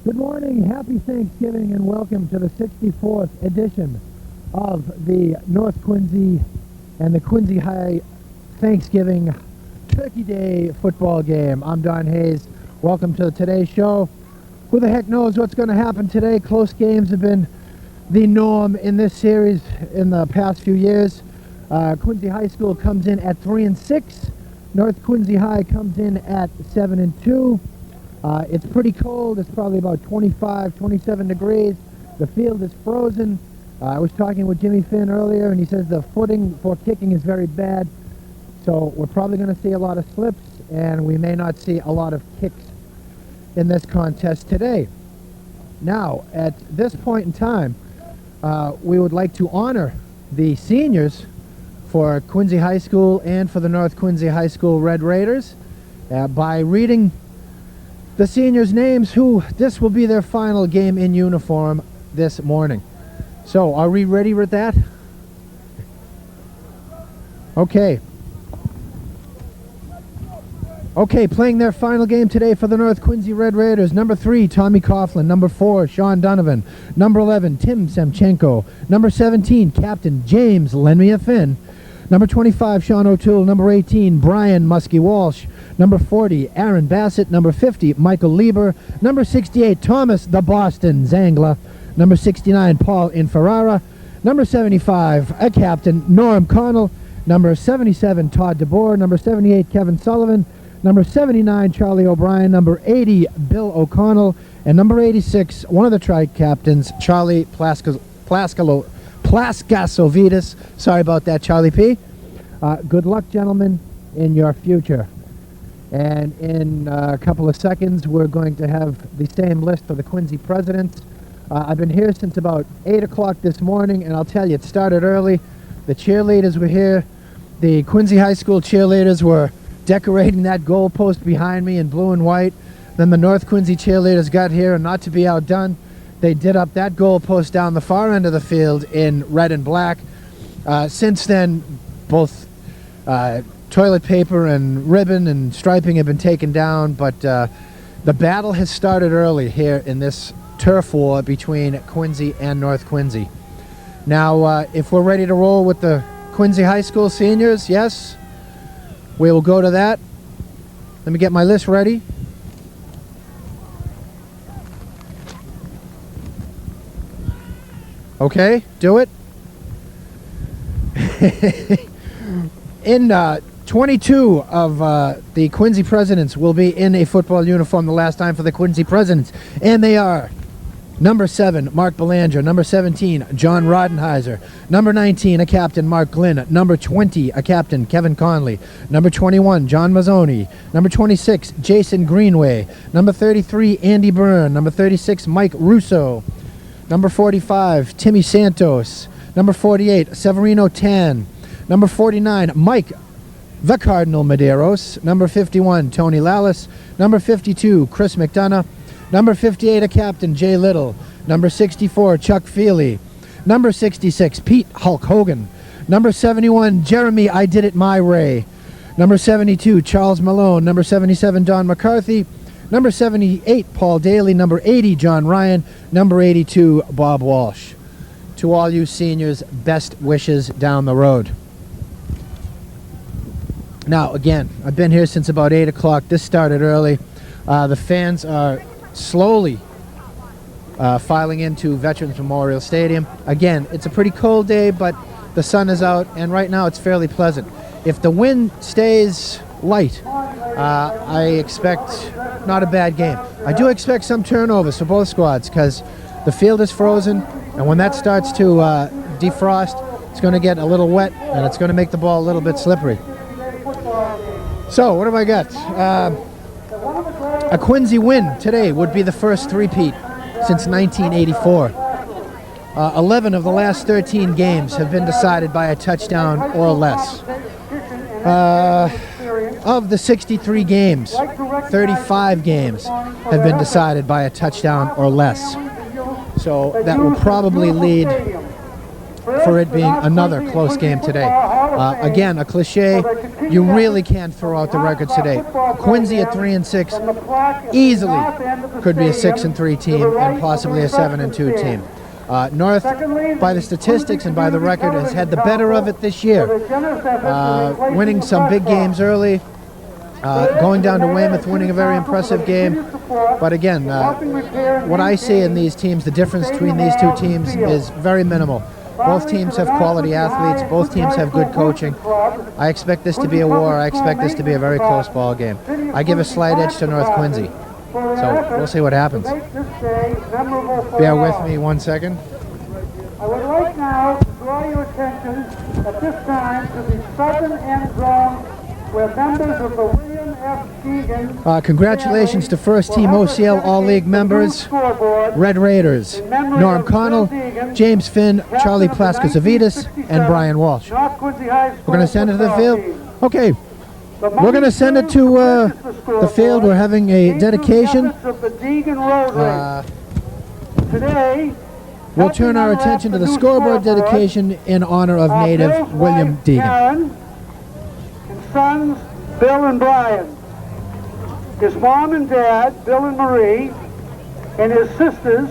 Good morning, happy Thanksgiving, and welcome to the 64th edition of the North Quincy and the Quincy High Thanksgiving Turkey Day football game. I'm Don Hayes. Welcome to today's show. Who the heck knows what's going to happen today? Close games have been the norm in this series in the past few years. Quincy High School comes in at 3-6. North Quincy High comes in at 7-2. It's pretty cold. It's probably about 25, 27 degrees. The field is frozen. I was talking with Jimmy Finn earlier, and he says the footing for kicking is very bad. So we're probably going to see a lot of slips, and we may not see a lot of kicks in this contest today. Now, at this point in time, we would like to honor the seniors for Quincy High School and for the North Quincy High School Red Raiders by reading the seniors' names who this will be their final game in uniform this morning. So, are we ready with that? Okay. Okay, playing their final game today for the North Quincy Red Raiders. Number 3, Tommy Coughlin. Number 4, Sean Donovan. Number 11, Tim Semchenko. Number 17, Captain James Lenmia Finn. Number 25, Sean O'Toole. Number 18, Brian Muskie Walsh. Number 40, Aaron Bassett. Number 50, Michael Lieber. Number 68, Thomas the Boston Zangler. Number 69, Paul Inferrara. Number 75, a captain, Norm Connell. Number 77, Todd DeBoer. Number 78, Kevin Sullivan. Number 79, Charlie O'Brien. Number 80, Bill O'Connell. And number 86, one of the tri-captains, Charlie Plaskasovitis. Sorry about that, Charlie P. Good luck, gentlemen, in your future. And in a couple of seconds, we're going to have the same list for the Quincy presidents. I've been here since about 8 o'clock this morning, and I'll tell you, it started early. The cheerleaders were here. The Quincy High School cheerleaders were decorating that goalpost behind me in blue and white. Then the North Quincy cheerleaders got here, and not to be outdone, they did up that goalpost down the far end of the field in red and black. Since then, both toilet paper and ribbon and striping have been taken down, but the battle has started early here in this turf war between Quincy and North Quincy. Now, if we're ready to roll with the Quincy High School seniors, yes, we will go to that. Let me get my list ready. Okay, do it. In 22 of the Quincy Presidents will be in a football uniform the last time for the Quincy Presidents. And they are number 7, Mark Belanger. Number 17, John Rodenheiser. Number 19, a captain, Mark Glynn. Number 20, a captain, Kevin Conley. Number 21, John Mazzoni. Number 26, Jason Greenway. Number 33, Andy Byrne. Number 36, Mike Russo. Number 45, Timmy Santos. Number 48, Severino Tan. Number 49, Mike the Cardinal Medeiros. Number 51, Tony Lallis. Number 52, Chris McDonough. Number 58, a captain, Jay Little. Number 64, Chuck Feely. Number 66, Pete Hulk Hogan. Number 71, Jeremy I Did It My Way. Number 72, Charles Malone. Number 77, Don McCarthy. Number 78, Paul Daly. Number 80, John Ryan. Number 82, Bob Walsh. To all you seniors, best wishes down the road. Now, again, I've been here since about 8 o'clock. This started early. The fans are slowly filing into Veterans Memorial Stadium. Again, it's a pretty cold day, but the sun is out, and right now it's fairly pleasant. If the wind stays light, I expect not a bad game. I do expect some turnovers for both squads because the field is frozen, and when that starts to defrost, it's going to get a little wet, and it's going to make the ball a little bit slippery. So, what have I got? A Quincy win today would be the first three-peat since 1984. 11 of the last 13 games have been decided by a touchdown or less. Of the 63 games, 35 games have been decided by a touchdown or less. So that will probably lead for it being another close game today. Again, a cliche, you really can't throw out the records today. Quincy at 3-6 easily could be a 6-3 team and possibly a 7-2 team. North, by the statistics and by the record, has had the better of it this year, winning some big games early, going down to Weymouth, winning a very impressive game. But again, what I see in these teams, the difference between these two teams is very minimal. Both teams have quality athletes. Both teams have good coaching. I expect this to be a war. I expect this to be a very close ball game. I give a slight edge to North Quincy. So we'll see what happens. Bear with me 1 second. I would like now to draw your attention at this time to the southern end zone where members of the William F. Deegan congratulations to first team OCL All-League members, Red Raiders, Norm Connell, James Finn, Charlie Plaskosavitas, and Brian Walsh. We're going to send it to the field? Okay. We're going to send it to the field. We're having a dedication. We'll turn our attention to the scoreboard dedication in honor of native William Deegan. His sons, Bill and Brian. His mom and dad, Bill and Marie, and his sisters,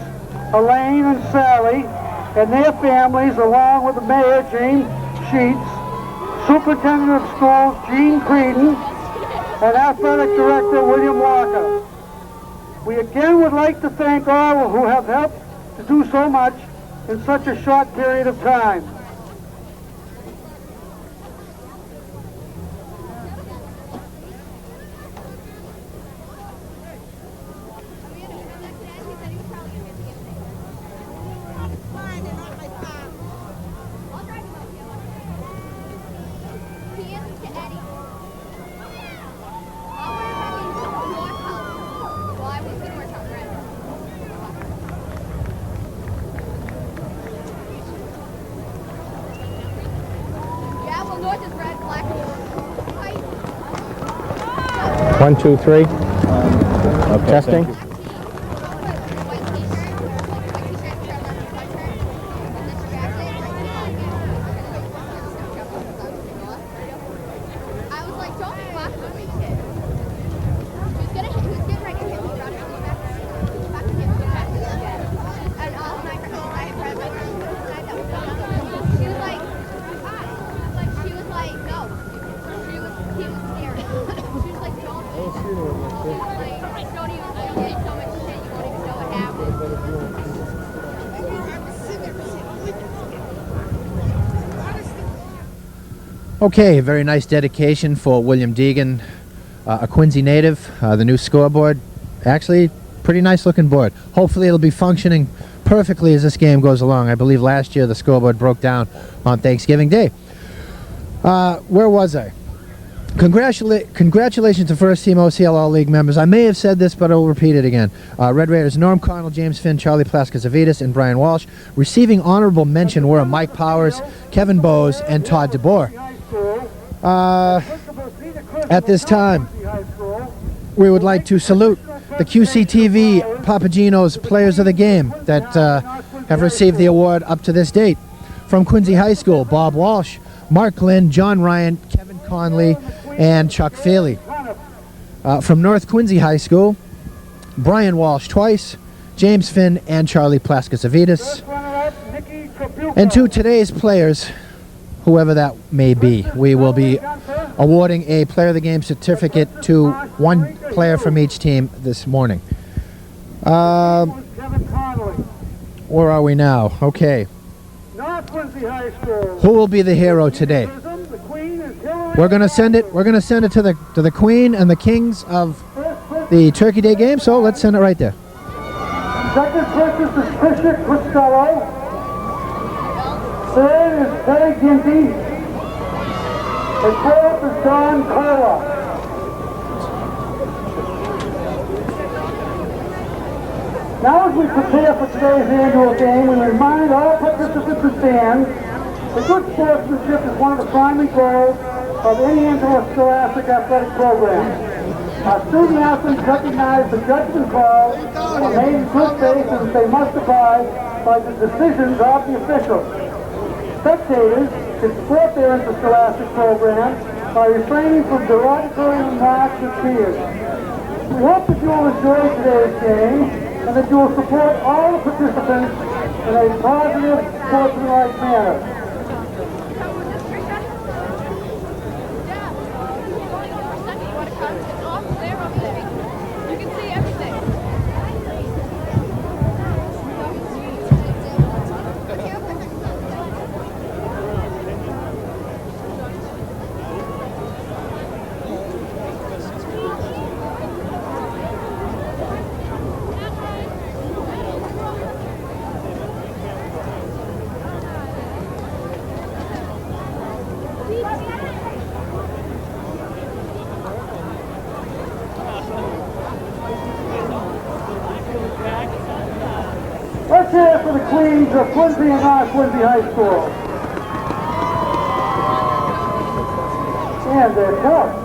Elaine and Sally, and their families, along with the mayor, James Sheets, Superintendent of Schools, Gene Creedon, and Athletic Director, William Walker. We again would like to thank all who have helped to do so much in such a short period of time. One, two, three. Okay, testing. Okay, very nice dedication for William Deegan, a Quincy native. The new scoreboard, actually pretty nice looking board. Hopefully it'll be functioning perfectly as this game goes along. I believe last year the scoreboard broke down on Thanksgiving Day. Where was I? Congratulations to first team OCL All-League members. I may have said this, but I'll repeat it again. Red Raiders, Norm Connell, James Finn, Charlie Plaskosavitas, and Brian Walsh. Receiving honorable mention were Mike Powers, Kevin Bowes, and Todd DeBoer. At this time, we would like to salute the QCTV Papagenos Players of the Game that have received the award up to this date. From Quincy High School, Bob Walsh, Mark Lynn, John Ryan, Kevin Conley, and Chuck Feely. From North Quincy High School, Brian Walsh twice, James Finn, and Charlie Plaskosavitas. And to today's players, whoever that may be, we will be awarding a Player of the Game certificate to one player from each team this morning. Where are we now? Okay. Who will be the hero today? We're going to send it. We're going to send it to the Queen and the Kings of the Turkey Day game. So let's send it right there. Second purchase is Fisher Costello. Third is Terry Ginty. And fourth is Don Cola. Now as we prepare for today's annual game, we remind all participants and fans that good sportsmanship is one of the primary goals of any interscholastic athletic program. Our student athletes recognize the judgment calls are made in good faith and they must abide by the decisions of the officials. spectators can support their interscholastic program by refraining from derogatory remarks and fears. We hope that you will enjoy today's game and that you will support all the participants in a positive, sportsmanlike manner. Let's hear it for the Queens of Quincy and North Quincy High School. And they're tough.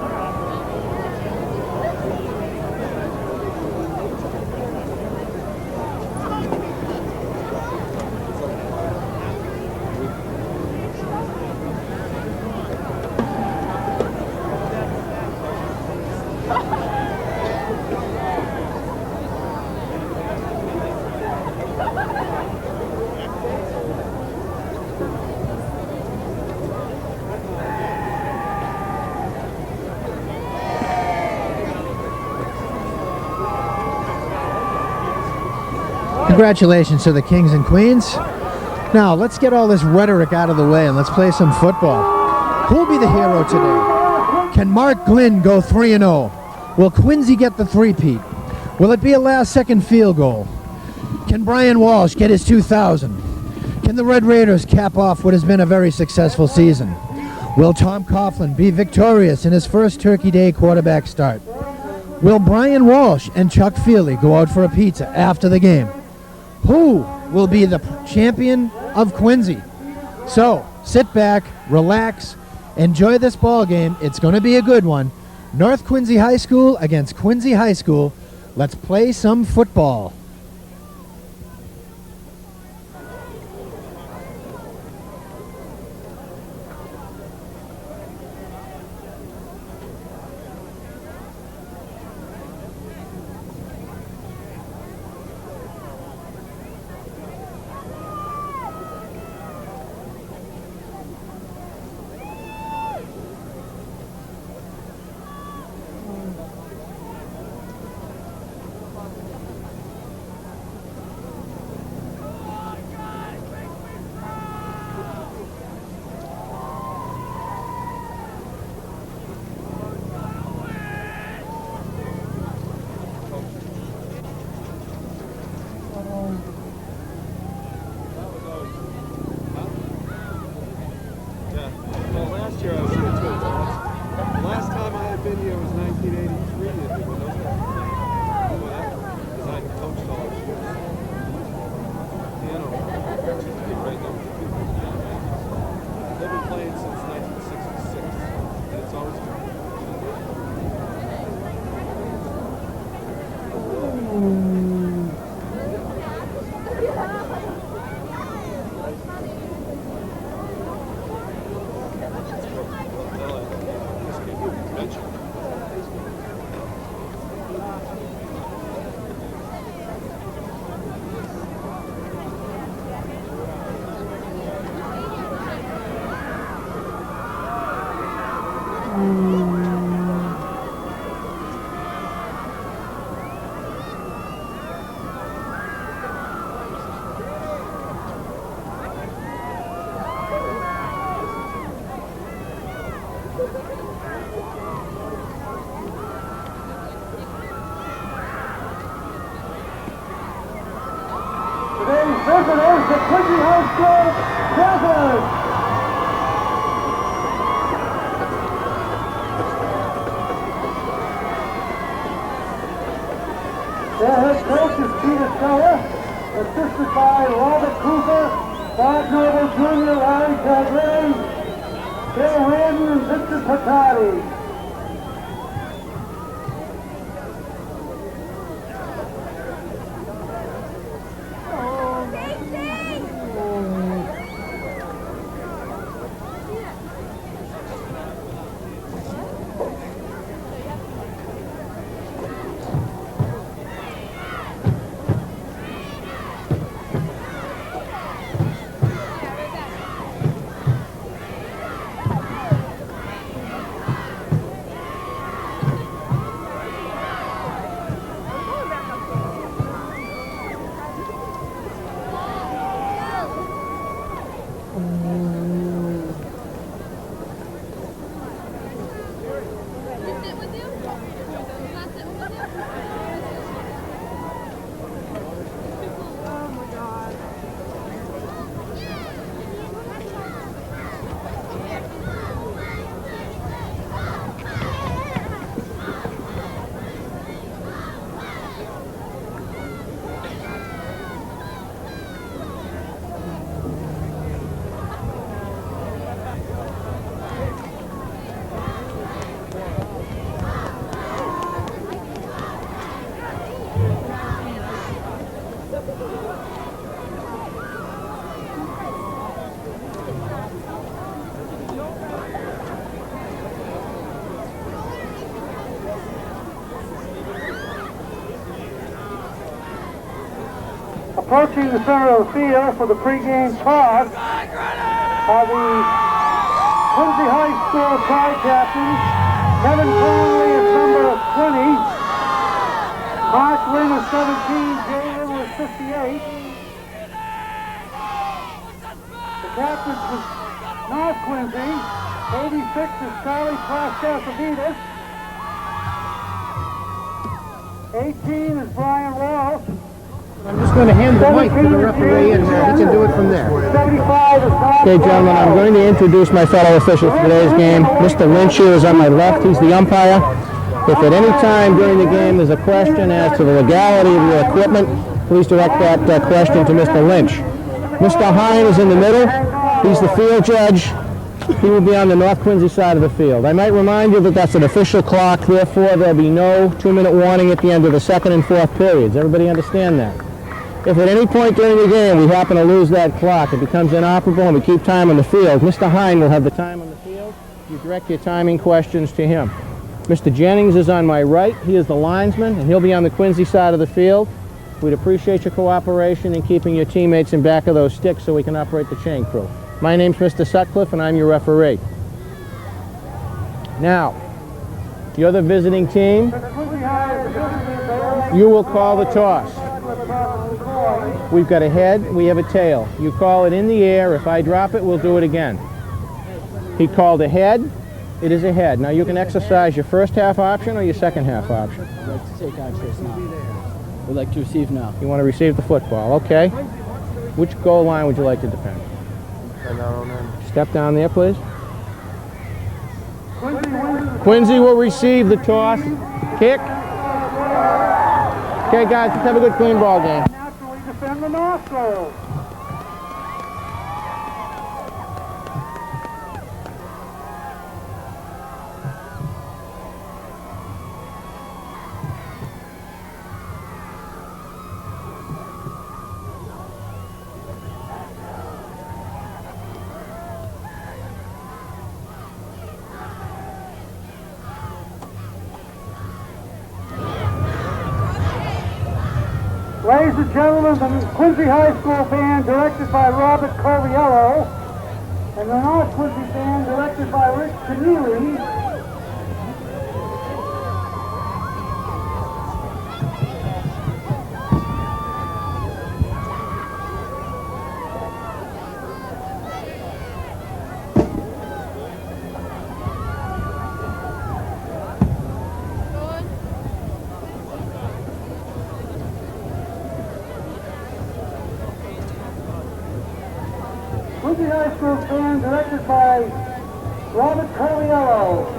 Congratulations to the Kings and Queens. Now, let's get all this rhetoric out of the way and let's play some football. Who'll be the hero today? Can Mark Glynn go 3-0? Will Quincy get the three-peat? Will it be a last-second field goal? Can Brian Walsh get his 2,000? Can the Red Raiders cap off what has been a very successful season? Will Tom Coughlin be victorious in his first Turkey Day quarterback start? Will Brian Walsh and Chuck Feely go out for a pizza after the game? Who will be the champion of Quincy? So, sit back, relax, enjoy this ball game. It's going to be a good one. North Quincy High School against Quincy High School. Let's play some football. Visitors, the Quincy High School Panthers. Their head coach is Peter Keller, assisted by Robert Cooper, Bob Noble Jr., Larry Tagliani, Bill Randon, and Victor Patati. Approaching the center of the field for the pregame toss are the Quincy High School tri-captains. Kevin Conley is number 20. Mark Lynn is 17. Jay Lynn was 58. The captains was North Quincy. 86 is Charlie Plastasavitas. 18 is Brian Walsh. I'm just going to hand the mic to the referee and he can do it from there. 75 is Bob. Okay, gentlemen, I'm going to introduce my fellow official for today's game. Mr. Lynch here is on my left. He's the umpire. If at any time during the game there's a question as to the legality of your equipment, please direct that question to Mr. Lynch. Mr. Hine is in the middle. He's the field judge. He will be on the North Quincy side of the field. I might remind you that that's an official clock, therefore there'll be no 2-minute warning at the end of the second and fourth periods. Everybody understand that? If at any point during the game we happen to lose that clock, it becomes inoperable and we keep time on the field, Mr. Hine will have the time on the field. You direct your timing questions to him. Mr. Jennings is on my right. He is the linesman, and he'll be on the Quincy side of the field. We'd appreciate your cooperation in keeping your teammates in back of those sticks so we can operate the chain crew. My name's Mr. Sutcliffe, and I'm your referee. Now, you're the visiting team. You will call the toss. We've got a head, we have a tail. You call it in the air. If I drop it, we'll do it again. He called a head. It is a head. Now you can exercise your first half option or your second half option. We'd like to take access now. We'd like to receive now. You want to receive the football, okay. Which goal line would you like to defend? Step down there, please. Quincy will receive the toss. Kick. Okay, guys, let's have a good clean ball game. Naturally defend the North goal. Ladies and gentlemen, the Quincy High School band directed by Robert Coviello and the North Quincy band directed by Rich Keneally. Quincy High School band directed by Robert Coviello.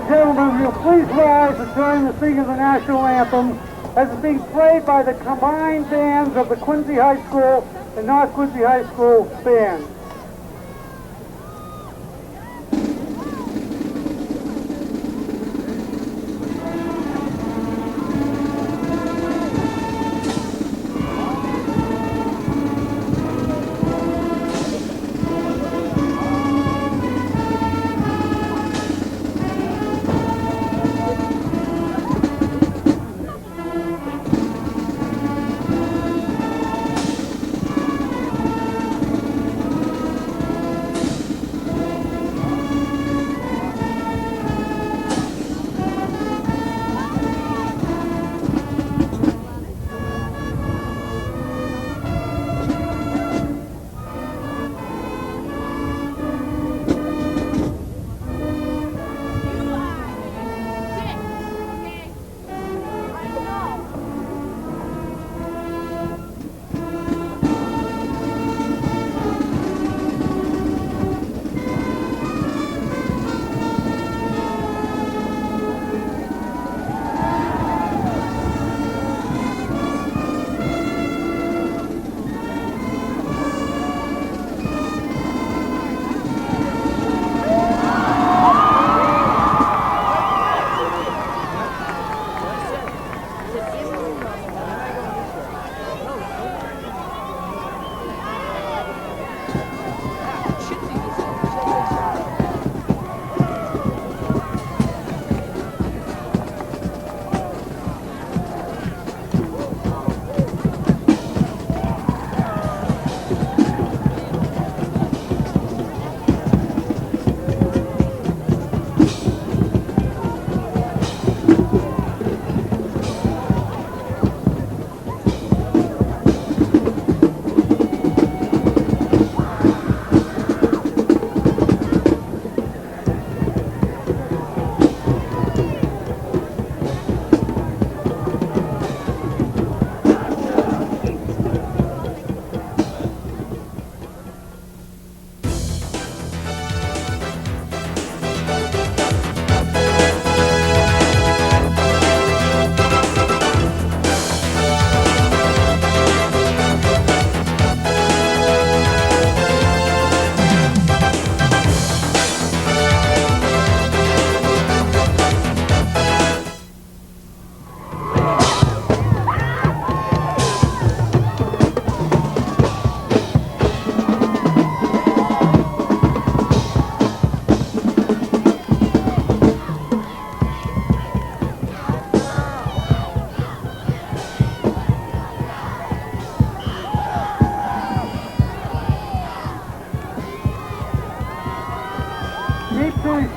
gentlemen, will you please rise and join the singing of the national anthem as it's being played by the combined bands of the Quincy High School and North Quincy High School band.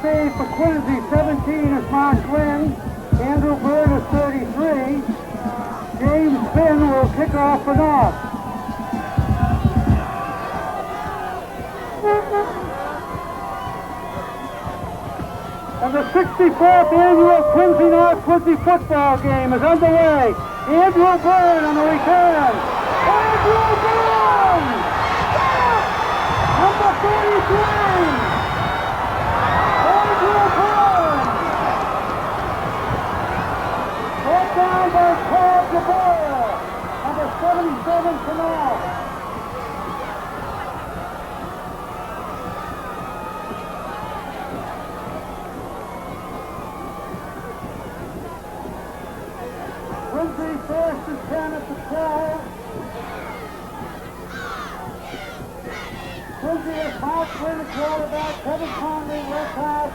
Save for Quincy, 17 is Mark Lynn. Andrew Bird is 33. James Finn will kick off for North. And the 64th annual Quincy North Quincy football game is underway. Andrew Bird on the return. Andrew Bird! Number 33! Down by Paul DeBoer, number 77 for North. Quincy first and 10 at the 12. Quincy is Mark Flynn, the quarterback, Kevin Conley, left half.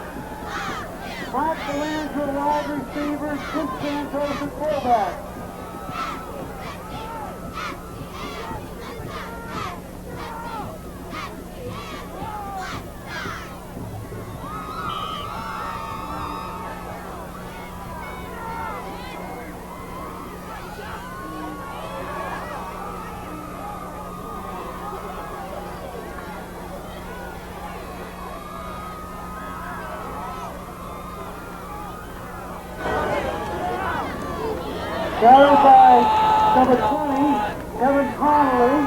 Mark Delandra, wide receivers, Chris Santos, the fullback. Carried by number 20, Kevin Connolly.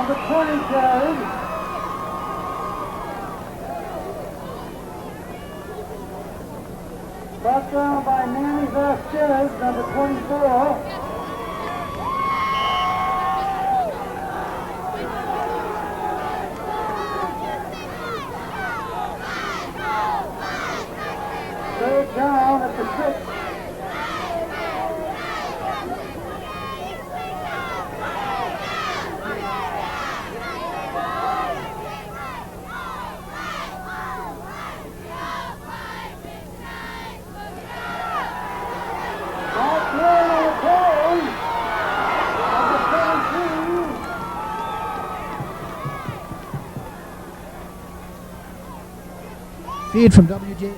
Number 20 carried. Brought down by Manny Vasquez, number 24. Third down at the 6. Feed from WJ.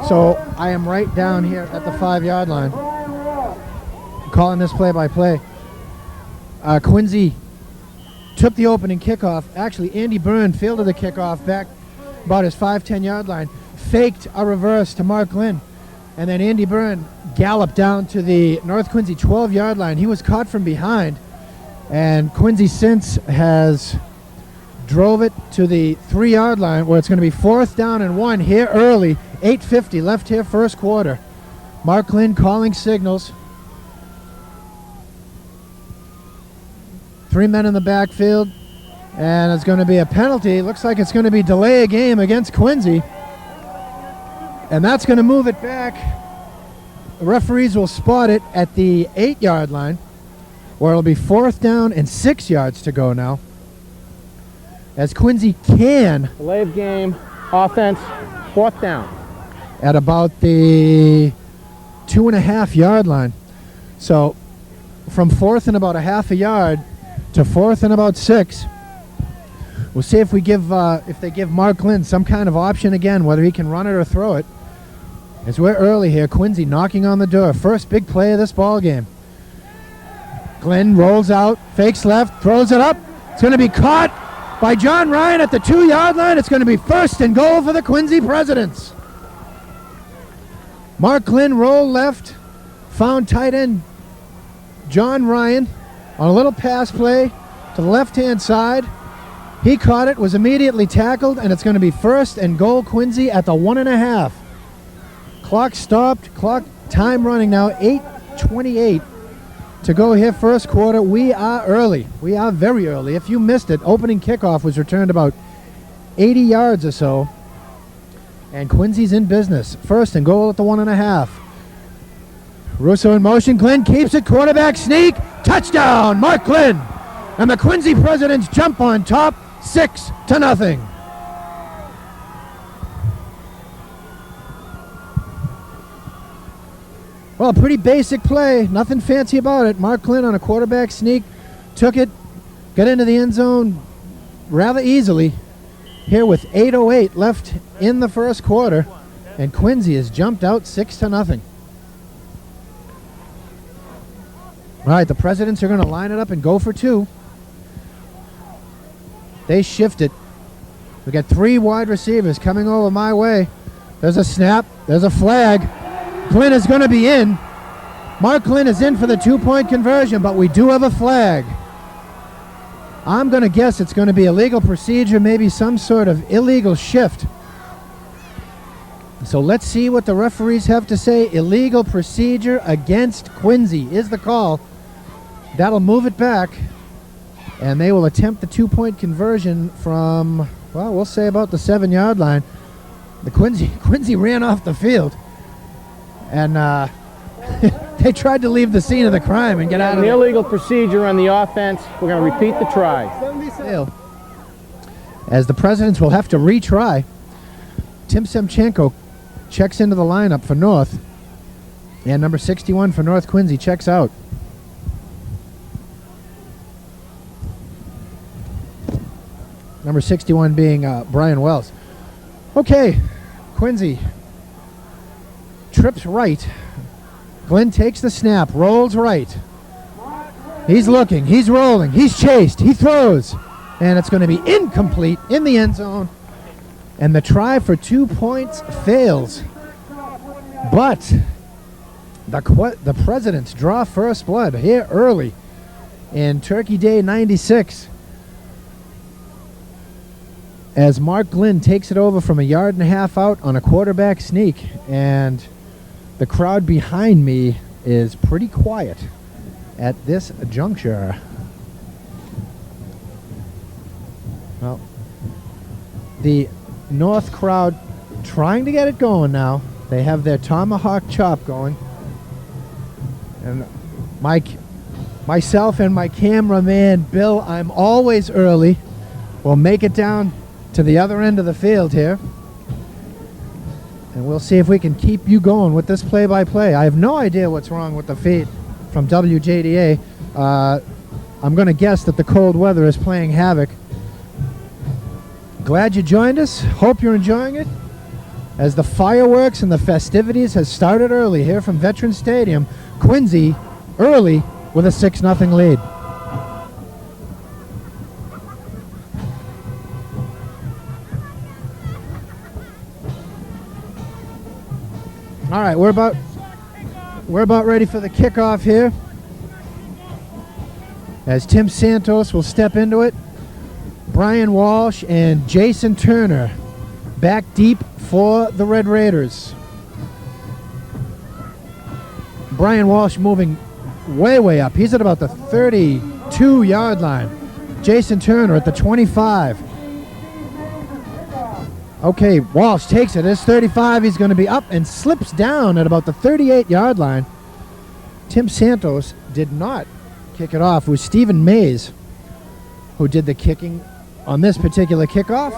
So I am right down here at the 5-yard line, calling this play-by-play. Quincy took the opening kickoff. Actually, Andy Byrne fielded the kickoff back about his 5-10-yard line, faked a reverse to Mark Lynn, and then Andy Byrne galloped down to the North Quincy 12-yard line. He was caught from behind, and Quincy since has drove it to the 3-yard line where it's going to be 4th down and 1 here early. 8:50 left here, first quarter. Mark Lynn calling signals. 3 men in the backfield, and it's going to be a penalty. Looks like it's going to be delay a game against Quincy, and that's going to move it back. The referees will spot it at the 8-yard line where it'll be 4th down and 6 yards to go now, as Quincy can Delay of game, offense, 4th down. at about the 2.5-yard line. So from 4th and about a half a yard to 4th and about 6. We'll see if we give if they give Mark Lynn some kind of option again, whether he can run it or throw it. As we're early here, Quincy knocking on the door. First big play of this ball game. Glenn rolls out, fakes left, throws it up. It's going to be caught by John Ryan at the 2-yard line. It's going to be 1st and goal for the Quincy Presidents. Mark Lynn rolled left, found tight end John Ryan on a little pass play to the left-hand side. He caught it, was immediately tackled, and it's going to be 1st and goal Quincy at the 1.5. Clock stopped, clock time running now, 8:28 to go here first quarter. We are early. We are very early. If you missed it, opening kickoff was returned about 80 yards or so. And Quincy's in business. 1st and goal at the 1.5. Russo in motion. Glenn keeps it. Quarterback sneak. Touchdown, Mark Glenn. And the Quincy Presidents jump on top, 6-0. Well, pretty basic play. Nothing fancy about it. Mark Glenn on a quarterback sneak. Took it. Got into the end zone rather easily. Here with 8:08 left in the first quarter. And Quincy has jumped out 6-0. All right, the Presidents are going to line it up and go for 2. They shift it. We got 3 wide receivers coming over my way. There's a snap. There's a flag. Glenn is going to be in. Mark Glenn is in for the 2-point conversion, but we do have a flag. I'm going to guess it's going to be illegal procedure, maybe some sort of illegal shift. So let's see what the referees have to say. Illegal procedure against Quincy is the call. That'll move it back, and they will attempt the 2-point conversion from, well, we'll say about the 7-yard line. The Quincy ran off the field, and they tried to leave the scene of the crime and get out of The there. illegal procedure on the offense. We're going to repeat the try. As the Presidents will have to retry. Tim Semchenko checks into the lineup for North, and number 61 for North Quincy checks out. Number 61 being Brian Wells. Okay, Quincy trips right. Glenn takes the snap, rolls right. He's looking, he's rolling, he's chased, he throws. And it's going to be incomplete in the end zone. And the try for 2 points fails. But the Presidents draw first blood here early in Turkey Day 96. as Mark Glynn takes it over from a yard and a half out on a quarterback sneak, and the crowd behind me is pretty quiet at this juncture. Well, the North crowd trying to get it going now. They have their tomahawk chop going. And myself and my cameraman, Bill, I'm always early. We'll make it down to the other end of the field here. And we'll see if we can keep you going with this play-by-play. I have no idea what's wrong with the feed from WJDA. I'm going to guess that the cold weather is playing havoc. Glad you joined us. Hope you're enjoying it. As the fireworks and the festivities has started early here from Veterans Stadium, Quincy early with a 6-0 lead. All right, we're about ready for the kickoff here, as Tim Santos will step into it. Brian Walsh and Jason Turner back deep for the Red Raiders. Brian Walsh moving way up. He's at about the 32-yard line. Jason Turner at the 25. Okay, Walsh takes it. It's 35. He's going to be up and slips down at about the 38-yard line. Tim Santos did not kick it off. It was Stephen Mays who did the kicking on this particular kickoff.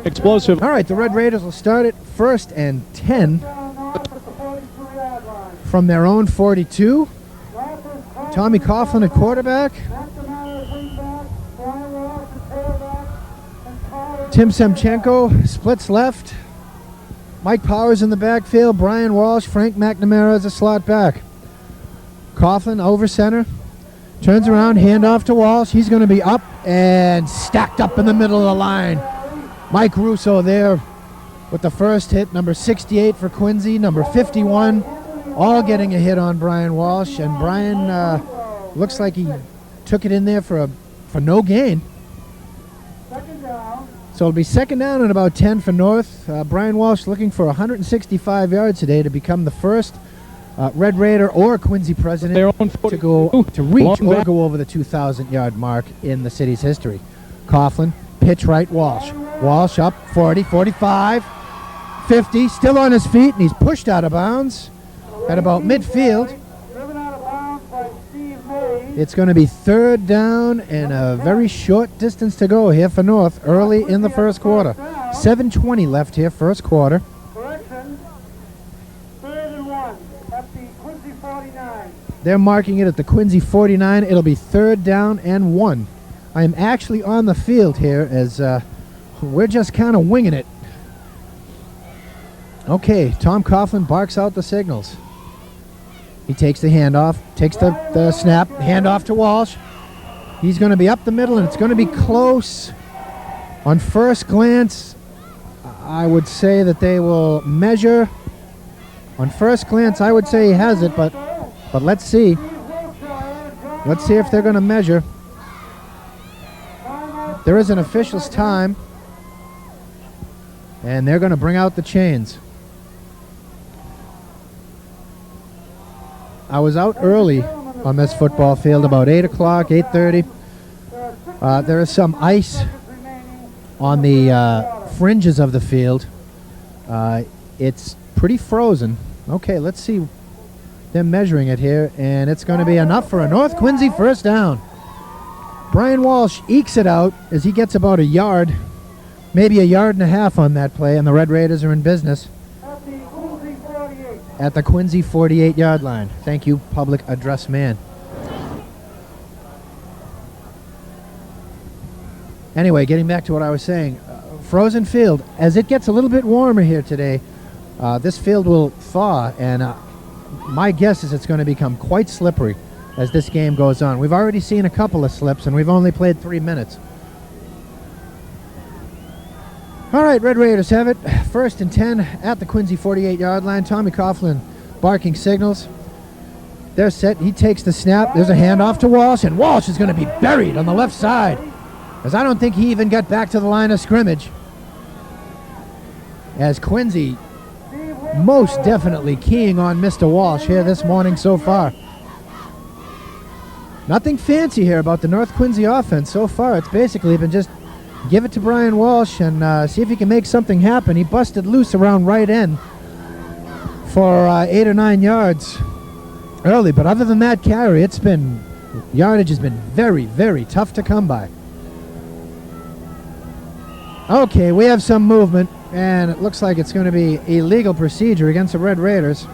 Explosive. All right, the Red Raiders will start it 1st and 10 from their own 42. Tommy Coughlin at quarterback. Tim Semchenko splits left. Mike Powers in the backfield. Brian Walsh, Frank McNamara as a slot back. Coughlin over center. Turns around, handoff to Walsh. He's going to be up and stacked up in the middle of the line. Mike Russo there with the first hit. Number 68 for Quincy. Number 51. All getting a hit on Brian Walsh. And Brian looks like he took it in there for no gain. So it'll be 2nd down and about 10 for North. Brian Walsh looking for 165 yards today to become the first Red Raider or Quincy president to reach or go over the 2,000-yard mark in the city's history. Coughlin, pitch right, Walsh. Walsh up 40, 45, 50, still on his feet, and he's pushed out of bounds at about midfield. It's going to be 3rd down and a very short distance to go here for North early in the first quarter. 7:20 left here, first quarter. Correction, 3rd and 1 at the Quincy 49. They're marking it at the Quincy 49. It'll be 3rd down and 1. I am actually on the field here as we're just kind of winging it. Okay, Tom Coughlin barks out the signals. He takes the handoff, takes the snap, handoff to Walsh. He's going to be up the middle, and it's going to be close. On first glance, I would say that they will measure. On first glance, I would say he has it, but let's see. Let's see if they're going to measure. There is an official's time, and they're going to bring out the chains. I was out early on this football field, about 8 o'clock, 8:30. There is some ice on the fringes of the field. It's pretty frozen. Okay, let's see. They're measuring it here, and it's going to be enough for a North Quincy first down. Brian Walsh ekes it out as he gets about a yard, maybe a yard and a half on that play, and the Red Raiders are in business at the Quincy 48-yard line. Thank you, public address man. Anyway, getting back to what I was saying, frozen field. As it gets a little bit warmer here today, this field will thaw, and my guess is it's going to become quite slippery as this game goes on. We've already seen a couple of slips, and we've only played 3 minutes. All right, Red Raiders have it. 1st and 10 at the Quincy 48-yard line. Tommy Coughlin barking signals. They're set. He takes the snap. There's a handoff to Walsh, and Walsh is going to be buried on the left side. As I don't think he even got back to the line of scrimmage. As Quincy most definitely keying on Mr. Walsh here this morning so far. Nothing fancy here about the North Quincy offense so far. It's basically been just give it to Brian Walsh and see if he can make something happen. He busted loose around right end for 8 or 9 yards early, but other than that carry, yardage has been very, very tough to come by. Okay, we have some movement, and it looks like it's going to be a legal procedure against the Red Raiders.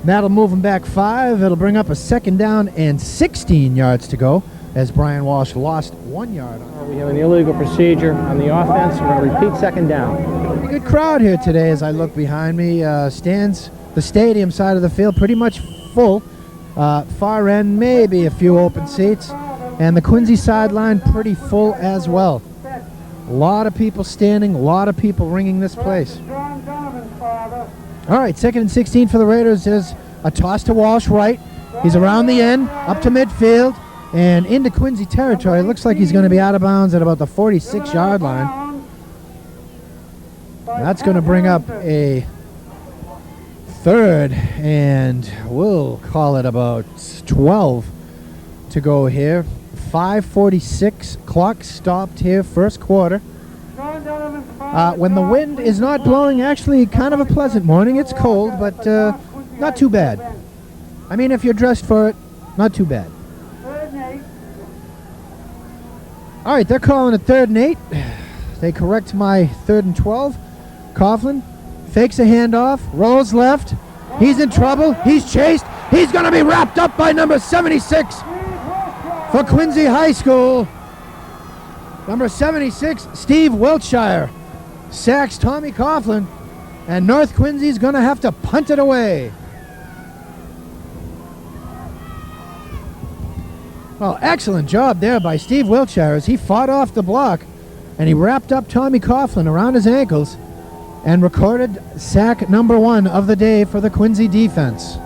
That'll move them back 5. It'll bring up a 2nd down and 16 yards to go as Brian Walsh lost 1 yard. We have an illegal procedure on the offense. We're going to repeat 2nd down. Pretty good crowd here today as I look behind me. Stands, the stadium side of the field pretty much full. Far end, maybe a few open seats. And the Quincy sideline pretty full as well. A lot of people standing, a lot of people ringing this place. All right, 2nd and 16 for the Raiders. There's a toss to Walsh right. He's around the end, up to midfield, and into Quincy territory. It looks like he's going to be out of bounds at about the 46-yard line. That's going to bring up a 3rd, and we'll call it about 12 to go here. 5:46, clock stopped here, first quarter. When the wind is not blowing, actually kind of a pleasant morning. It's cold, but not too bad. I mean, if you're dressed for it, not too bad. All right, they're calling it 3rd and 8. They correct my 3rd and 12. Coughlin fakes a handoff, rolls left. He's in trouble. He's chased. He's going to be wrapped up by number 76 for Quincy High School. Number 76, Steve Wiltshire, sacks Tommy Coughlin, and North Quincy's going to have to punt it away. Well, excellent job there by Steve Wiltshire as he fought off the block, and he wrapped up Tommy Coughlin around his ankles and recorded sack number 1 of the day for the Quincy defense.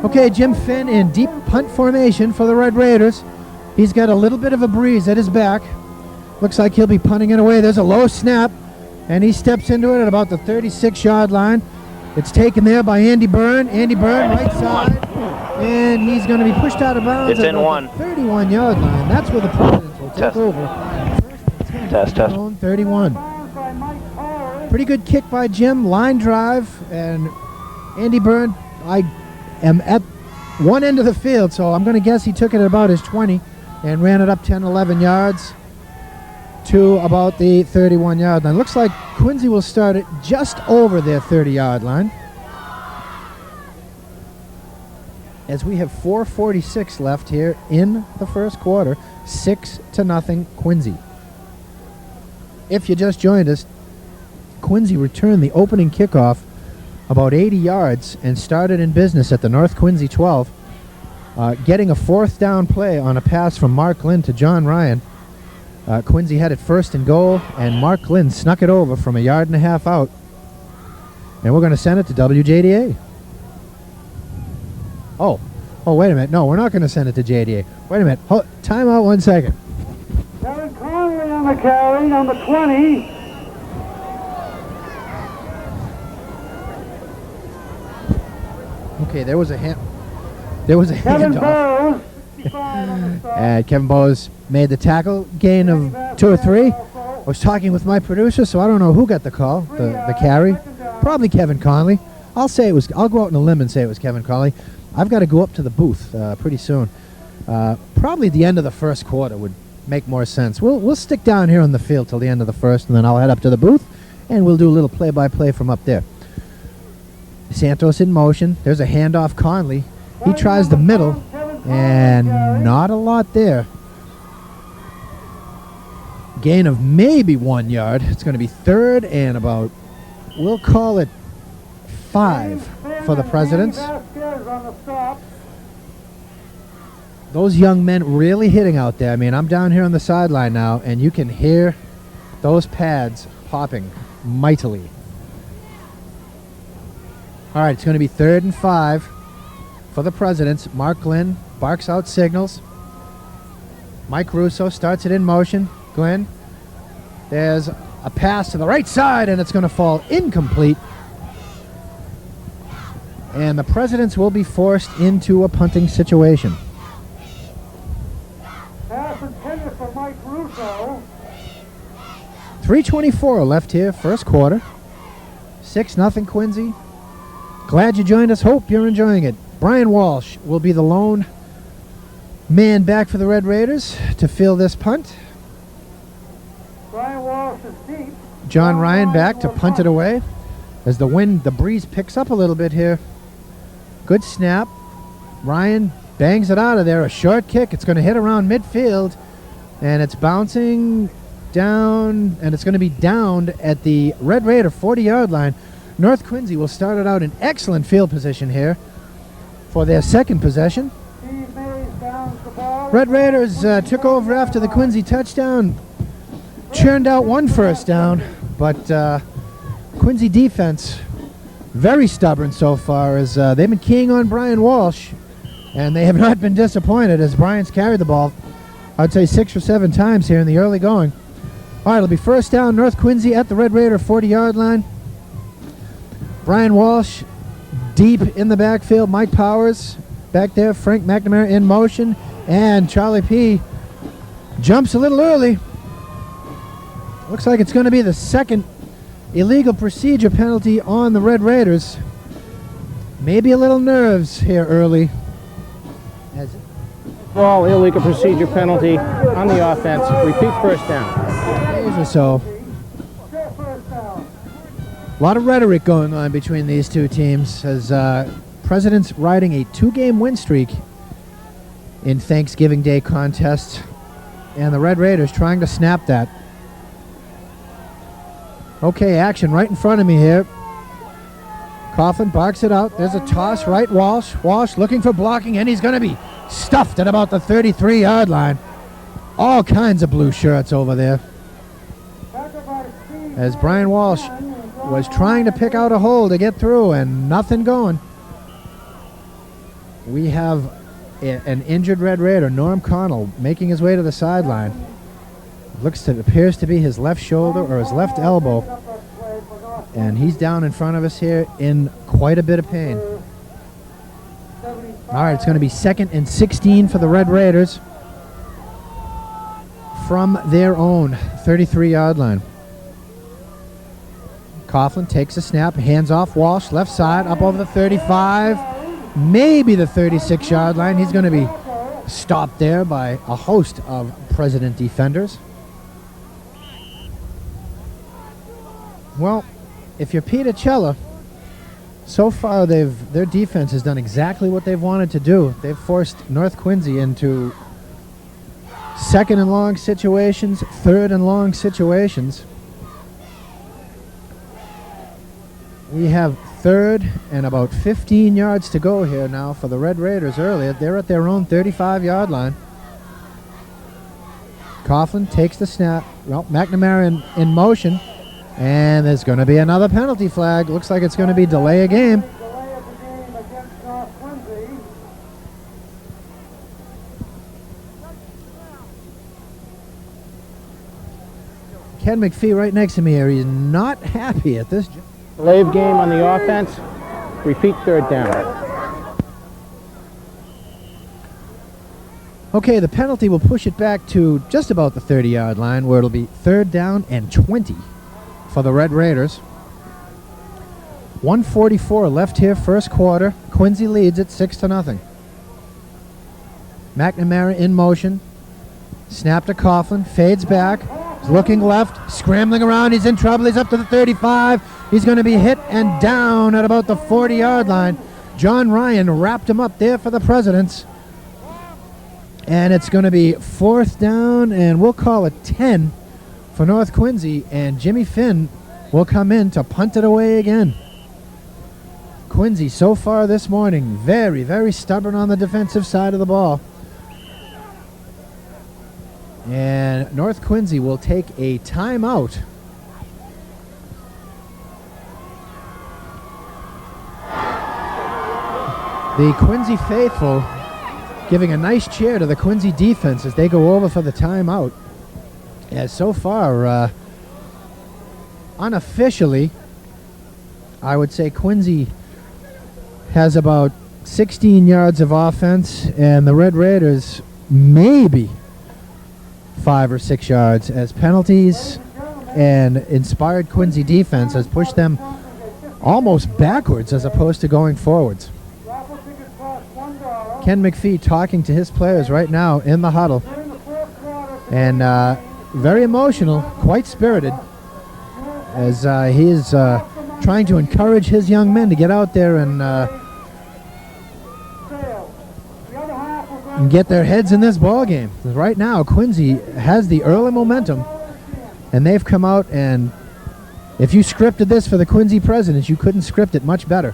Okay, Jim Finn in deep punt formation for the Red Raiders. He's got a little bit of a breeze at his back. Looks like he'll be punting it away. There's a low snap, and he steps into it at about the 36-yard line. It's taken there by Andy Byrne. Andy Byrne, right side, and he's going to be pushed out of bounds at the 31-yard line. That's where the Presidents will take over. First and 10, 31. Pretty good kick by Jim, line drive, and Andy Byrne, I am at one end of the field, so I'm going to guess he took it at about his 20 and ran it up 10, 11 yards to about the 31-yard line. Looks like Quincy will start it just over their 30-yard line. As we have 4:46 left here in the first quarter, 6-0 Quincy. If you just joined us, Quincy returned the opening kickoff about 80 yards and started in business at the North Quincy 12, getting a 4th down play on a pass from Mark Lynn to John Ryan. Quincy had it 1st and goal, and Mark Lynn snuck it over from 1.5 yards out. And we're going to send it to WJDA. Oh, wait a minute. No, we're not going to send it to JDA. Wait a minute. Time out 1 second. Kevin Conley on the carry, number 20. Okay, there was a Kevin handoff. Bowes, 65 on the stop. And Kevin Bowes made the tackle, gain of 2 or 3. I was talking with my producer, so I don't know who got the call, the carry. Probably Kevin Conley. I'll go out on a limb and say it was Kevin Conley. I've got to go up to the booth pretty soon. Probably the end of the first quarter would make more sense. We'll stick down here on the field till the end of the first, and then I'll head up to the booth, and we'll do a little play-by-play from up there. Santos in motion. There's a handoff. Conley. He tries the middle, and not a lot there. Gain of maybe 1 yard. It's going to be 3rd and about, we'll call it 5 for the Presidents. Those young men really hitting out there. I mean, I'm down here on the sideline now, and you can hear those pads popping mightily. All right, it's going to be 3rd and 5 for the Presidents. Mark Glenn barks out signals. Mike Russo starts it in motion. Glenn, there's a pass to the right side, and it's going to fall incomplete. And the Presidents will be forced into a punting situation. Pass intended for Mike Russo. 3:24 left here, first quarter. 6-0 Quincy. Glad you joined us. Hope you're enjoying it. Brian Walsh will be the lone man back for the Red Raiders to field this punt. Brian Walsh is deep. John Ryan back to punt it away as the breeze picks up a little bit here. Good snap. Ryan bangs it out of there. A short kick. It's going to hit around midfield, and it's bouncing down, and it's going to be downed at the Red Raider 40-yard line. North Quincy will start it out in excellent field position here for their second possession. Steve Mays downs the ball. Red Raiders took over after the Quincy touchdown, churned out one first down, but Quincy defense very stubborn so far as they've been keying on Brian Walsh, and they have not been disappointed as Brian's carried the ball, I'd say 6 or 7 times here in the early going. All right, it'll be first down, North Quincy at the Red Raider 40-yard line. Brian Walsh deep in the backfield. Mike Powers back there. Frank McNamara in motion. And Charlie P. jumps a little early. Looks like it's going to be the second illegal procedure penalty on the Red Raiders. Maybe a little nerves here early. Ball, illegal procedure penalty on the offense. Repeat first down. Days or so. First down. A lot of rhetoric going on between these two teams as Presidents riding a 2-game win streak in Thanksgiving Day contests, and the Red Raiders trying to snap that. Okay, action right in front of me here. Coughlin barks it out. There's a toss right. Walsh looking for blocking, and he's going to be stuffed at about the 33-yard line. All kinds of blue shirts over there as Brian Walsh was trying to pick out a hole to get through and nothing going. We have an injured Red Raider, Norm Connell, making his way to the sideline. Appears to be his left shoulder or his left elbow, and he's down in front of us here in quite a bit of pain. All right, it's going to be 2nd and 16 for the Red Raiders from their own 33-yard line. Coughlin takes a snap, hands off Walsh, left side, up over the 35, maybe the 36-yard line. He's going to be stopped there by a host of President defenders. Well, if you're Peter Cella, so far their defense has done exactly what they've wanted to do. They've forced North Quincy into 2nd and long situations, 3rd and long situations. We have 3rd and about 15 yards to go here now for the Red Raiders early. They're at their own 35-yard line. Coughlin takes the snap. Well, McNamara in motion. And there's going to be another penalty flag. Looks like it's going to be delay a game. Delay of the game against North Quincy. Ken McPhee right next to me here. He's not happy at this. Delay of game on the offense. Repeat third down. Okay, the penalty will push it back to just about the 30-yard line, where it'll be 3rd down and 20 for the Red Raiders. 1:44 left here, first quarter. Quincy leads it 6-0. McNamara in motion. Snap to Coughlin. Fades back. He's looking left. Scrambling around. He's in trouble. He's up to the 35. He's going to be hit and down at about the 40-yard line. John Ryan wrapped him up there for the Presidents. And it's going to be 4th down, and we'll call it 10 for North Quincy, and Jimmy Finn will come in to punt it away again. Quincy so far this morning very, very stubborn on the defensive side of the ball. And North Quincy will take a timeout. The Quincy faithful giving a nice cheer to the Quincy defense as they go over for the timeout. As so far, unofficially, I would say Quincy has about 16 yards of offense, and the Red Raiders maybe 5 or 6 yards, as penalties and inspired Quincy defense has pushed them almost backwards as opposed to going forwards. Ken McPhee talking to his players right now in the huddle, and very emotional, quite spirited, as he is trying to encourage his young men to get out there and get their heads in this ball game. Right now, Quincy has the early momentum, and they've come out, and if you scripted this for the Quincy Presidents, you couldn't script it much better.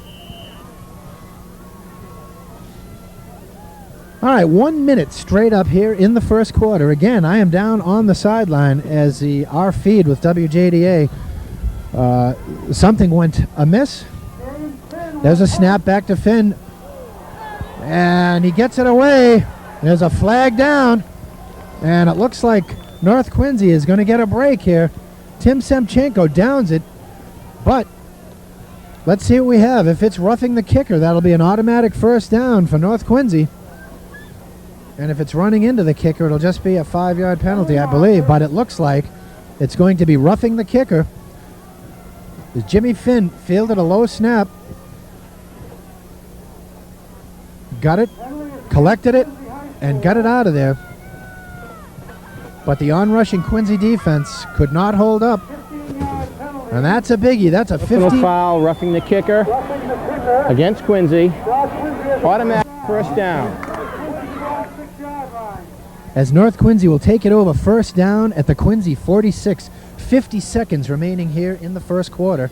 All right, 1 minute straight up here in the first quarter. Again, I am down on the sideline as our feed with WJDA, something went amiss. There's a snap back to Finn, and he gets it away. There's a flag down, and it looks like North Quincy is going to get a break here. Tim Semchenko downs it, but let's see what we have. If it's roughing the kicker, that'll be an automatic first down for North Quincy. And if it's running into the kicker, it'll just be a 5-yard penalty, I believe. But it looks like it's going to be roughing the kicker. Jimmy Finn fielded a low snap. Got it, collected it, and got it out of there. But the onrushing Quincy defense could not hold up. And that's a biggie. That's a 50. Foul, roughing the kicker against Quincy. Automatic first down. As North Quincy will take it over first down at the Quincy 46. 50 seconds remaining here in the first quarter.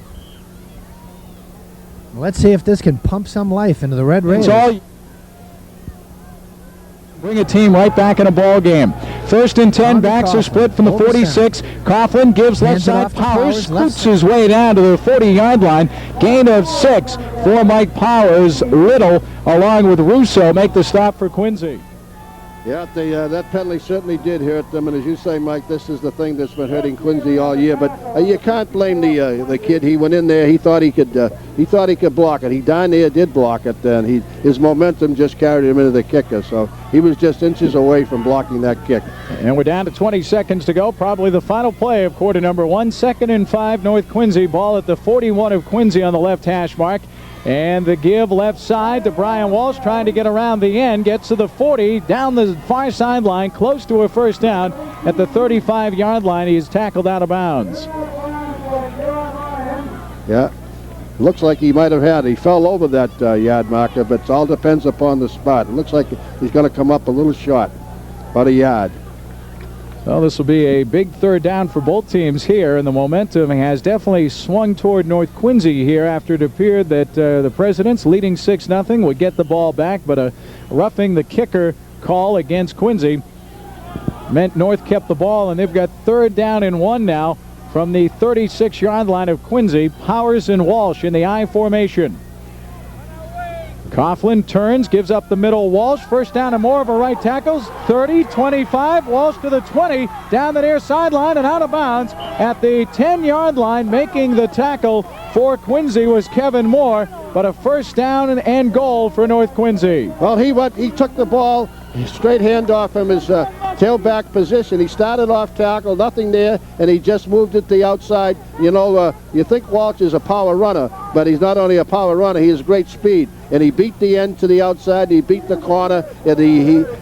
Let's see if this can pump some life into the Red Raiders. Bring a team right back in a ball game. First and 10, backs are split from the 46. Coughlin gives left side. Powers scoots his way down to the 40-yard line. Gain of 6 for Mike Powers. Little, along with Russo, make the stop for Quincy. Yeah, that penalty certainly did hurt them, and as you say, Mike, this is the thing that's been hurting Quincy all year. But you can't blame the kid. He went in there. He thought he could block it. He down there did block it, and his momentum just carried him into the kicker. So he was just inches away from blocking that kick. And we're down to 20 seconds to go. Probably the final play of quarter number 1. 2nd and 5, North Quincy. Ball at the 41 of Quincy on the left hash mark. And the give left side to Brian Walsh, trying to get around the end. Gets to the 40, down the far sideline, close to a first down. At the 35-yard line, he is tackled out of bounds. Yeah, looks like he might have had. He fell over that yard marker, but it all depends upon the spot. It looks like he's going to come up a little short, about a yard. Well, this will be a big third down for both teams here, and the momentum has definitely swung toward North Quincy here after it appeared that the Presidents, leading 6-0, would get the ball back, but a roughing the kicker call against Quincy meant North kept the ball, and they've got 3rd down and 1 now from the 36-yard line of Quincy. Powers and Walsh in the I formation. Coughlin turns, gives up the middle. Walsh, first down and more of a right tackles. 30, 25, Walsh to the 20, down the near sideline and out of bounds at the 10-yard line. Making the tackle for Quincy was Kevin Moore, but a first down and goal for North Quincy. Well, he took the ball, straight handoff from his tailback position. He started off tackle, nothing there, and he just moved it to the outside. You know, you think Walsh is a power runner, but he's not only a power runner, he has great speed. And he beat the end to the outside, he beat the corner, and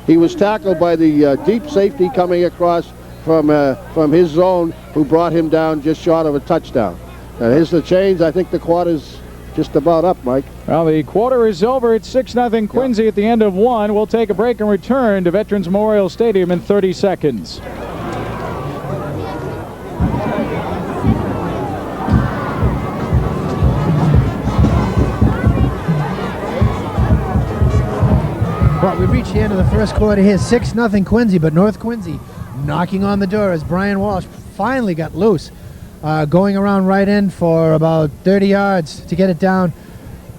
he was tackled by the deep safety coming across from his zone, who brought him down just short of a touchdown. And here's the change. I think the quarter's just about up, Mike. Well, the quarter is over. It's 6-0 Quincy at the end of 1. We'll take a break and return to Veterans Memorial Stadium in 30 seconds. Well, we reached the end of the first quarter here. 6-0 Quincy, but North Quincy knocking on the door as Brian Walsh finally got loose. Going around right end for about 30 yards to get it down.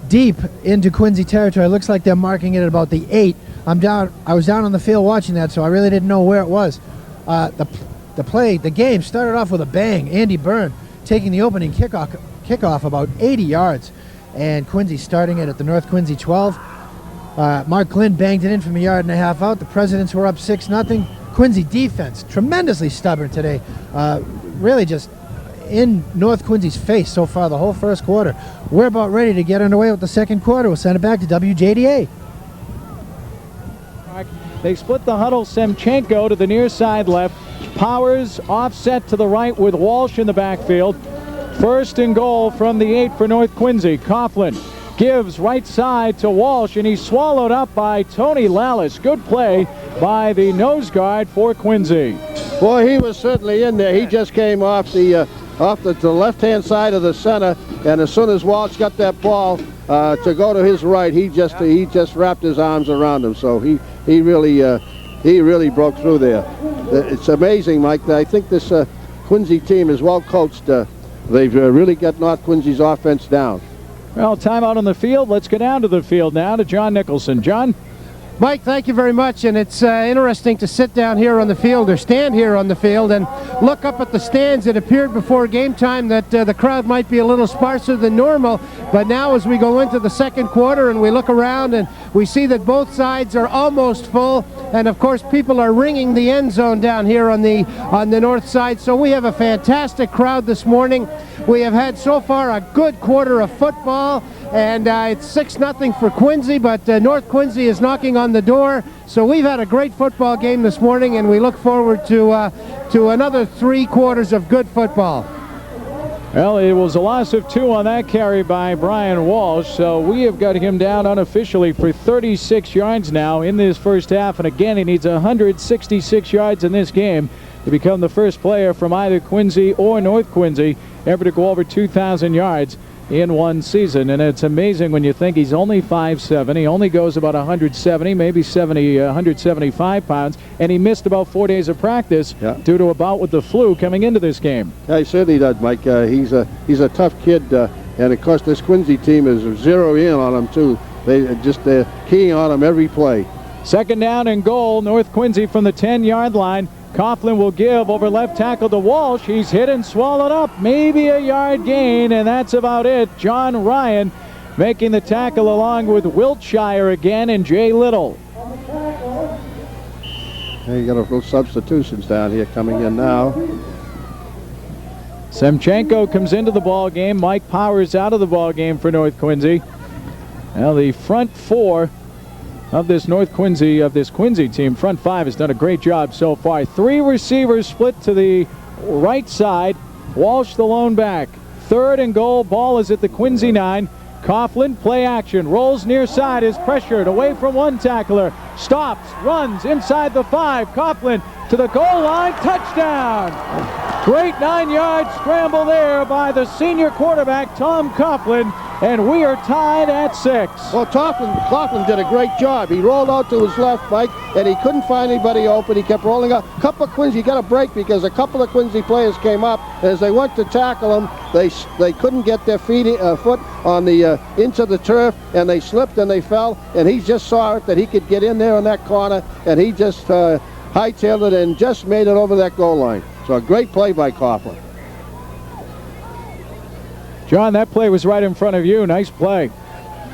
deep into Quincy territory. It looks like they're marking it at about the 8. I was down on the field watching that, so I really didn't know where it was. The game started off with a bang. Andy Byrne taking the opening kickoff about 80 yards, and Quincy starting it at the North Quincy 12. Mark Glynn banged it in from a yard and a half out. The Presidents were up 6-0. Quincy defense tremendously stubborn today. Really just in North Quincy's face so far the whole first quarter. We're about ready to get underway with the second quarter. We'll send it back to WJDA. They split the huddle. Semchenko to the near side left. Powers offset to the right with Walsh in the backfield. First and goal from the 8 for North Quincy. Coughlin gives right side to Walsh, and he's swallowed up by Tony Lallis. Good play by the nose guard for Quincy. Boy, he was certainly in there. He just came off the left-hand side of the center, and as soon as Walsh got that ball to go to his right, he just wrapped his arms around him. So he really broke through there. It's amazing, Mike. I think this Quincy team is well coached. They've really got North Quincy's offense down. Well, timeout on the field. Let's go down to the field now to John Nicholson. John? Mike, thank you very much, and it's interesting to sit down here on the field, or stand here on the field, and look up at the stands. It appeared before game time that the crowd might be a little sparser than normal, but now as we go into the second quarter and we look around and we see that both sides are almost full, and of course people are ringing the end zone down here on the north side, so we have a fantastic crowd this morning. We have had so far a good quarter of football, and it's 6-0 for Quincy, but North Quincy is knocking on the door. So we've had a great football game this morning, and we look forward to another 3 quarters of good football. Well, it was a loss of 2 on that carry by Brian Walsh, so we have got him down unofficially for 36 yards now in this first half, and again he needs 166 yards in this game to become the first player from either Quincy or North Quincy ever to go over 2,000 yards in one season. And it's amazing when you think he's only 5'7". He only goes about 170, maybe 175 pounds, and he missed about 4 days of practice due to a bout with the flu coming into this game. Yeah, he certainly does, Mike. He's a tough kid, and of course this Quincy team is zeroing in on him too. They're keying on him every play. Second down and goal. North Quincy from the 10-yard line. Coughlin will give over left tackle to Walsh. He's hit and swallowed up. Maybe a yard gain, and that's about it. John Ryan making the tackle along with Wiltshire again and Jay Little. You got a little substitutions down here coming in now. Semchenko comes into the ball game. Mike Powers out of the ball game for North Quincy. Now the front 4 of this Quincy team, front 5, has done a great job so far. 3 receivers split to the right side. Walsh the lone back. Third and goal. Ball is at the Quincy 9. Coughlin, play action, rolls near side, is pressured away from one tackler, stops, runs inside the 5. Coughlin to the goal line, touchdown! Great 9-yard scramble there by the senior quarterback, Tom Coughlin, and we are tied at 6. Well, Coughlin did a great job. He rolled out to his left, Mike, and he couldn't find anybody open. He kept rolling up. A couple of Quincy got a break because a couple of Quincy players came up. As they went to tackle him, they couldn't get their foot on the into the turf, and they slipped and they fell. And he just saw it that he could get in there in that corner, and he just hightailed it and just made it over that goal line. So a great play by Coughlin. John, that play was right in front of you. Nice play.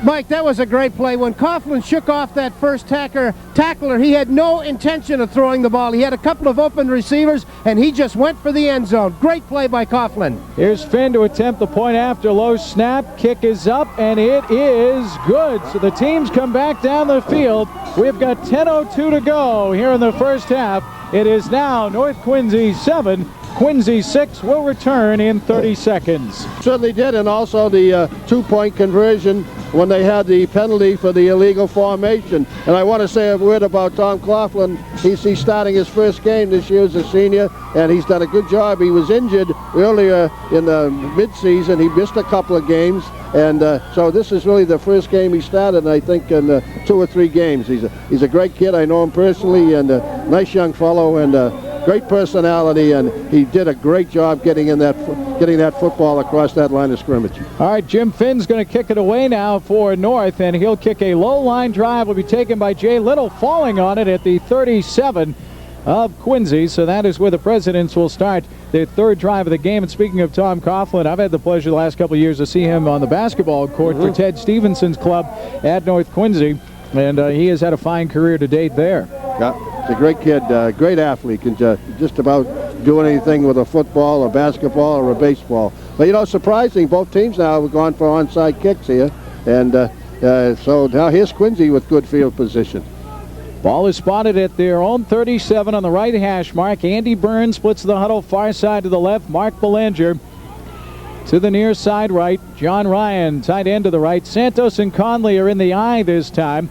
Mike, that was a great play. When Coughlin shook off that first tackler, he had no intention of throwing the ball. He had a couple of open receivers, and he just went for the end zone. Great play by Coughlin. Here's Finn to attempt the point after. Low snap. Kick is up, and it is good. So the teams come back down the field. We've got 10:02 to go here in the first half. It is now North Quincy 7, Quincy 6. Will return in 30 seconds. Certainly did, and also the 2-point conversion when they had the penalty for the illegal formation. And I want to say a word about Tom Coughlin. He's starting his first game this year as a senior, and he's done a good job. He was injured earlier in the midseason. He missed a couple of games, and so this is really the first game he started, I think, in 2 or 3 games. He's a great kid. I know him personally, and a nice young fellow, and great personality, and he did a great job getting that football across that line of scrimmage. All right, Jim Finn's going to kick it away now for North, and he'll kick a low line drive. Will be taken by Jay Little, falling on it at the 37 of Quincy. So that is where the Presidents will start their third drive of the game. And speaking of Tom Coughlin, I've had the pleasure the last couple of years to see him on the basketball court for Ted Stevenson's club at North Quincy, and he has had a fine career to date there. Yeah, he's a great kid, great athlete, can just about do anything with a football, a basketball, or a baseball. But, you know, surprising, both teams now have gone for onside kicks here, and so now here's Quincy with good field position. Ball is spotted at their own 37 on the right hash mark. Andy Burns splits the huddle far side to the left. Mark Belanger to the near side right. John Ryan tight end to the right. Santos and Conley are in the eye this time.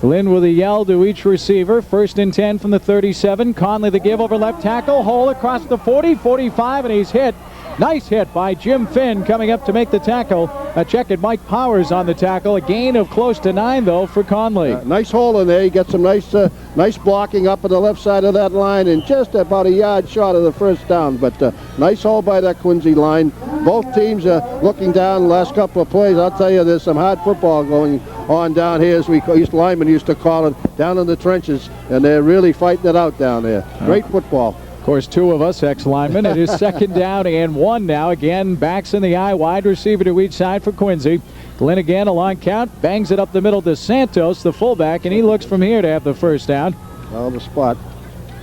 Glenn with a yell to each receiver. 1st and 10 from the 37. Conley the give over left tackle. Hole across the 40, 45, and he's hit. Nice hit by Jim Finn coming up to make the tackle. A check at Mike Powers on the tackle. A gain of close to 9, though, for Conley. Nice hole in there. You get some nice blocking up on the left side of that line, and just about a yard short of the first down. But nice hole by that Quincy line. Both teams are looking down the last couple of plays. I'll tell you, there's some hard football going on down here, as linemen used to call it, down in the trenches, and they're really fighting it out down there. Great football. Of course, 2 of us ex-linemen. It is 2nd down and 1 now. Again, backs in the eye, wide receiver to each side for Quincy. Glenn again, a long count, bangs it up the middle to Santos, the fullback, and he looks from here to have the first down. On the spot.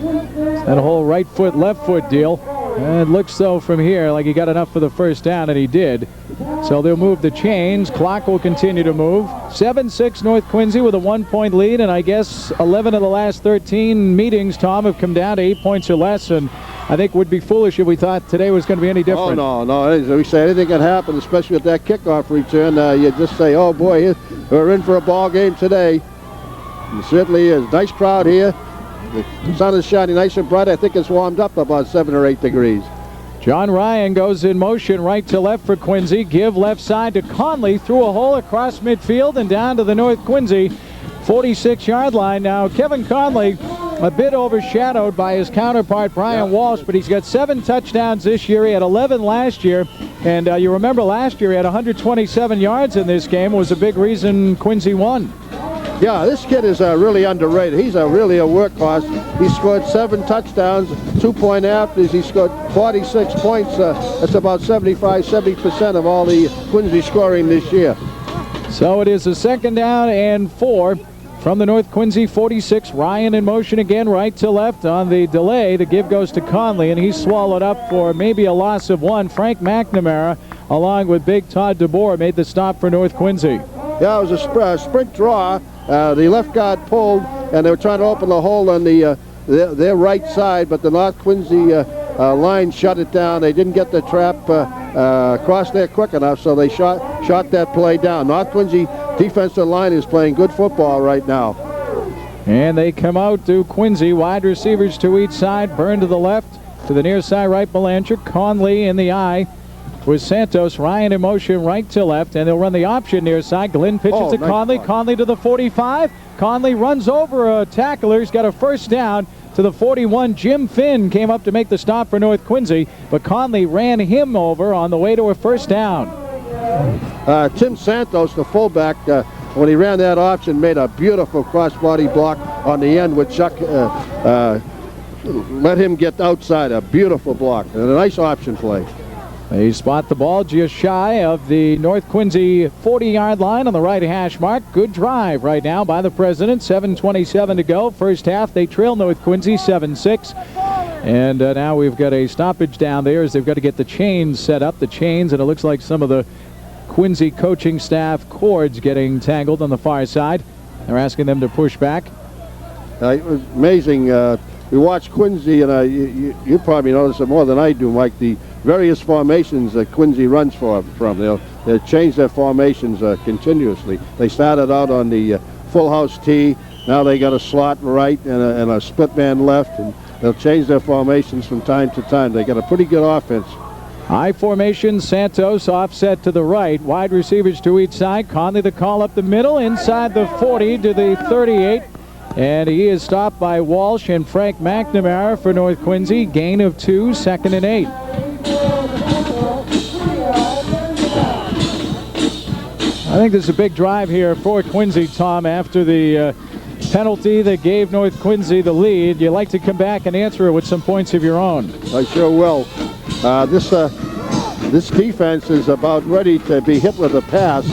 That whole right foot, left foot deal. It looks so from here like he got enough for the first down, and he did. So they'll move the chains. Clock will continue to move. 7-6 North Quincy with a 1-point lead, and I guess 11 of the last 13 meetings, Tom, have come down to 8 points or less, and I think would be foolish if we thought today was going to be any different. Oh, no. We say anything can happen, especially with that kickoff return. You just say, oh, boy, we're in for a ball game today. It certainly is. Nice crowd here. The sun is shining nice and bright. I think it's warmed up about 7 or 8 degrees. John Ryan goes in motion right to left for Quincy. Give left side to Conley through a hole across midfield and down to the North Quincy 46-yard line. Now, Kevin Conley a bit overshadowed by his counterpart, Brian Walsh, but he's got 7 touchdowns this year. He had 11 last year, and you remember last year he had 127 yards in this game. It was a big reason Quincy won. Yeah, this kid is really underrated. He's really a workhorse. He scored 7 touchdowns, 2-point afters. He scored 46 points. That's about 70% of all the Quincy scoring this year. So it is a 2nd down and 4 from the North Quincy 46. Ryan in motion again, right to left on the delay. The give goes to Conley, and he's swallowed up for maybe a loss of 1. Frank McNamara, along with big Todd DeBoer, made the stop for North Quincy. Yeah, it was a sprint draw. The left guard pulled, and they were trying to open the hole on their right side, but the North Quincy line shut it down. They didn't get the trap across there quick enough, so they shot that play down. North Quincy defensive line is playing good football right now. And they come out to Quincy. Wide receivers to each side. Byrne to the left. To the near side right, Belanger. Conley in the eye with Santos. Ryan in motion right to left, and they'll run the option near side. Glenn pitches to nice Conley. play. Conley to the 45. Conley runs over a tackler. He's got a first down to the 41. Jim Finn came up to make the stop for North Quincy, but Conley ran him over on the way to a first down. Tim Santos, the fullback, when he ran that option, made a beautiful cross-body block on the end, which Chuck let him get outside. A beautiful block and a nice option play. They spot the ball just shy of the North Quincy 40-yard line on the right hash mark. Good drive right now by the President. 7:27 to go. First half, they trail North Quincy 7-6. And now we've got a stoppage down there as they've got to get the chains set up. The chains, and it looks like some of the Quincy coaching staff cords getting tangled on the far side. They're asking them to push back. It was amazing. We watched Quincy, and you probably notice it more than I do, Mike, the various formations that Quincy runs from. They'll change their formations continuously. They started out on the full house tee. Now they got a slot right and a split man left, and they'll change their formations from time to time. They got a pretty good offense. High formation, Santos offset to the right. Wide receivers to each side. Conley the call up the middle, inside the 40 to the 38. And he is stopped by Walsh and Frank McNamara for North Quincy. Gain of 2, 2nd and 8. I think this is a big drive here for Quincy, Tom, after the penalty that gave North Quincy the lead. You like to come back and answer it with some points of your own. I sure will. This defense is about ready to be hit with a pass.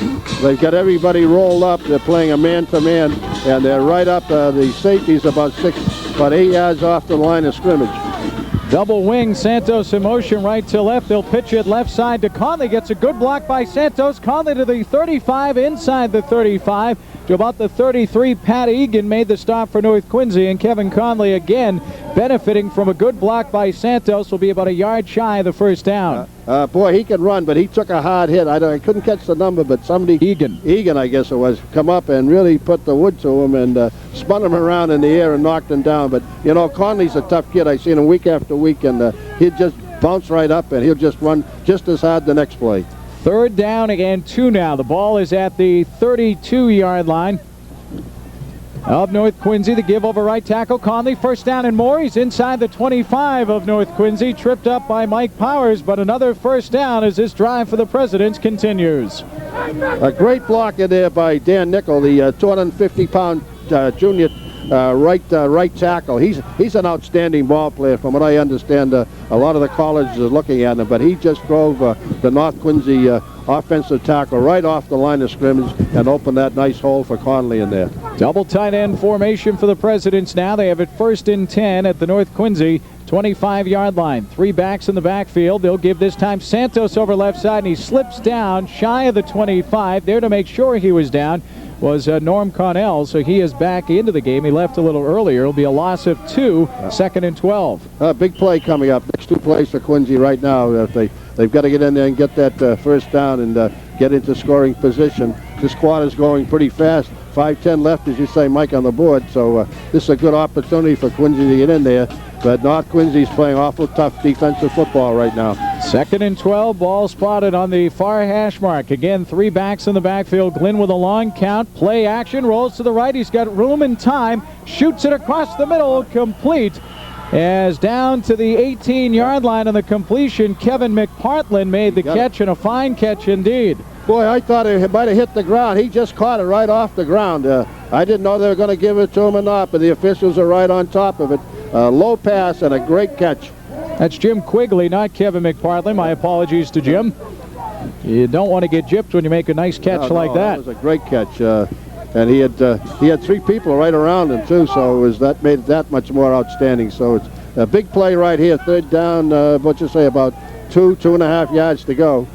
They've got everybody rolled up. They're playing a man-to-man, and they're right up. The safety's about 8 yards off the line of scrimmage. Double wing, Santos in motion right to left. They'll pitch it left side to Conley. Gets a good block by Santos. Conley to the 35, inside the 35 to about the 33. Pat Egan made the stop for North Quincy, and Kevin Conley again benefiting from a good block by Santos. Will be about a yard shy of the first down. Boy, he can run, but he took a hard hit. I couldn't catch the number, but somebody, Egan, I guess it was, come up and really put the wood to him and spun him around in the air and knocked him down. But, you know, Conley's a tough kid. I've seen him week after week, and he'll just bounce right up, and he'll just run just as hard the next play. 3rd down and 2 now. The ball is at the 32-yard line of North Quincy. The give over right tackle Conley. 1st down and more. He's inside the 25 of North Quincy. Tripped up by Mike Powers, but another 1st down as this drive for the Presidents continues. A great block in there by Dan Nickel, the 250-pound junior right tackle. He's an outstanding ball player from what I understand. A lot of the colleges are looking at him, but he just drove the North Quincy offensive tackle right off the line of scrimmage and opened that nice hole for Conley in there. Double tight end formation for the Presidents now. They have it 1st and 10 at the North Quincy 25-yard line. 3 backs in the backfield. They'll give this time Santos over left side, and he slips down shy of the 25. There to make sure he was down was Norm Connell, so he is back into the game. He left a little earlier. It'll be a loss of 2, 2nd and 12. Big play coming up. Next 2 plays for Quincy right now. They've got to get in there and get that 1st down and get into scoring position. This quarter's going pretty fast. 5:10 left, as you say, Mike, on the board. So this is a good opportunity for Quincy to get in there. But North Quincy's playing awful tough defensive football right now. 2nd and 12, ball spotted on the far hash mark. Again, 3 backs in the backfield. Glenn with a long count. Play action, rolls to the right. He's got room and time. Shoots it across the middle, complete. As down to the 18-yard line on the completion, Kevin McPartland made the catch, and a fine catch indeed. Boy, I thought it might have hit the ground. He just caught it right off the ground. I didn't know they were going to give it to him or not, but the officials are right on top of it. Low pass and a great catch. That's Jim Quigley, not Kevin McPartland. My apologies to Jim. You don't want to get gypped when you make a nice catch like that. That was a great catch. And he had 3 people right around him too, so that made it that much more outstanding. So it's a big play right here. 3rd down, what you say, about 2.5 yards to go.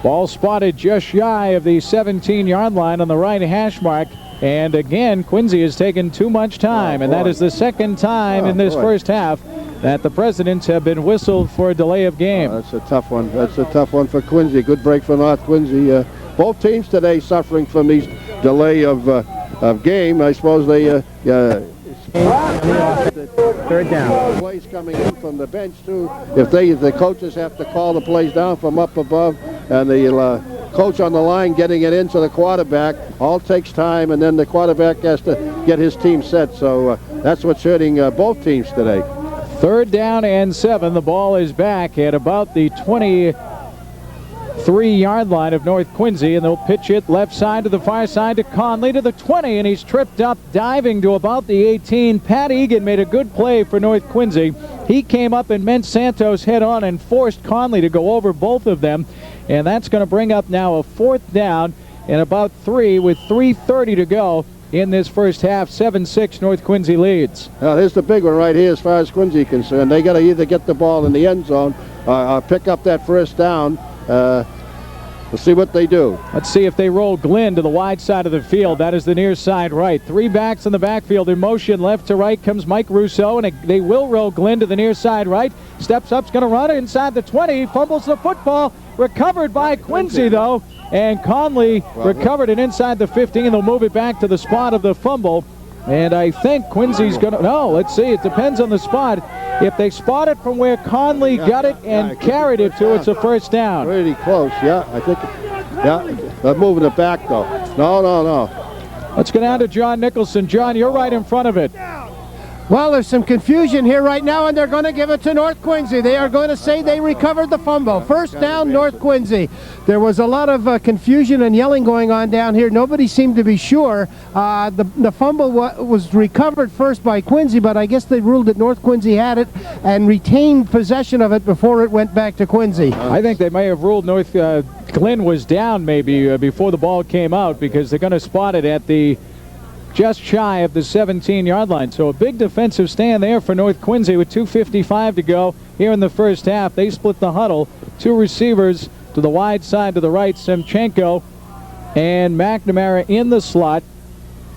Ball spotted just shy of the 17-yard line on the right hash mark. And again, Quincy has taken too much time, and that is the 2nd time in this first half that the Presidents have been whistled for a delay of game. That's a tough one. That's a tough one for Quincy. Good break for North Quincy. Both teams today suffering from these delay of game. I suppose they 3rd down. Plays coming in from the bench too. If the coaches have to call the plays down from up above, and the coach on the line getting it into the quarterback, all takes time, and then the quarterback has to get his team set. So that's what's hurting both teams today. 3rd down and 7. The ball is back at about the 23-yard line of North Quincy, and they'll pitch it left side to the far side to Conley to the 20, and he's tripped up diving to about the 18. Pat Egan made a good play for North Quincy. He came up and met Santos head on and forced Conley to go over both of them, and that's going to bring up now a 4th down and about 3 with 3:30 to go in this first half. 7-6 North Quincy leads. Now here's the big one right here as far as Quincy is concerned. They got to either get the ball in the end zone or pick up that 1st down. We'll see what they do. Let's see if they roll Glenn to the wide side of the field. That is the near side right. 3 backs in the backfield in motion. Left to right comes Mike Rousseau, and they will roll Glenn to the near side right. Steps up's going to run inside the 20. Fumbles the football. Recovered by Quincy, though. And Conley recovered it inside the 15. They'll move it back to the spot of the fumble. And I think Quincy's going to... No, let's see. It depends on the spot. If they spot it from where Conley got it and carried it to, it's a 1st down. Pretty close, yeah. I think... Yeah, they're moving it back, though. No. Let's go down to John Nicholson. John, you're right in front of it. Well, there's some confusion here right now, and they're going to give it to North Quincy. They are going to say they recovered the fumble. First down, North Quincy. There was a lot of confusion and yelling going on down here. Nobody seemed to be sure. The fumble was recovered first by Quincy, but I guess they ruled that North Quincy had it and retained possession of it before it went back to Quincy. I think they may have ruled Glenn was down maybe before the ball came out, because they're going to spot it at the just shy of the 17-yard line. So a big defensive stand there for North Quincy with 2:55 to go here in the first half. They split the huddle. Two receivers to the wide side to the right, Semchenko and McNamara in the slot.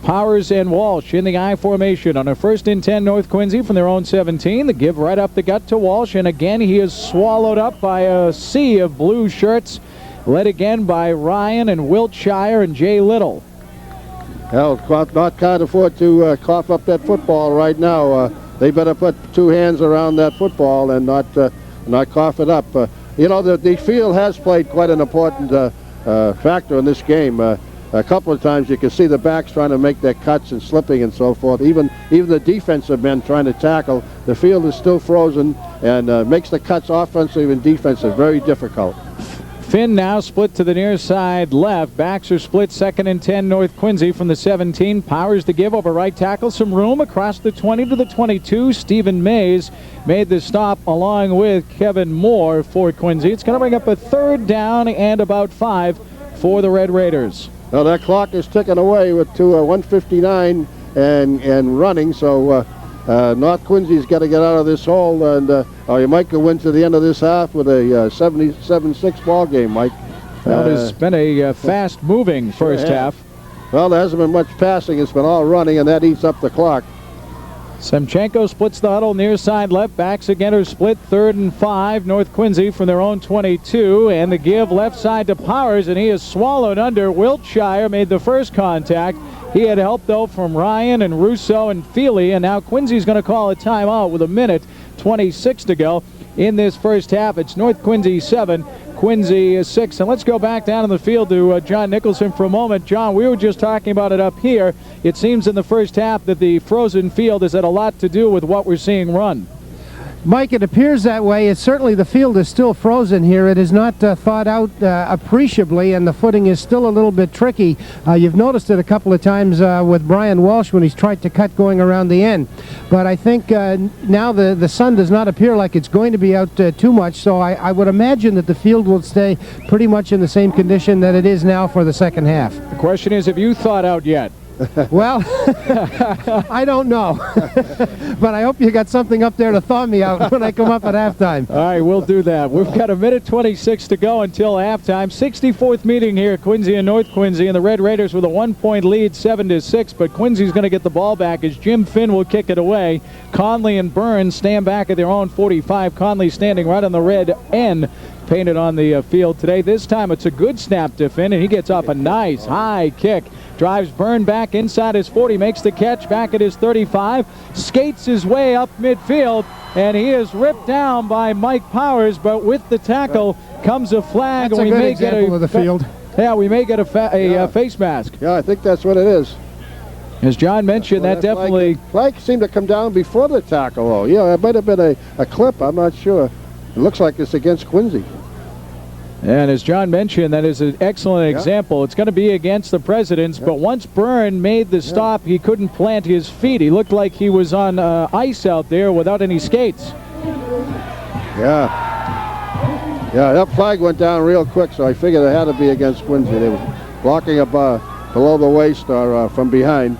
Powers and Walsh in the I formation on a 1st and 10 North Quincy from their own 17. The give right up the gut to Walsh, and again he is swallowed up by a sea of blue shirts, led again by Ryan and Wiltshire and Jay Little. Hell, can't afford to cough up that football right now. They better put two hands around that football and not cough it up. You know, the field has played quite an important factor in this game. A couple of times you can see the backs trying to make their cuts and slipping and so forth. Even the defensive men trying to tackle. The field is still frozen and makes the cuts offensive and defensive very difficult. Finn now split to the near side left. Backs are split 2nd and 10 North Quincy from the 17. Powers to give over right tackle. Some room across the 20 to the 22. Stephen Mays made the stop along with Kevin Moore for Quincy. It's going to bring up a 3rd down and about 5 for the Red Raiders. Well, that clock is ticking away with 1:59 and running, so North Quincy's got to get out of this hole, and you might go into the end of this half with a 77-6 ball game, Mike. Well, it's been a fast-moving first half. Well, there hasn't been much passing. It's been all running, and that eats up the clock. Semchenko splits the huddle near side left. Backs again are split 3rd and 5. North Quincy from their own 22. And the give left side to Powers, and he is swallowed under. Wiltshire made the first contact. He had help, though, from Ryan and Russo and Feely. And now Quincy's going to call a timeout with 1:26 to go in this first half. It's North Quincy 7. Quincy 6. And let's go back down in the field to John Nicholson for a moment. John, we were just talking about it up here. It seems in the first half that the frozen field has had a lot to do with what we're seeing run. Mike, it appears that way. It's certainly the field is still frozen here. It is not thought out appreciably, and the footing is still a little bit tricky. You've noticed it a couple of times with Brian Walsh when he's tried to cut going around the end. But I think now the sun does not appear like it's going to be out too much, so I would imagine that the field will stay pretty much in the same condition that it is now for the second half. The question is, have you thought out yet? Well, I don't know. But I hope you got something up there to thaw me out when I come up at halftime. All right, we'll do that. We've got 1:26 to go until halftime. 64th meeting here at Quincy and North Quincy, and the Red Raiders with a 1-point lead, 7-6. But Quincy's going to get the ball back as Jim Finn will kick it away. Conley and Burns stand back at their own 45. Conley standing right on the red N painted on the field today. This time it's a good snap to Finn, and he gets off a nice high kick. Drives Byrne back inside his 40, makes the catch back at his 35, skates his way up midfield, and he is ripped down by Mike Powers, but with the tackle comes a flag. That's and we a good may get example of the field. Yeah, we may get a face mask. Yeah, I think that's what it is. As John mentioned, that definitely... Flag seemed to come down before the tackle, though. Yeah, it might have been a clip. I'm not sure. It looks like it's against Quincy. And as John mentioned, that is an excellent example. It's going to be against the Presidents, but once Byrne made the stop, he couldn't plant his feet. He looked like he was on ice out there without any skates. Yeah, that flag went down real quick, so I figured it had to be against Quincy. They were blocking up below the waist or from behind.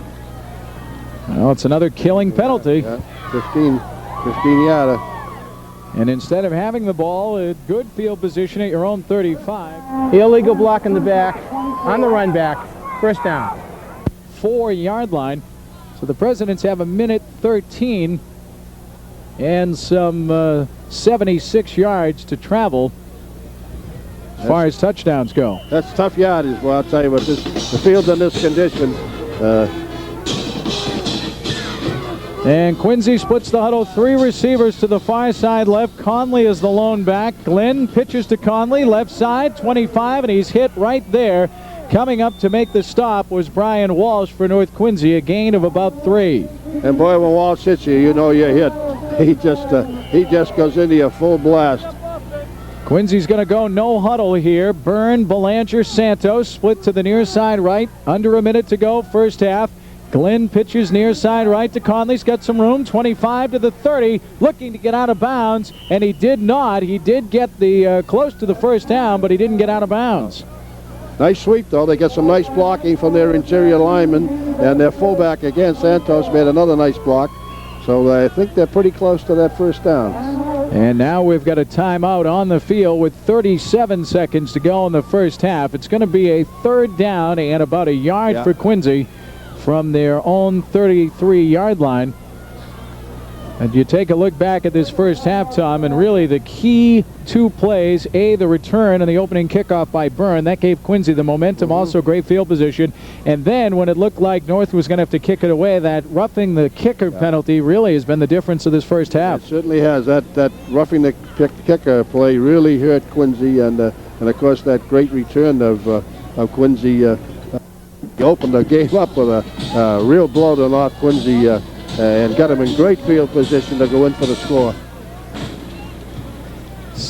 Well, it's another killing penalty. Yeah, 15-yarder. And instead of having the ball, a good field position at your own 35. Illegal block in the back, on the run back, first down. 4-yard line. So the Presidents have 1:13 and some 76 yards to travel as far as touchdowns go. That's tough yardage, well, I'll tell you what, the field's in this condition. And Quincy splits the huddle. 3 receivers to the far side left. Conley is the lone back. Glenn pitches to Conley, left side, 25, and he's hit right there. Coming up to make the stop was Brian Walsh for North Quincy, a gain of about 3. And boy, when Walsh hits you, you know you're hit. He just goes into you full blast. Quincy's going to go no huddle here. Byrne, Belanger, Santos split to the near side right. Under a minute to go, first half. Glenn pitches near side right to Conley. He's got some room. 25 to the 30, looking to get out of bounds, and he did not. He did get the close to the first down, but he didn't get out of bounds. Nice sweep, though. They got some nice blocking from their interior linemen, and their fullback again, Santos, made another nice block. So I think they're pretty close to that first down. And now we've got a timeout on the field with 37 seconds to go in the first half. It's going to be a third down and about a yard for Quincy from their own 33-yard line. And you take a look back at this first half, Tom, and really the key two plays, A, the return and the opening kickoff by Byrne. That gave Quincy the momentum, also great field position. And then when it looked like North was going to have to kick it away, that roughing the kicker penalty really has been the difference of this first half. It certainly has. That roughing the kicker play really hurt Quincy, and of course that great return of Quincy opened the game up with a real blow to North Quincy and got him in great field position to go in for the score.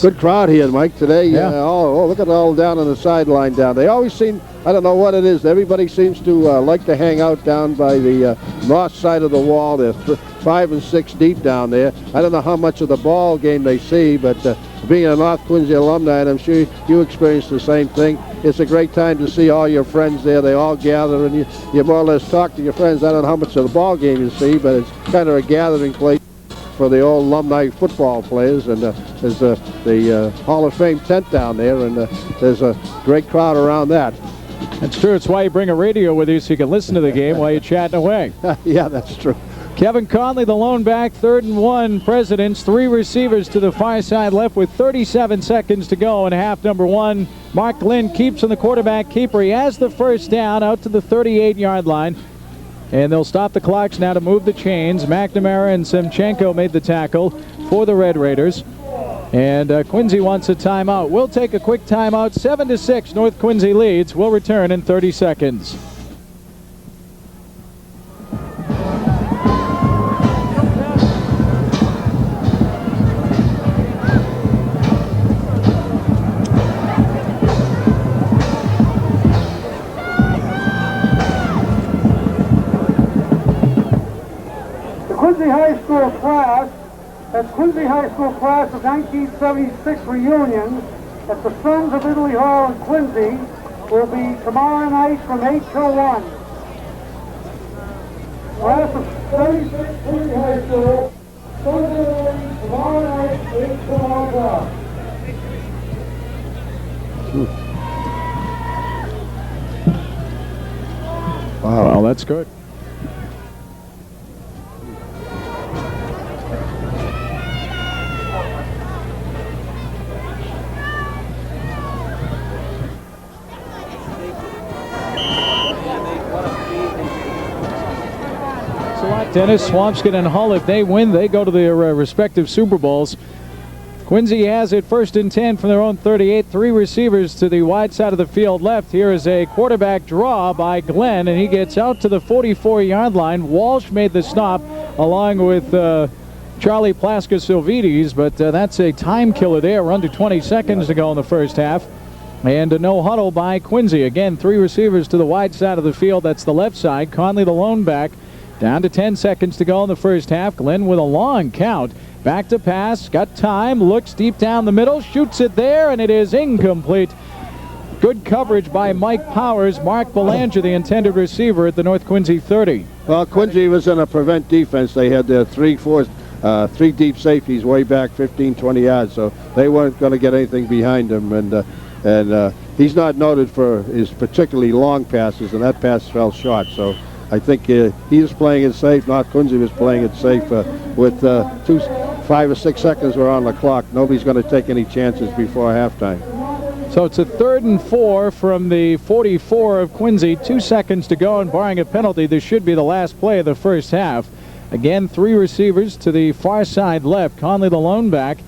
Good crowd here, Mike, today. Look at it all down on the sideline down. They always seem, I don't know what it is, everybody seems to like to hang out down by the north side of the wall. They're 5 and 6 deep down there. I don't know how much of the ball game they see, but being a North Quincy alumni, and I'm sure you experienced the same thing, it's a great time to see all your friends there. They all gather, and you more or less talk to your friends. I don't know how much of the ball game you see, but it's kind of a gathering place for the old alumni football players. And there's the Hall of Fame tent down there, and there's a great crowd around that. That's true. It's why you bring a radio with you so you can listen to the game while you're chatting away. Yeah, that's true. Kevin Conley, the lone back, 3rd and 1. Presidents, 3 receivers to the far side left with 37 seconds to go in half number 1. Mark Glenn keeps on the quarterback keeper. He has the first down out to the 38-yard line. And they'll stop the clocks now to move the chains. McNamara and Semchenko made the tackle for the Red Raiders. And Quincy wants a timeout. We'll take a quick timeout. 7-6, North Quincy leads. We'll return in 30 seconds. Quincy High School class, that's Quincy High School class of 1976 reunion at the Sons of Italy Hall in Quincy will be tomorrow night from 8 till 1. Class of 76 Quincy High School, Sons of Italy, tomorrow night, 8 till 1 o'clock. Wow, well, that's good. Dennis, Swampscott, and Hull, if they win, they go to their respective Super Bowls. Quincy has it 1st and 10 from their own 38. 3 receivers to the wide side of the field left. Here is a quarterback draw by Glenn, and he gets out to the 44-yard line. Walsh made the stop along with Charlie Plaska-Silvides, but that's a time killer there. We're under 20 seconds to go in the first half. And a no huddle by Quincy. Again, 3 receivers to the wide side of the field. That's the left side. Conley, the lone back. Down to 10 seconds to go in the first half. Glenn with a long count. Back to pass. Got time. Looks deep down the middle. Shoots it there, and it is incomplete. Good coverage by Mike Powers. Mark Belanger, the intended receiver at the North Quincy 30. Well, Quincy was in a prevent defense. They had their 3 deep safeties way back 15, 20 yards, so they weren't going to get anything behind him. And he's not noted for his particularly long passes, and that pass fell short. So I think he was playing it safe. North Quincy was playing it safe with 5 or 6 seconds were on the clock. Nobody's going to take any chances before halftime. So it's a 3rd and 4 from the 44 of Quincy. 2 seconds to go, and barring a penalty, this should be the last play of the first half. Again, 3 receivers to the far side left. Conley, the lone back.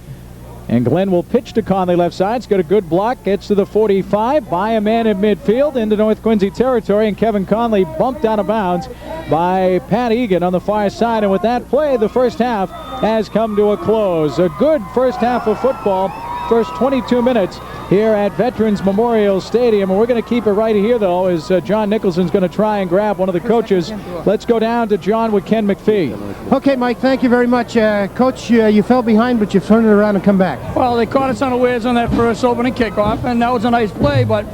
And Glenn will pitch to Conley left side. He's got a good block. Gets to the 45 by a man in midfield into North Quincy territory. And Kevin Conley bumped out of bounds by Pat Egan on the far side. And with that play, the first half has come to a close. A good first half of football. First 22 minutes here at Veterans Memorial Stadium. And we're going to keep it right here, though, as John Nicholson's going to try and grab one of the coaches. Let's go down to John with Ken McPhee. Okay, Mike, thank you very much. Coach, you fell behind, but you've turned it around and come back. Well, they caught us unawares on that first opening kickoff, and that was a nice play, but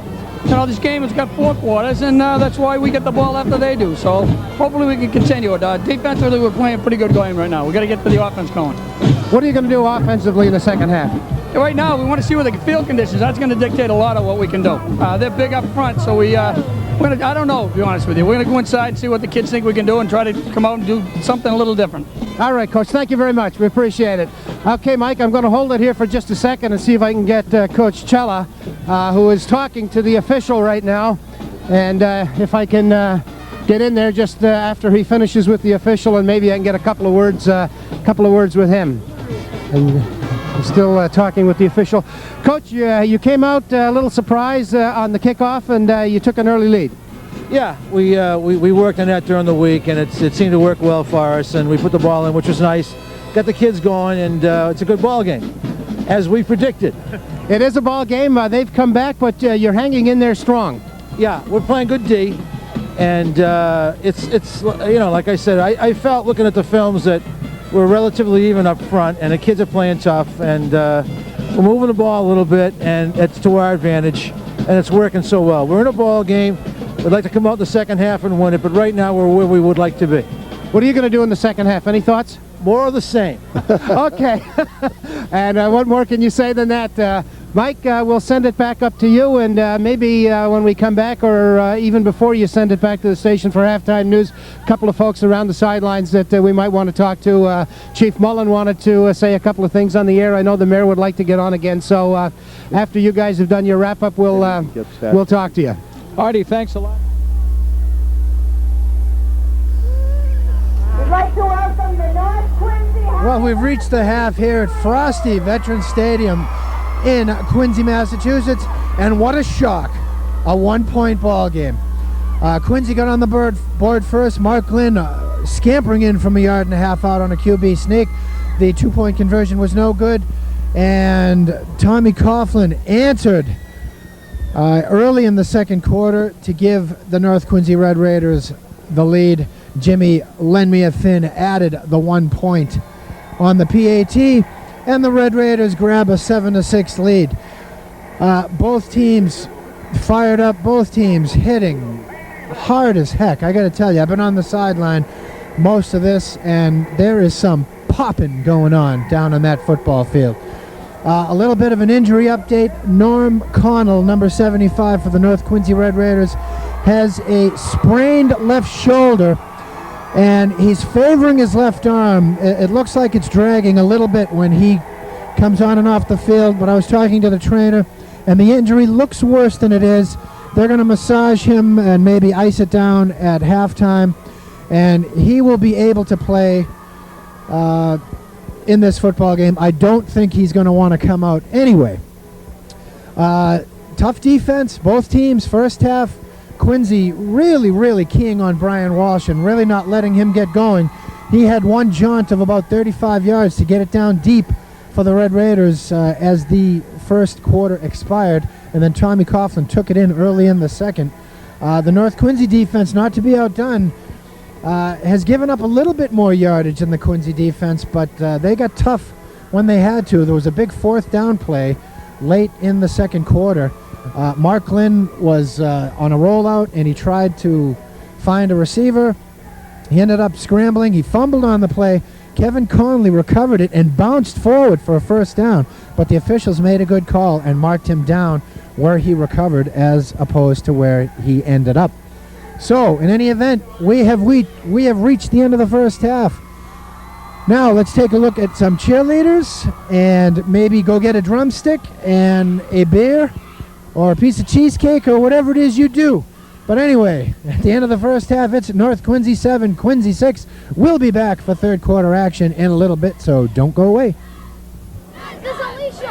you know, this game has got 4 quarters, and that's why we get the ball after they do. So hopefully we can continue it. Defensively, we're playing a pretty good game right now. We've got to get to the offense going. What are you going to do offensively in the second half? Right now, we want to see what the field conditions. That's going to dictate a lot of what we can do. They're big up front, so I don't know, to be honest with you. We're going to go inside and see what the kids think we can do and try to come out and do something a little different. All right, Coach, thank you very much. We appreciate it. Okay, Mike, I'm going to hold it here for just a second and see if I can get Coach Cella, who is talking to the official right now, and if I can get in there just after he finishes with the official, and maybe I can get a couple of words with him. And I'm still talking with the official. Coach, you came out a little surprised on the kickoff, and you took an early lead. Yeah, we worked on that during the week, and it seemed to work well for us, and we put the ball in, which was nice. Got the kids going, and it's a good ball game, as we predicted. It is a ball game. They've come back, but you're hanging in there strong. Yeah, we're playing good D, and it's you know, like I said, I felt looking at the films that we're relatively even up front, and the kids are playing tough, and we're moving the ball a little bit, and it's to our advantage, and it's working so well. We're in a ball game. We'd like to come out in the second half and win it, but right now we're where we would like to be. What are you going to do in the second half? Any thoughts? More of the same. Okay. And what more can you say than that? Mike, we'll send it back up to you, and maybe when we come back, or even before you send it back to the station for halftime news, a couple of folks around the sidelines that we might want to talk to. Chief Mullen wanted to say a couple of things on the air. I know the mayor would like to get on again, so after you guys have done your wrap-up, we'll talk to you. Artie, thanks a lot. We'd like to welcome the North Quincy. Well, we've reached the half here at Frosty Veterans Stadium in Quincy, Massachusetts, and what a shock. A 1-point ball game. Quincy got on the board first. Mark Glynn scampering in from 1.5 yards out on a QB sneak. The 2-point conversion was no good, and Tommy Coughlin answered early in the second quarter to give the North Quincy Red Raiders the lead. Jimmy Lenmia-Finn added the 1 point on the PAT, and the Red Raiders grab a 7-6 lead. Both teams fired up, both teams hitting hard as heck. I got to tell you, I've been on the sideline most of this, and there is some popping going on down on that football field. A little bit of an injury update. Norm Connell, number 75 for the North Quincy Red Raiders, has a sprained left shoulder, and he's favoring his left arm. It looks like it's dragging a little bit when he comes on and off the field, but I was talking to the trainer, and the injury looks worse than it is. They're going to massage him and maybe ice it down at halftime, and he will be able to play in this football game. I don't think he's going to want to come out anyway. Tough defense, both teams. First half, Quincy really keying on Brian Walsh and really not letting him get going. He had one jaunt of about 35 yards to get it down deep for the Red Raiders as the first quarter expired, and then Tommy Coughlin took it in early in the second. The North Quincy defense, not to be outdone, has given up a little bit more yardage than the Quincy defense, but they got tough when they had to. There was a big fourth down play late in the second quarter. Mark Glynn was on a rollout, and he tried to find a receiver. He ended up scrambling. He fumbled on the play. Kevin Conley recovered it and bounced forward for a first down, but the officials made a good call and marked him down where he recovered as opposed to where he ended up. So, in any event, we have reached the end of the first half. Now, let's take a look at some cheerleaders and maybe go get a drumstick and a beer or a piece of cheesecake or whatever it is you do. But anyway, at the end of the first half, it's North Quincy 7, Quincy 6. We'll be back for third quarter action in a little bit, so don't go away. This is Alicia.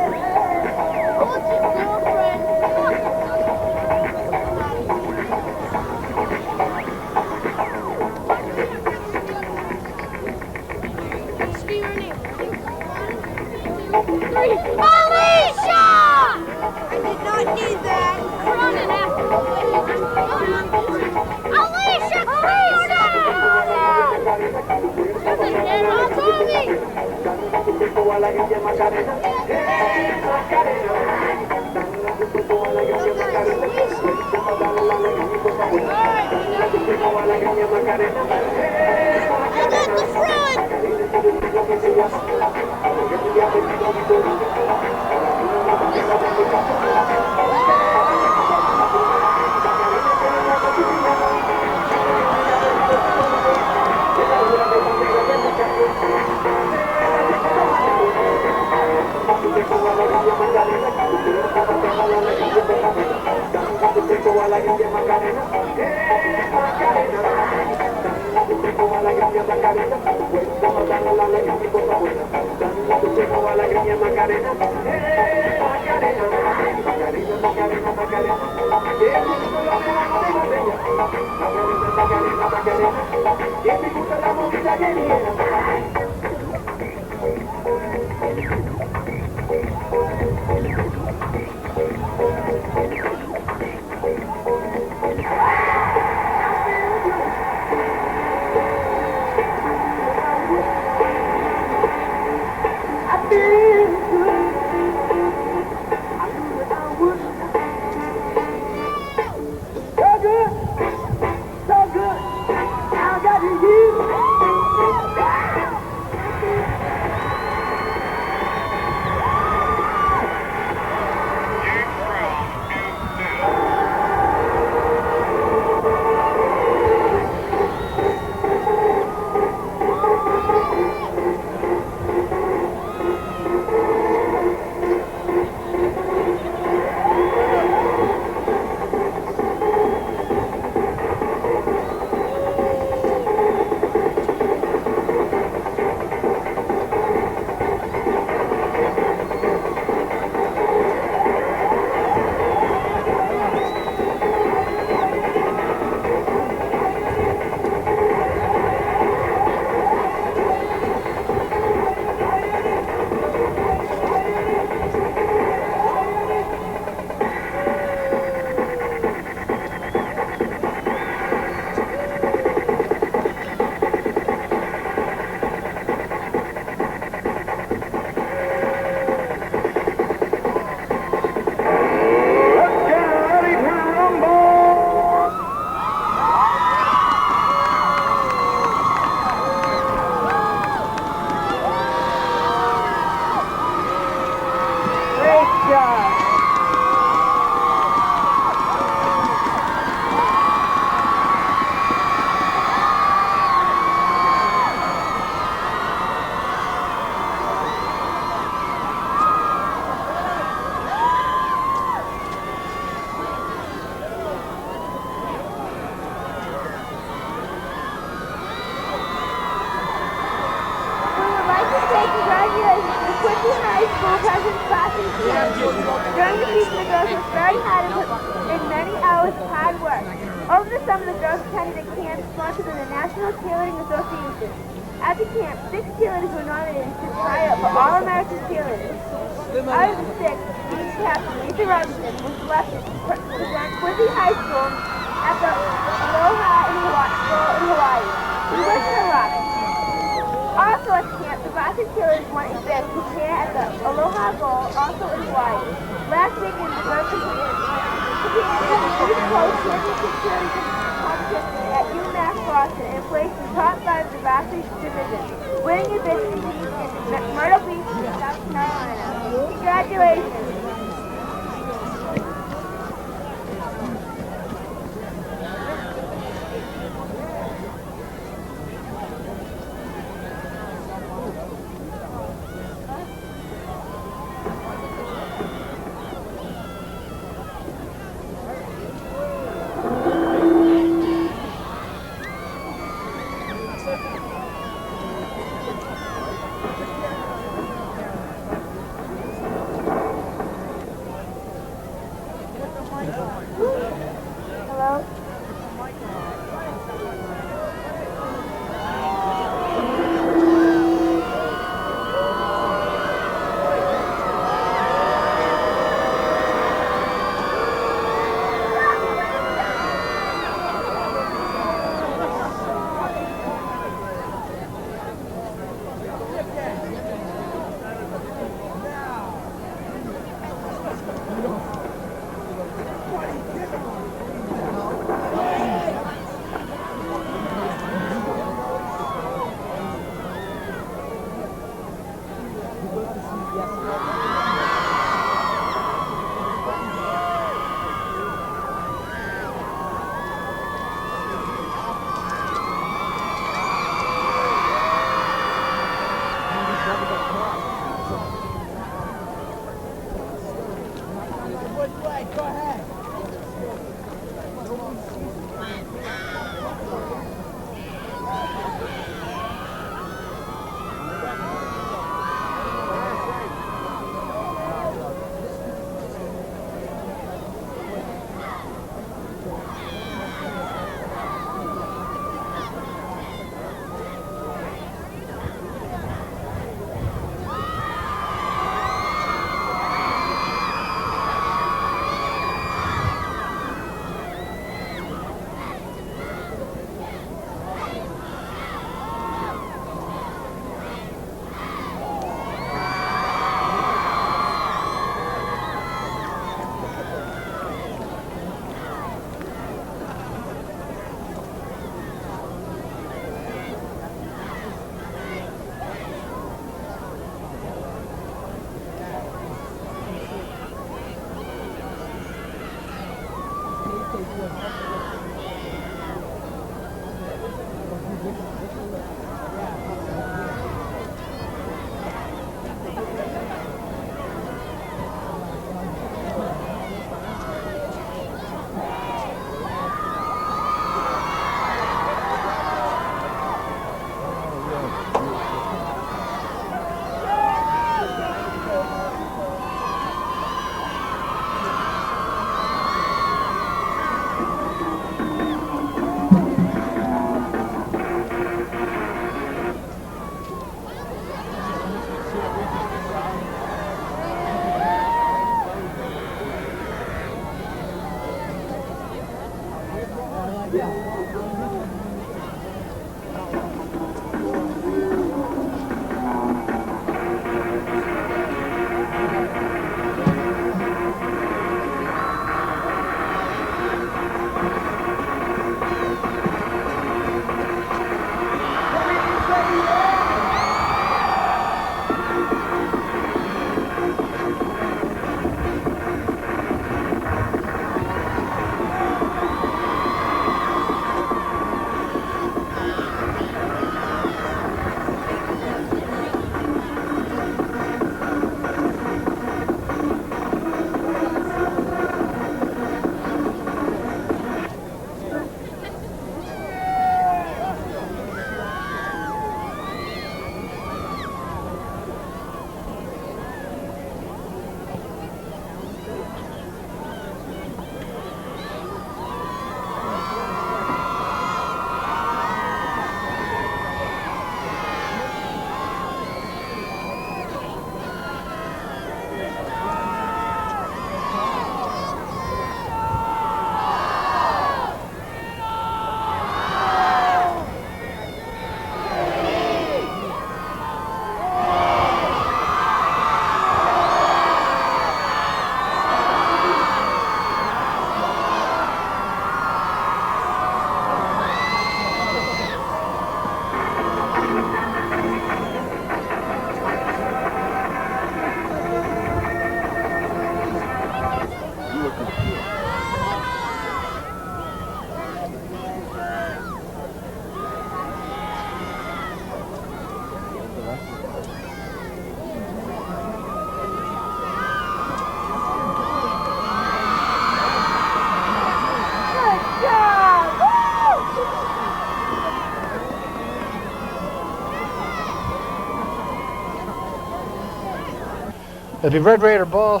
It'll be Red Raider ball.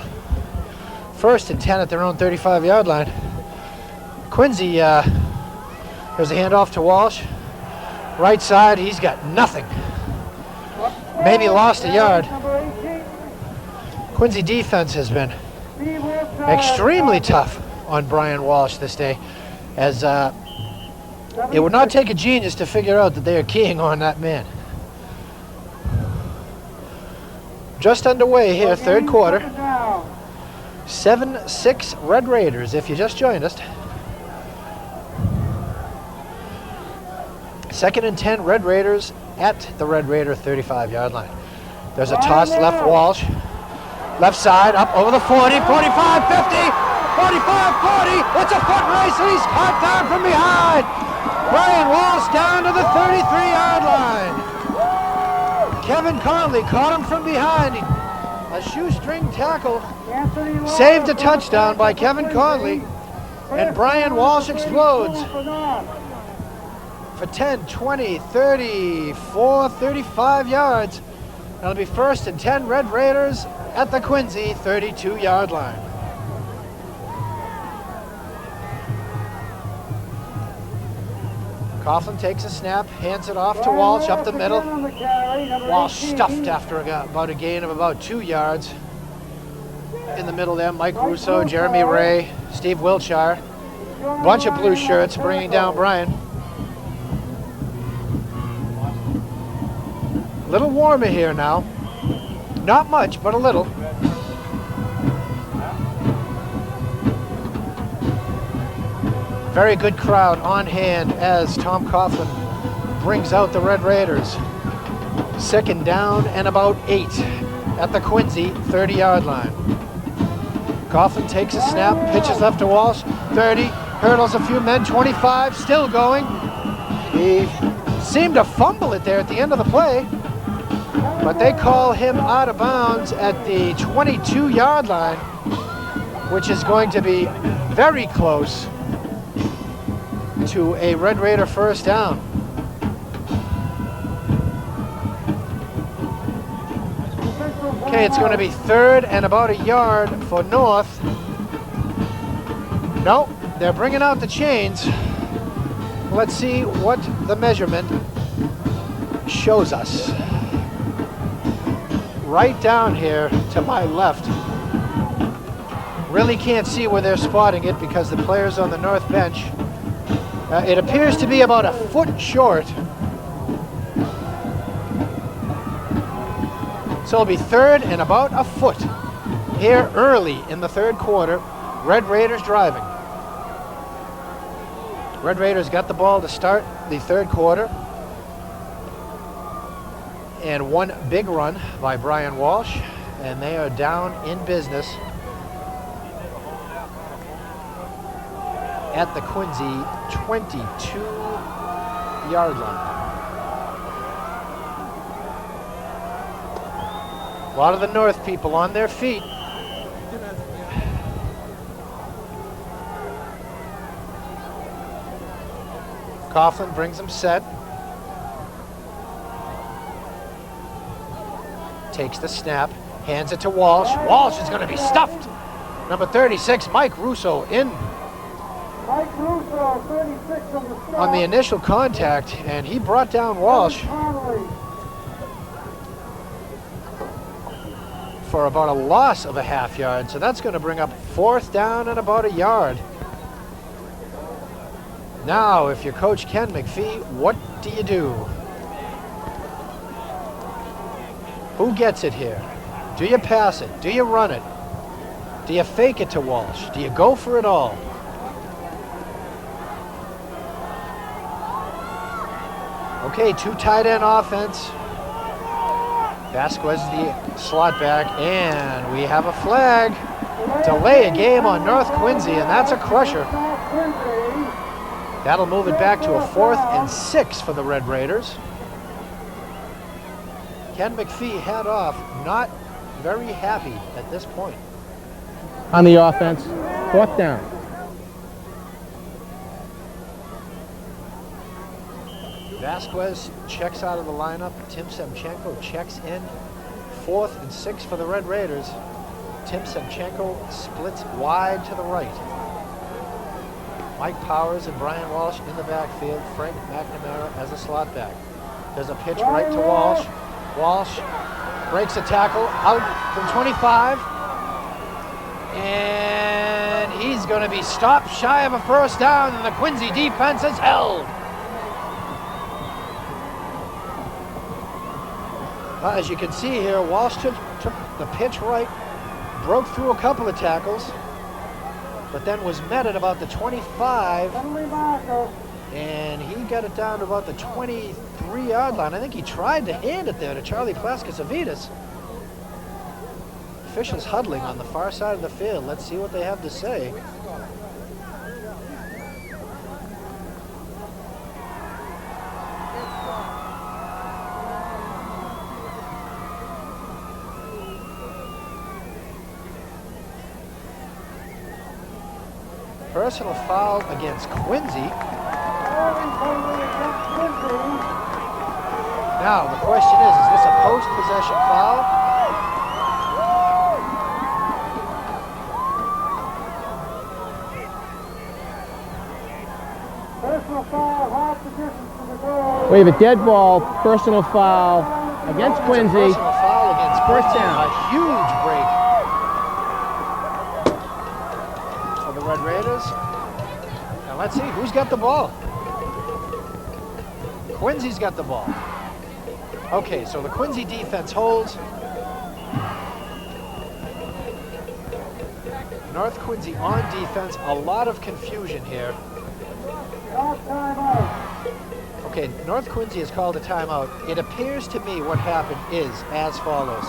1st and 10 at their own 35-yard line. Quincy, there's a handoff to Walsh. Right side, he's got nothing. Maybe lost a yard. Quincy defense has been extremely tough on Brian Walsh this day, as it would not take a genius to figure out that they are keying on that man. Just underway here, 3rd quarter. 7-6 Red Raiders, if you just joined us. 2nd and 10 Red Raiders at the Red Raider 35-yard line. There's a toss left Walsh. Left side, up over the 40, 45, 50, 45, 40. It's a foot race, and he's caught down from behind. Brian Walsh down to the 33-yard line. Kevin Conley caught him from behind. A shoestring tackle. Saved a touchdown by Kevin Conley. And Brian Walsh explodes for 10, 20, 34, 35 yards. That'll be 1st and 10 Red Raiders at the Quincy 32-yard line. Coughlin takes a snap, hands it off to Walsh up the middle. Walsh stuffed after about a gain of about 2 yards. In the middle there, Mike Russo, Jeremy Ray, Steve Wiltshire. Bunch of blue shirts bringing down Brian. A little warmer here now. Not much, but a little. Very good crowd on hand as Tom Coughlin brings out the Red Raiders. 2nd down and about 8 at the Quincy 30-yard line. Coughlin takes a snap, pitches left to Walsh, 30, hurdles a few men, 25, still going. He seemed to fumble it there at the end of the play, but they call him out of bounds at the 22-yard line, which is going to be very close to a Red Raider 1st down. Okay, it's going to be 3rd and about a yard for North. No, they're bringing out the chains. Let's see what the measurement shows us. Right down here to my left. Really can't see where they're spotting it because the players on the north bench. It appears to be about a foot short. So it'll be 3rd and about a foot here early in the 3rd quarter. Red Raiders driving. Red Raiders got the ball to start the 3rd quarter. And one big run by Brian Walsh, and they are down in business at the Quincy 22-yard line. A lot of the North people on their feet. Coughlin brings them set. Takes the snap, hands it to Walsh. Walsh is going to be stuffed. Number 36, Mike Russo in Mike Russo, 36 on the stop. on the initial contact, and he brought down Walsh for about a loss of a half yard. So that's going to bring up 4th down and about a yard. Now, if you're Coach Ken McPhee, what do you do? Who gets it here? Do you pass it? Do you run it? Do you fake it to Walsh? Do you go for it all? Okay, 2 tight end offense. Vasquez the slot back, and we have a flag. Delay a game on North Quincy, and that's a crusher. That'll move it back to a 4th and 6 for the Red Raiders. Ken McPhee head off, not very happy at this point. On the offense, 4th down. Vasquez checks out of the lineup. Tim Semchenko checks in 4th and 6 for the Red Raiders. Tim Semchenko splits wide to the right. Mike Powers and Brian Walsh in the backfield. Frank McNamara as a slot back. There's a pitch right to Walsh. Walsh breaks a tackle out from 25. And he's going to be stopped shy of a first down, and the Quincy defense is held. As you can see here, Walsh took the pitch right, broke through a couple of tackles, but then was met at about the 25, and he got it down to about the 23-yard line. I think he tried to hand it there to Charlie Plaskasavitas. Officials huddling on the far side of the field. Let's see what they have to say. Personal foul against Quincy. Now, the question is this a post-possession foul? Personal foul, half the distance from the goal. We have a dead ball, personal foul against Quincy. Personal foul against First Quincy. down. A huge break for the Red Raiders. Now let's see, who's got the ball? Quincy's got the ball. Okay, so the Quincy defense holds. North Quincy on defense. A lot of confusion here. Okay, North Quincy has called a timeout. It appears to me what happened is as follows.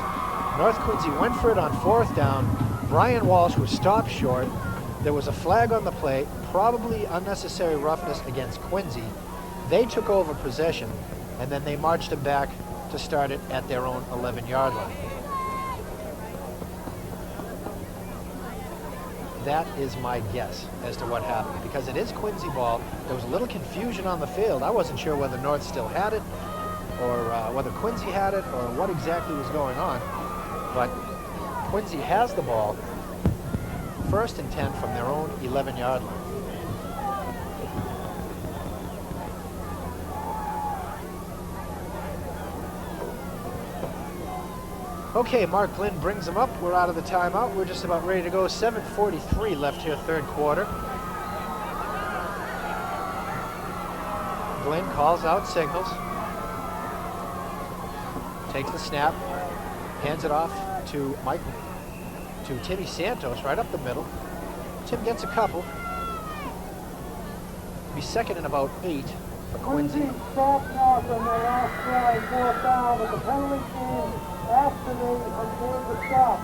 North Quincy went for it on 4th down. Brian Walsh was stopped short. There was a flag on the play, probably unnecessary roughness against Quincy. They took over possession, and then they marched him back to start it at their own 11-yard line. That is my guess as to what happened, because it is Quincy ball. There was a little confusion on the field. I wasn't sure whether North still had it, or whether Quincy had it, or what exactly was going on. But Quincy has the ball, 1st and 10 from their own 11-yard line. Okay, Mark Glynn brings them up. We're out of the timeout. We're just about ready to go. 7:43 left here, 3rd quarter. Glynn calls out signals. Takes the snap. Hands it off to Timmy Santos right up the middle. Tim gets a couple. Be 2nd and about 8 for Quincy. Stopped North on their last drive, 4th down, but the penalty came after they made the stop.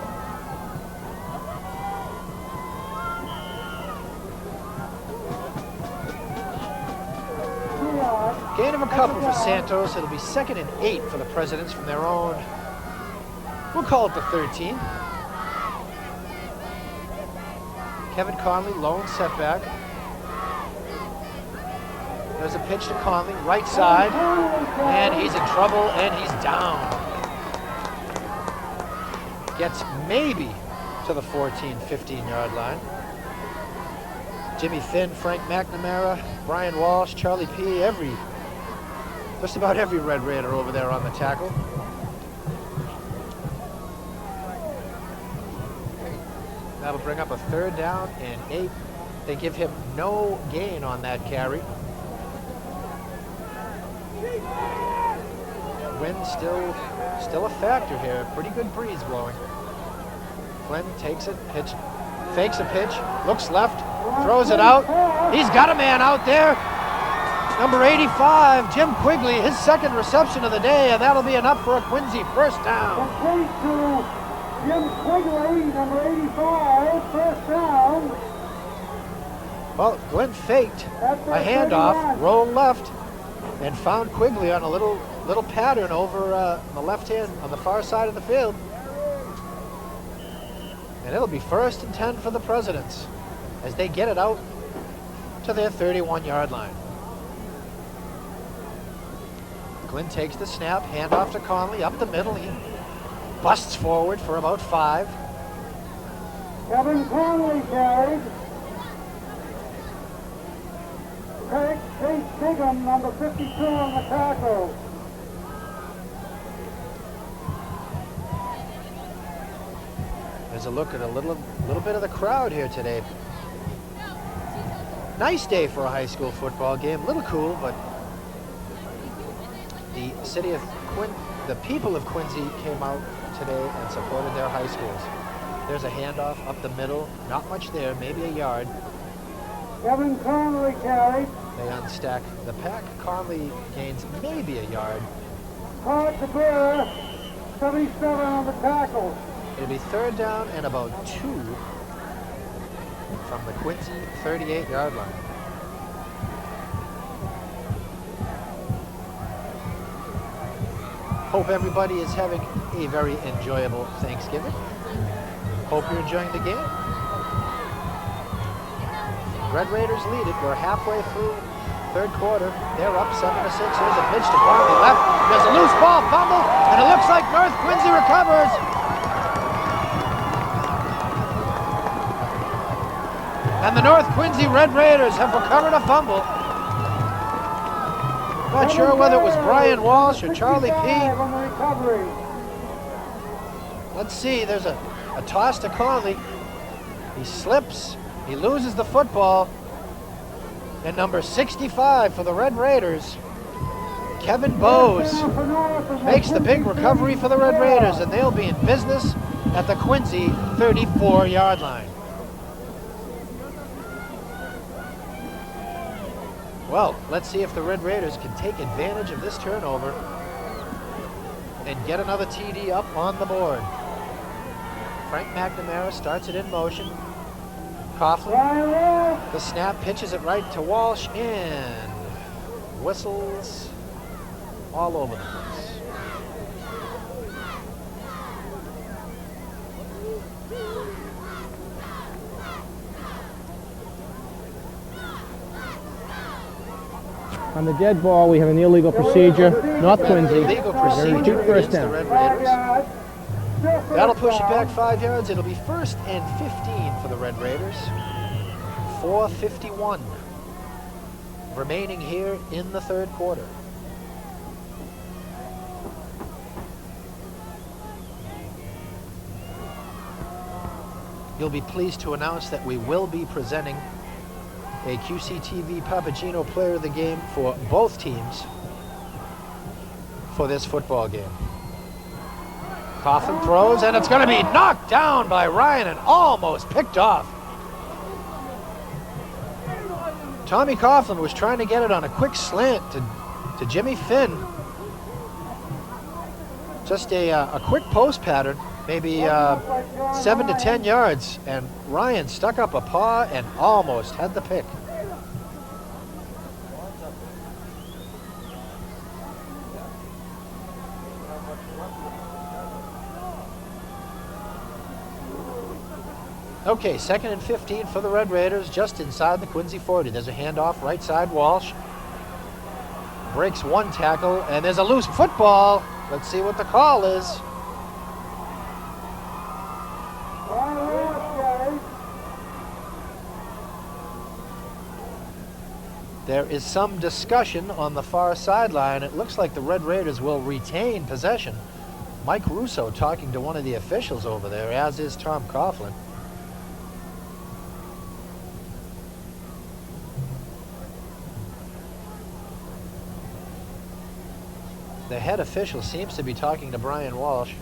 Gain of a couple for Santos. It'll be 2nd and 8 for the Presidents from their own, we'll call it the 13. Kevin Conley, lone setback. There's a pitch to Conley, right side, and he's in trouble, and he's down. Gets maybe to the 14, 15-yard line. Jimmy Finn, Frank McNamara, Brian Walsh, Charlie P., just about every Red Raider over there on the tackle. That'll bring up a 3rd down and 8. They give him no gain on that carry. Wind still a factor here. Pretty good breeze blowing. Flynn takes it, fakes a pitch, looks left, throws it out. He's got a man out there. Number 85, Jim Quigley, his 2nd reception of the day, and that'll be enough for a Quincy 1st down. Complete to Jim Quigley, number 85, 1st down. Well, Glenn faked a handoff, rolled left, and found Quigley on a little pattern over on the left hand on the far side of the field. And it'll be 1st and 10 for the Presidents as they get it out to their 31-yard line. Glenn takes the snap, handoff to Conley, up the middle. busts forward for about 5. Kevin Conley carried. Chase Bigham, number 52 on the tackle. There's a look at a little bit of the crowd here today. Nice day for a high school football game. A little cool, but the people of Quincy came out today and supported their high schools. There's a handoff up the middle. Not much there, maybe a yard. Kevin Conley carried. They unstack the pack. Conley gains maybe a yard. Todd Cabrera, 77 on the tackle. It'll be 3rd down and about 2 from the Quincy 38-yard line. Hope everybody is having a very enjoyable Thanksgiving. Hope you're enjoying the game. Red Raiders lead it. We're halfway through 3rd quarter. They're up 7-6. Here's a pitch to Conley left. There's a loose ball fumble, and it looks like North Quincy recovers. And the North Quincy Red Raiders have recovered a fumble. Not sure whether it was Brian Walsh or Charlie P. Let's see, there's a toss to Conley. He slips, he loses the football. And number 65 for the Red Raiders, Kevin Bowes, makes the big recovery for the Red Raiders, and they'll be in business at the Quincy 34-yard line. Well, let's see if the Red Raiders can take advantage of this turnover and get another TD up on the board. Frank McNamara starts it in motion. Coughlin, the snap, pitches it right to Walsh, and whistles all over the place. On the dead ball, we have an illegal procedure. North Quincy. Illegal procedure First against the down. Red Raiders. That'll push it back 5 yards. It'll be 1st and 15 for the Red Raiders. 4:51 remaining here in the 3rd quarter. You'll be pleased to announce that we will be presenting a QCTV Papagino Player of the Game for both teams for this football game. Coughlin throws, and it's going to be knocked down by Ryan and almost picked off. Tommy Coughlin was trying to get it on a quick slant to Jimmy Finn. Just a quick post pattern, maybe 7 to 10 yards, and Ryan stuck up a paw and almost had the pick. Okay, 2nd and 15 for the Red Raiders, just inside the Quincy 40. There's a handoff, right side, Walsh. Breaks one tackle, and there's a loose football. Let's see what the call is. There is some discussion on the far sideline. It looks like the Red Raiders will retain possession. Mike Russo talking to one of the officials over there, as is Tom Coughlin. The head official seems to be talking to Brian Walsh.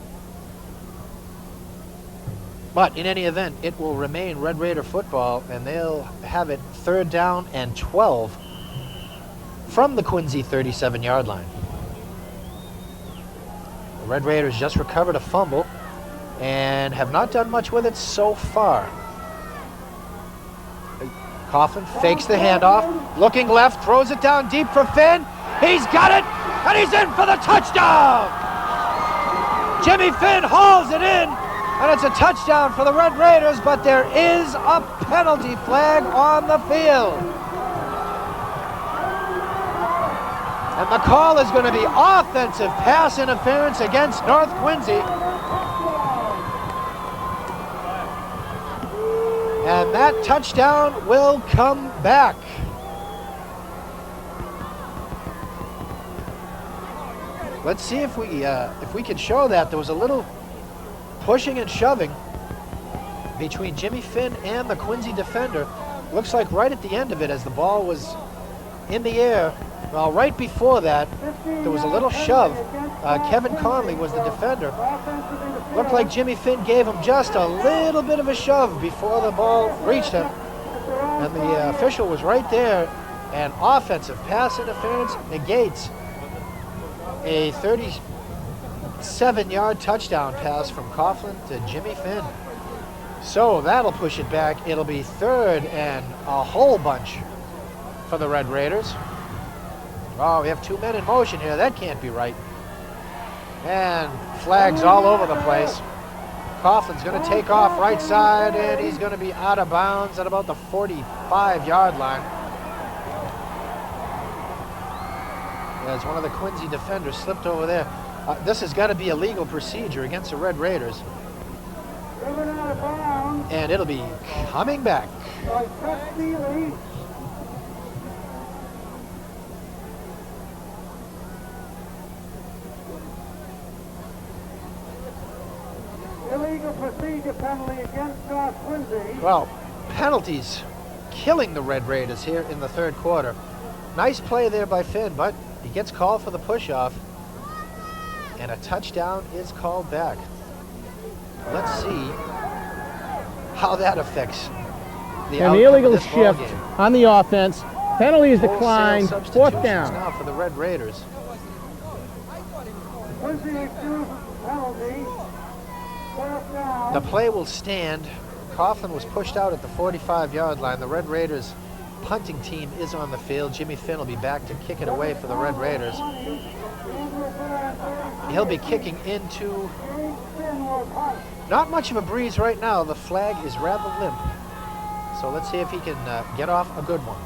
But in any event, it will remain Red Raider football, and they'll have it 3rd down and 12 from the Quincy 37-yard line. The Red Raiders just recovered a fumble and have not done much with it so far. Coughlin fakes the handoff, looking left, throws it down deep for Finn. He's got it, and he's in for the touchdown! Jimmy Finn hauls it in, and it's a touchdown for the Red Raiders, but there is a penalty flag on the field. And the call is going to be offensive pass interference against North Quincy. And that touchdown will come back. Let's see if we can show that. There was a little pushing and shoving between Jimmy Finn and the Quincy defender. Looks like right at the end of it, as the ball was in the air. Well, right before that, there was a little shove. Kevin Conley was the defender. Looked like Jimmy Finn gave him just a little bit of a shove before the ball reached him. And the official was right there. And offensive pass interference negates a 37-yard touchdown pass from Coughlin to Jimmy Finn. So that'll push it back. It'll be 3rd and a whole bunch for the Red Raiders. Oh, we have 2 men in motion here. That can't be right. And flags all over the place. Coughlin's going to take off right side, and he's going to be out of bounds at about the 45-yard line. As one of the Quincy defenders slipped over there. This has got to be a legal procedure against the Red Raiders. And it'll be coming back. Illegal procedure penalty against North Quincy. Well, penalties killing the Red Raiders here in the 3rd quarter. Nice play there by Finn, but he gets called for the push-off. And a touchdown is called back. Let's see how that affects the And the illegal shift on the offense. Penalty is declined. 4th down. Now for the Red Raiders. Quincy refuses penalty. 4th down. The play will stand. Coughlin was pushed out at the 45-yard line. The Red Raiders punting team is on the field. Jimmy Finn will be back to kick it away for the Red Raiders. He'll be kicking into not much of a breeze right now. The flag is rather limp. So let's see if he can get off a good one.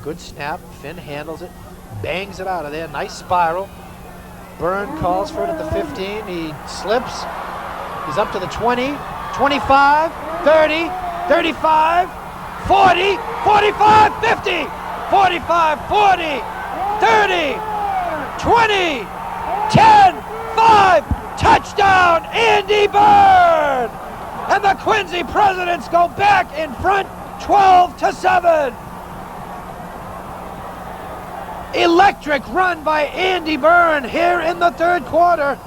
Good snap. Finn handles it. Bangs it out of there. Nice spiral. Byrne calls for it at the 15. He slips. He's up to the 20, 25, 30, 35, 40, 45, 50, 45, 40, 30, 20, 10, 5, touchdown, Andy Byrne! And the Quincy Presidents go back in front, 12-7. Electric run by Andy Byrne here in the 3rd quarter.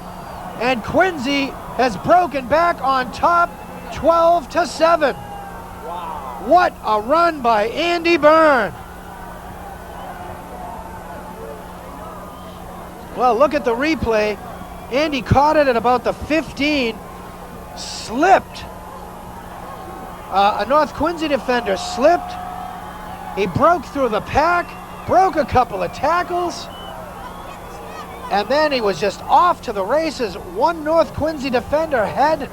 And Quincy has broken back on top, 12-7. Wow. What a run by Andy Byrne. Well, look at the replay. Andy caught it at about the 15, slipped. A North Quincy defender slipped. He broke through the pack, broke a couple of tackles, and then he was just off to the races. One North Quincy defender had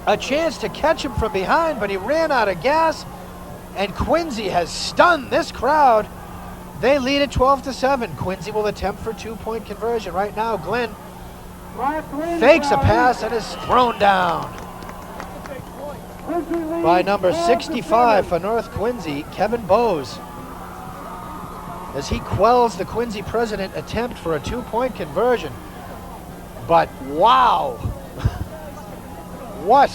a chance to catch him from behind, but he ran out of gas, and Quincy has stunned this crowd. They lead at 12-7. Quincy will attempt for 2-point conversion. Right now, Glenn fakes a pass and is thrown down by number 65 for North Quincy, Kevin Bowes, as he quells the Quincy President attempt for a 2-point conversion. But wow, what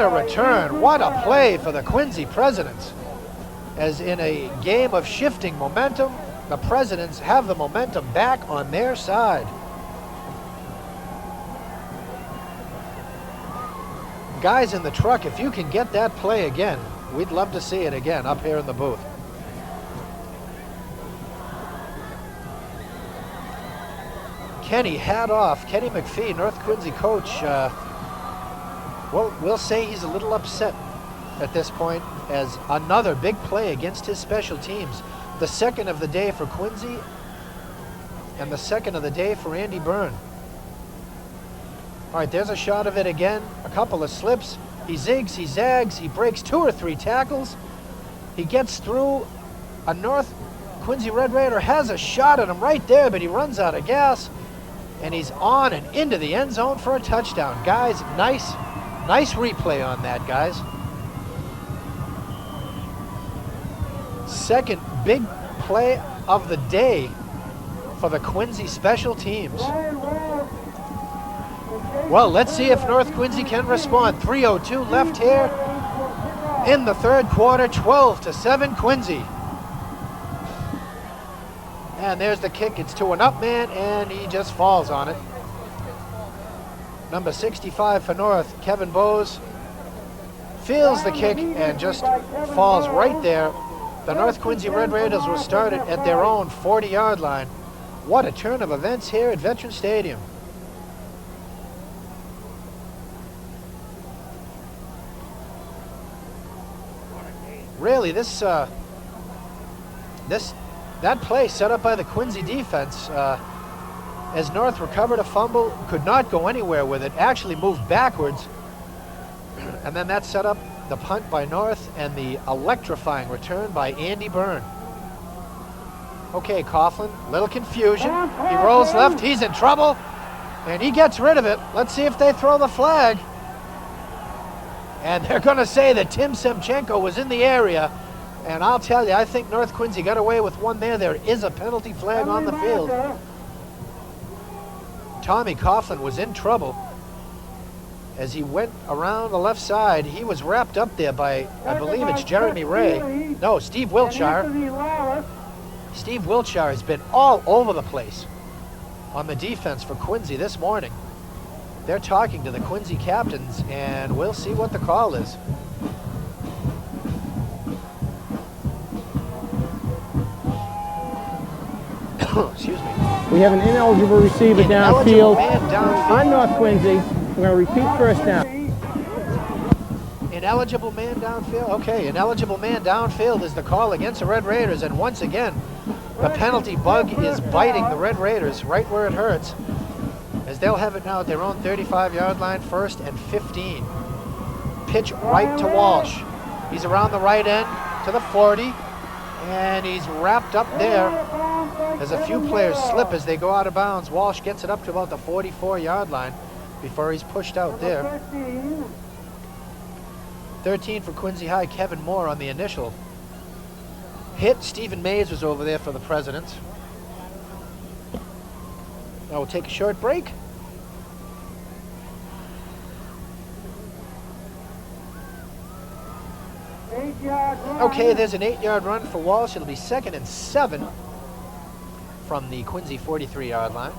a return, what a play for the Quincy Presidents. As in a game of shifting momentum, the Presidents have the momentum back on their side. Guys in the truck, if you can get that play again, we'd love to see it again up here in the booth. Kenny hat off. Kenny McPhee, North Quincy coach, well, we'll say he's a little upset at this point, as another big play against his special teams. The second of the day for Quincy, and the second of the day for Andy Byrne. All right, there's a shot of it again. A couple of slips. He zigs, he zags, he breaks 2 or 3 tackles. He gets through a North Quincy Red Raider has a shot at him right there, but he runs out of gas, and he's on and into the end zone for a touchdown. Guys, nice replay on that, guys. Second big play of the day for the Quincy special teams. Well, let's see if North Quincy can respond. 3:02 left here in the third quarter, 12-7 Quincy. And there's the kick. It's to an up man, and he just falls on it. Number 65 for North, Kevin Bowes, feels the kick and just falls right there. The North Quincy Red Raiders will start it at their own 40-yard line. What a turn of events here at Veterans Stadium. Really, that play set up by the Quincy defense, as North recovered a fumble, could not go anywhere with it, actually moved backwards, and then that set up the punt by North and the electrifying return by Andy Byrne. Okay, Coughlin, little confusion. He rolls left, he's in trouble, and he gets rid of it. Let's see if they throw the flag. And they're going to say that Tim Semchenko was in the area. And I'll tell you, I think North Quincy got away with one there. There is a penalty flag on the field. Tommy Coughlin was in trouble as he went around the left side. He was wrapped up there by, I believe it's Jeremy Ray. No, Steve Wiltshire. Steve Wiltshire has been all over the place on the defense for Quincy this morning. They're talking to the Quincy captains, and we'll see what the call is. Excuse me. We have an ineligible receiver downfield on North Quincy. We're going to repeat first down. Ineligible man downfield? Okay, ineligible man downfield is the call against the Red Raiders, and once again, the penalty bug is biting the Red Raiders right where it hurts, as they'll have it now at their own 35-yard line, 1st and 15. Pitch right to Walsh. He's around the right end to the 40, and he's wrapped up there as a few players slip as they go out of bounds. Walsh gets it up to about the 44-yard line before he's pushed out there. 13 for Quincy High, Kevin Moore on the initial hit. Stephen Mays was over there for the Presidents. Now we'll take a short break. Okay, there's an 8-yard run for Walsh. It'll be 2nd and 7 from the Quincy 43-yard line.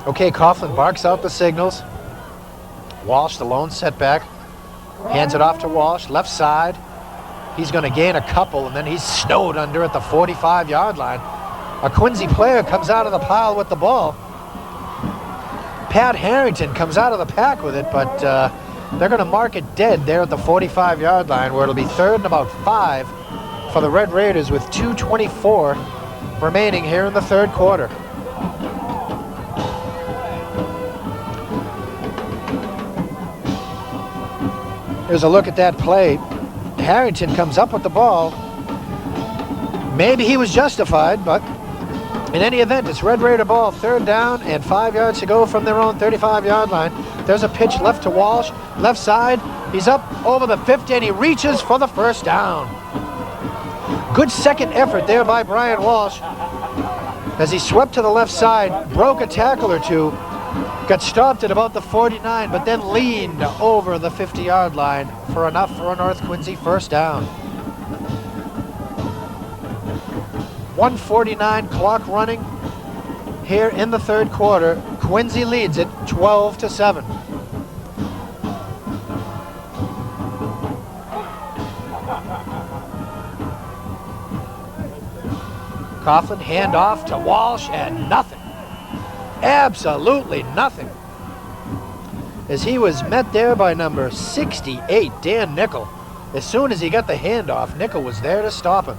Okay, Coughlin barks out the signals. Walsh, the lone setback, hands it off to Walsh, left side. He's going to gain a couple, and then he's snowed under at the 45-yard line. A Quincy player comes out of the pile with the ball. Pat Harrington comes out of the pack with it, but they're going to mark it dead there at the 45-yard line, where it'll be 3rd and about 5 for the Red Raiders with 2:24 remaining here in the third quarter. Here's a look at that play. Harrington comes up with the ball. Maybe he was justified, but in any event, it's Red Raider ball, 3rd down and 5 yards to go from their own 35-yard line. There's a pitch left to Walsh, left side. He's up over the 50, and he reaches for the 1st down. Good second effort there by Brian Walsh as he swept to the left side, broke a tackle or two, got stopped at about the 49, but then leaned over the 50-yard line for enough for a North Quincy 1st down. 1:49 clock running here in the third quarter. Quincy leads it 12-7. Coughlin handoff to Walsh, and nothing. Absolutely nothing. As he was met there by number 68, Dan Nickel. As soon as he got the handoff, Nickel was there to stop him.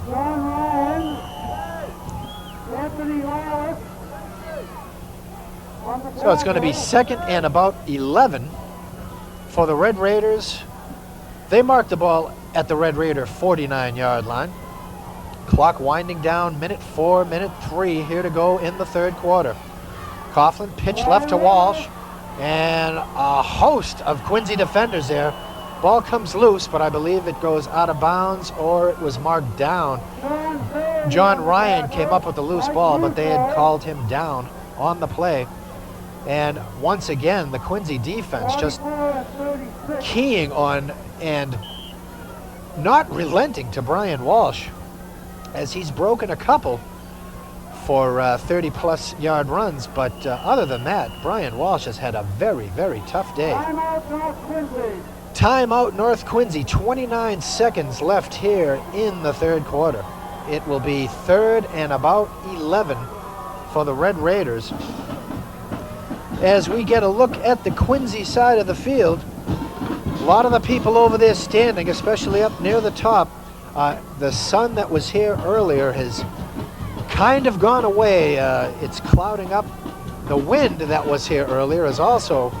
So it's going to be 2nd and about 11 for the Red Raiders. They marked the ball at the Red Raider 49-yard line. Clock winding down, minute 4, minute 3 here to go in the third quarter. Coughlin pitch left to Walsh, and a host of Quincy defenders there. Ball comes loose, but I believe it goes out of bounds or it was marked down. John Ryan came up with the loose ball, but they had called him down on the play. And once again, the Quincy defense just keying on and not relenting to Brian Walsh, as he's broken a couple for 30-plus yard runs. But other than that, Brian Walsh has had a very, very tough day. Timeout North Quincy, 29 seconds left here in the third quarter. It will be 3rd and about 11 for the Red Raiders. As we get a look at the Quincy side of the field, a lot of the people over there standing, especially up near the top. The sun that was here earlier has kind of gone away. It's clouding up. The wind that was here earlier has also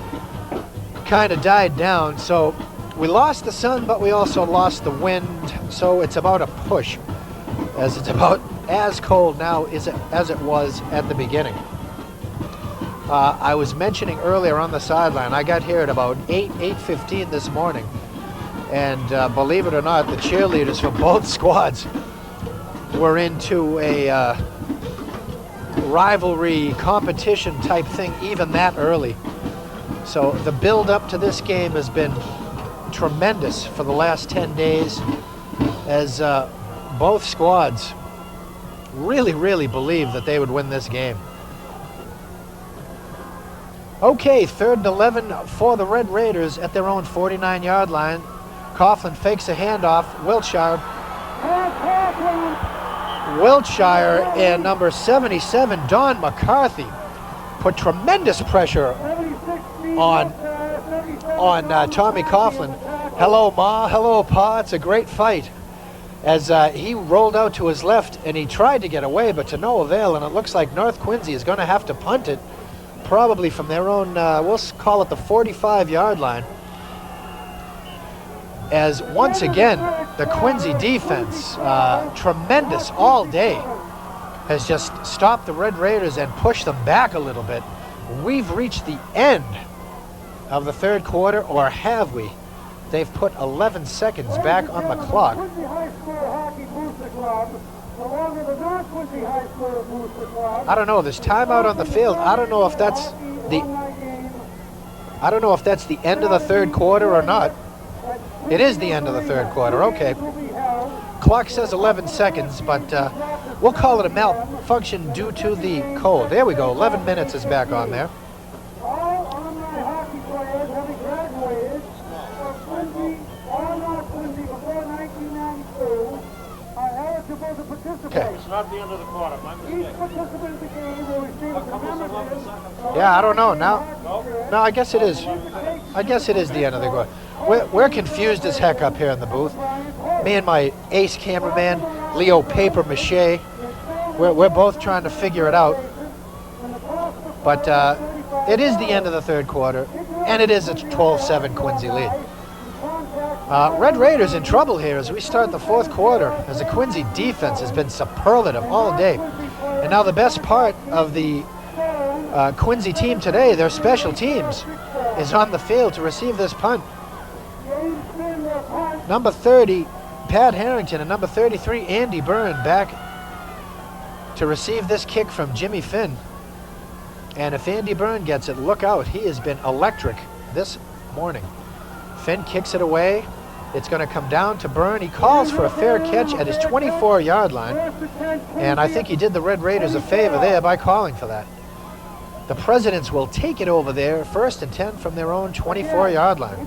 kind of died down. So we lost the sun, but we also lost the wind. So it's about a push, as it's about as cold now as it was at the beginning. I was mentioning earlier on the sideline, I got here at about 8:15 this morning. And believe it or not, the cheerleaders from both squads were into a rivalry competition type thing even that early. So the build up to this game has been tremendous for the last 10 days, as both squads really, really believed that they would win this game. Okay, 3rd and 11 for the Red Raiders at their own 49-yard line. Coughlin fakes a handoff. Wiltshire and number 77, Don McCarthy, put tremendous pressure on Tommy Coughlin. Hello, Ma. Hello, Pa. It's a great fight. As he rolled out to his left and he tried to get away, but to no avail. And it looks like North Quincy is going to have to punt it, probably from their own, we'll call it the 45-yard line. As once again, the Quincy defense, tremendous all day, has just stopped the Red Raiders and pushed them back a little bit. We've reached the end of the third quarter, or have we? They've put 11 seconds back on the clock. I don't know, there's timeout on the field. I don't know if that's the end of the third quarter or not. It is the end of the third quarter, okay. Clock says 11 seconds, but we'll call it a malfunction due to the cold. There we go, 11 minutes is back on there. All alumni hockey players having graduated from Quincy or North Quincy before 1992 are eligible to participate. Okay. It's not the end of the quarter. Each participant in the game will receive a commemorative. Yeah, I don't know. No, I guess it is. I guess it is the end of the quarter. We're confused as heck up here in the booth. Me and my ace cameraman, Leo Paper Mache, we're both trying to figure it out. But it is the end of the third quarter, and it is a 12-7 Quincy lead. Red Raiders in trouble here as we start the fourth quarter, as the Quincy defense has been superlative all day. And now the best part of the Quincy team today, their special teams, is on the field to receive this punt. Number 30, Pat Harrington, and number 33, Andy Byrne, back to receive this kick from Jimmy Finn. And if Andy Byrne gets it, look out. He has been electric this morning. Finn kicks it away. It's going to come down to Byrne. He calls for a fair catch at his 24-yard line. And I think he did the Red Raiders a favor there by calling for that. The Presidents will take it over there, 1st and 10 from their own 24-yard line.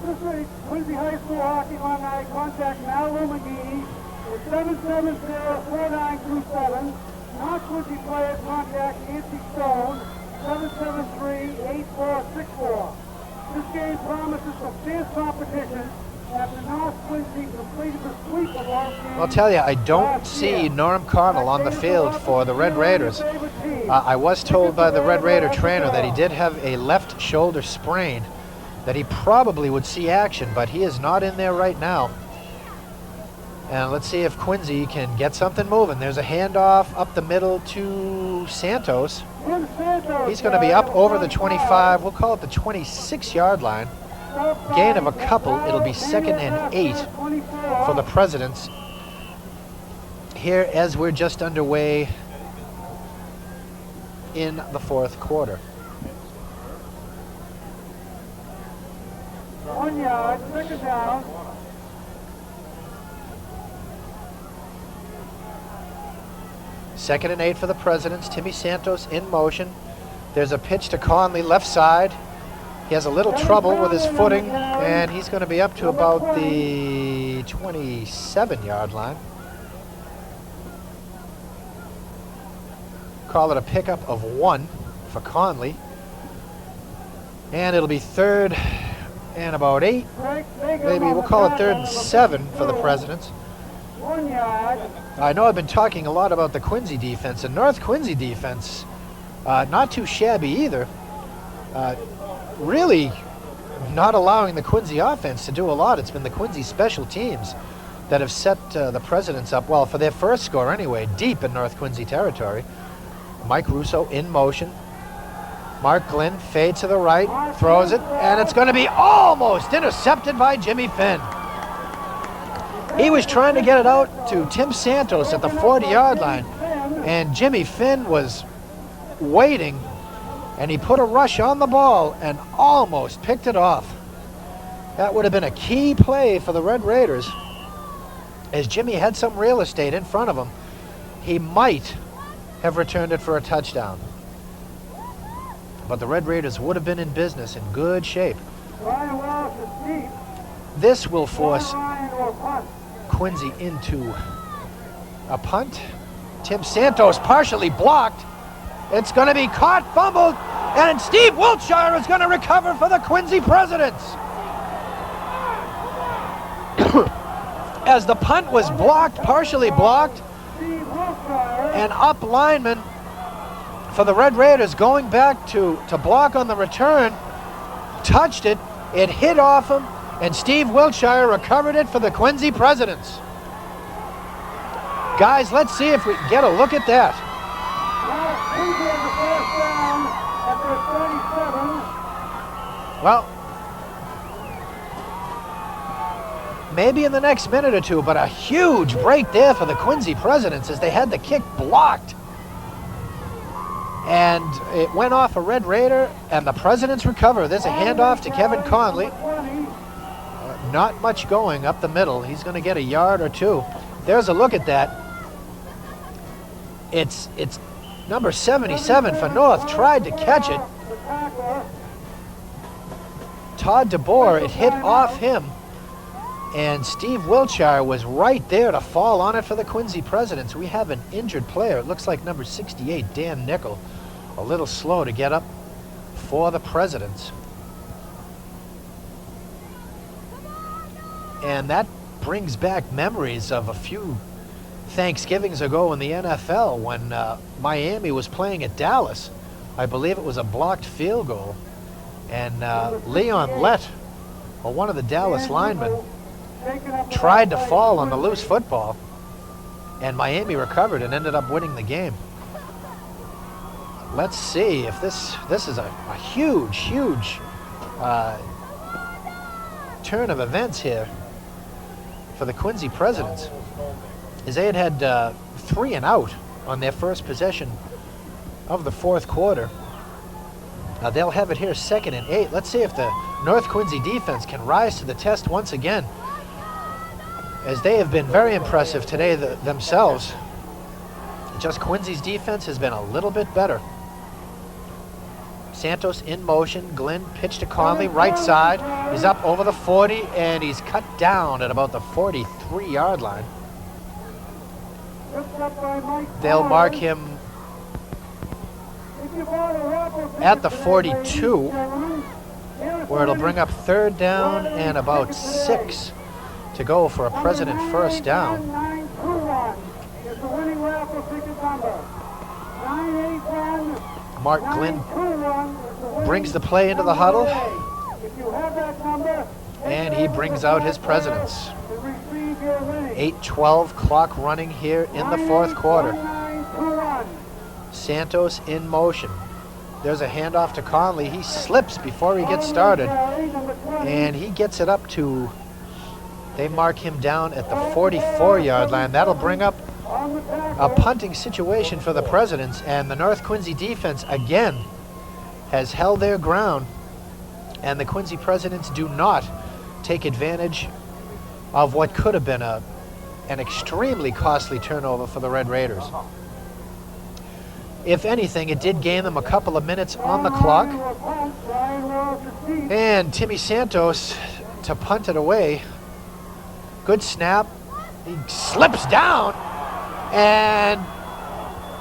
Quincy High School hockey alumni contact Mallory McGee at 770-4927. Non-Quincy players contact Nancy Stone, 773-8464. This game promises some fierce competition after North Quincy completed the sweep of all games. I'll tell you, I don't see Norm Connell on the field for the Red Raiders. I was told by the Red Raider trainer that he did have a left shoulder sprain, that he probably would see action, but he is not in there right now. And let's see if Quincy can get something moving. There's a handoff up the middle to Santos. He's going to be up over the 25, we'll call it the 26-yard line. Gain of a couple, it'll be 2nd and 8 for the Presidents. Here as we're just underway in the 4th quarter. 1 yard, 2nd down. Second and 8 for the Presidents. Timmy Santos in motion. There's a pitch to Conley, left side. He has a little trouble with his footing, and he's going to be up to about the 27-yard line. Call it a pickup of 1 for Conley. And it'll be 3rd and about 8. Maybe we'll call it 3rd and 7 for the Presidents. 1 yard. I know I've been talking a lot about the Quincy defense, and North Quincy defense, not too shabby either. Really not allowing the Quincy offense to do a lot. It's been the Quincy special teams that have set the Presidents up, well, for their first score anyway, deep in North Quincy territory. Mike Russo in motion. Mark Glenn fades to the right, throws it, and it's going to be almost intercepted by Jimmy Finn. He was trying to get it out to Tim Santos at the 40-yard line, and Jimmy Finn was waiting, and he put a rush on the ball and almost picked it off. That would have been a key play for the Red Raiders. As Jimmy had some real estate in front of him, he might have returned it for a touchdown. But the Red Raiders would have been in business, in good shape. This will force Quincy into a punt. Tim Santos partially blocked. It's going to be caught, fumbled, and Steve Wiltshire is going to recover for the Quincy Presidents. As the punt was blocked, partially blocked, and up lineman for the Red Raiders going back to block on the return, touched it, it hit off him, and Steve Wiltshire recovered it for the Quincy Presidents. Guys, let's see if we can get a look at that. Well, maybe in the next minute or two, but a huge break there for the Quincy Presidents as they had the kick blocked. And it went off a Red Raider, and the Presidents recover. There's a handoff to Kevin Conley. Not much going up the middle. He's going to get a yard or two. There's a look at that. It's number 77 for North. Tried to catch it. Todd DeBoer, it hit off him. And Steve Wiltshire was right there to fall on it for the Quincy Presidents. We have an injured player. It looks like number 68, Dan Nickel. A little slow to get up for the Presidents. And that brings back memories of a few Thanksgivings ago in the NFL when Miami was playing at Dallas. I believe it was a blocked field goal. And Leon Lett, one of the Dallas linemen, tried to fall on the loose football, and Miami recovered and ended up winning the game. Let's see if this is a huge turn of events here for the Quincy Presidents, as they had 3 and out on their first possession of the 4th quarter. They'll have it here 2nd and 8. Let's see if the North Quincy defense can rise to the test once again, as they have been very impressive today themselves. Just Quincy's defense has been a little bit better. Santos in motion. Glenn pitch to Conley, right side. He's up over the 40, and he's cut down at about the 43-yard line. They'll mark him at the 42, where it'll bring up 3rd down and about 6 to go for a President first down. 9921 is the winning raffle ticket number. 981. Mark Glynn 921 is the winning brings the play into the huddle, If you have that number, and he brings out his presidents. to receive your winning. 8:12 clock running here in the fourth quarter. 1921. Santos in motion. There's a handoff to Conley. He slips before he gets started, and he gets it up to, they mark him down at the 44-yard line. That'll bring up a punting situation for the Presidents, and the North Quincy defense again has held their ground, and the Quincy Presidents do not take advantage of what could have been an extremely costly turnover for the Red Raiders. If anything, it did gain them a couple of minutes on the clock, and Timmy Santos to punt it away. Good snap. He slips down, and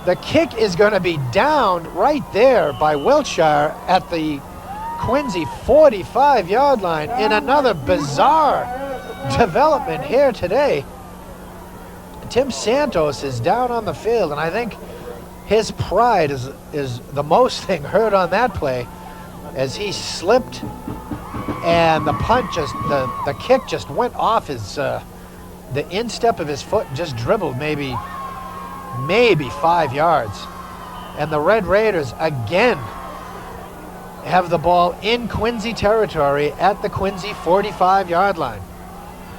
the kick is going to be down right there by Wiltshire at the Quincy 45-yard line in another bizarre development here today. Tim Santos is down on the field, and I think his pride is the most thing heard on that play, as he slipped and the punt the kick just went off his the instep of his foot and just dribbled maybe 5 yards. And the Red Raiders again have the ball in Quincy territory at the Quincy 45-yard line.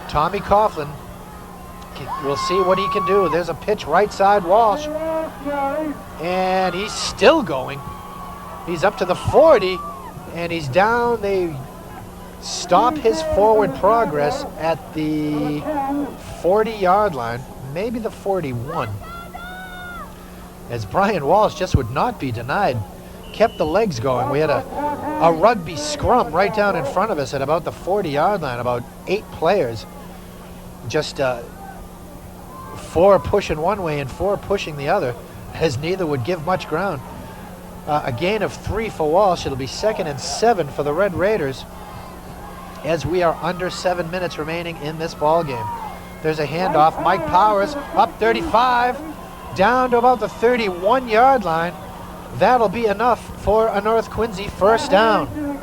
Tommy Coughlin, we'll see what he can do. There's a pitch right side Walsh, and he's still going. He's up to the 40, and he's down. They stop his forward progress at the 40-yard line, maybe the 41, as Brian Walsh just would not be denied. Kept the legs going. We had a rugby scrum right down in front of us at about the 40-yard line, about 8 players. Just 4 pushing one way and 4 pushing the other, as neither would give much ground. A gain of 3 for Walsh. It'll be 2nd and 7 for the Red Raiders, as we are under 7 minutes remaining in this ball game. There's a handoff. Mike Powers up 35, down to about the 31-yard line. That'll be enough for a North Quincy first down. First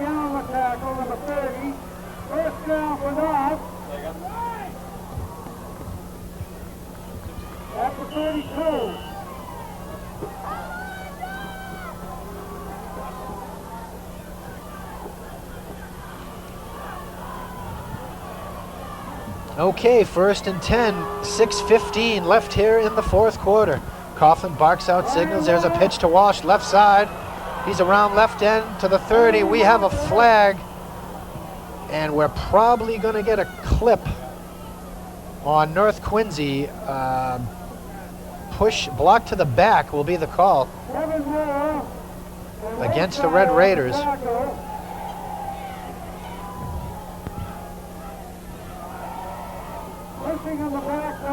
down for North. At the 32. Okay, 1st and 10, 6:15 left here in the fourth quarter. Coughlin barks out signals. There's a pitch to Walsh, left side. He's around left end to the 30. We have a flag, and we're probably going to get a clip on North Quincy. Push, block to the back will be the call against the Red Raiders.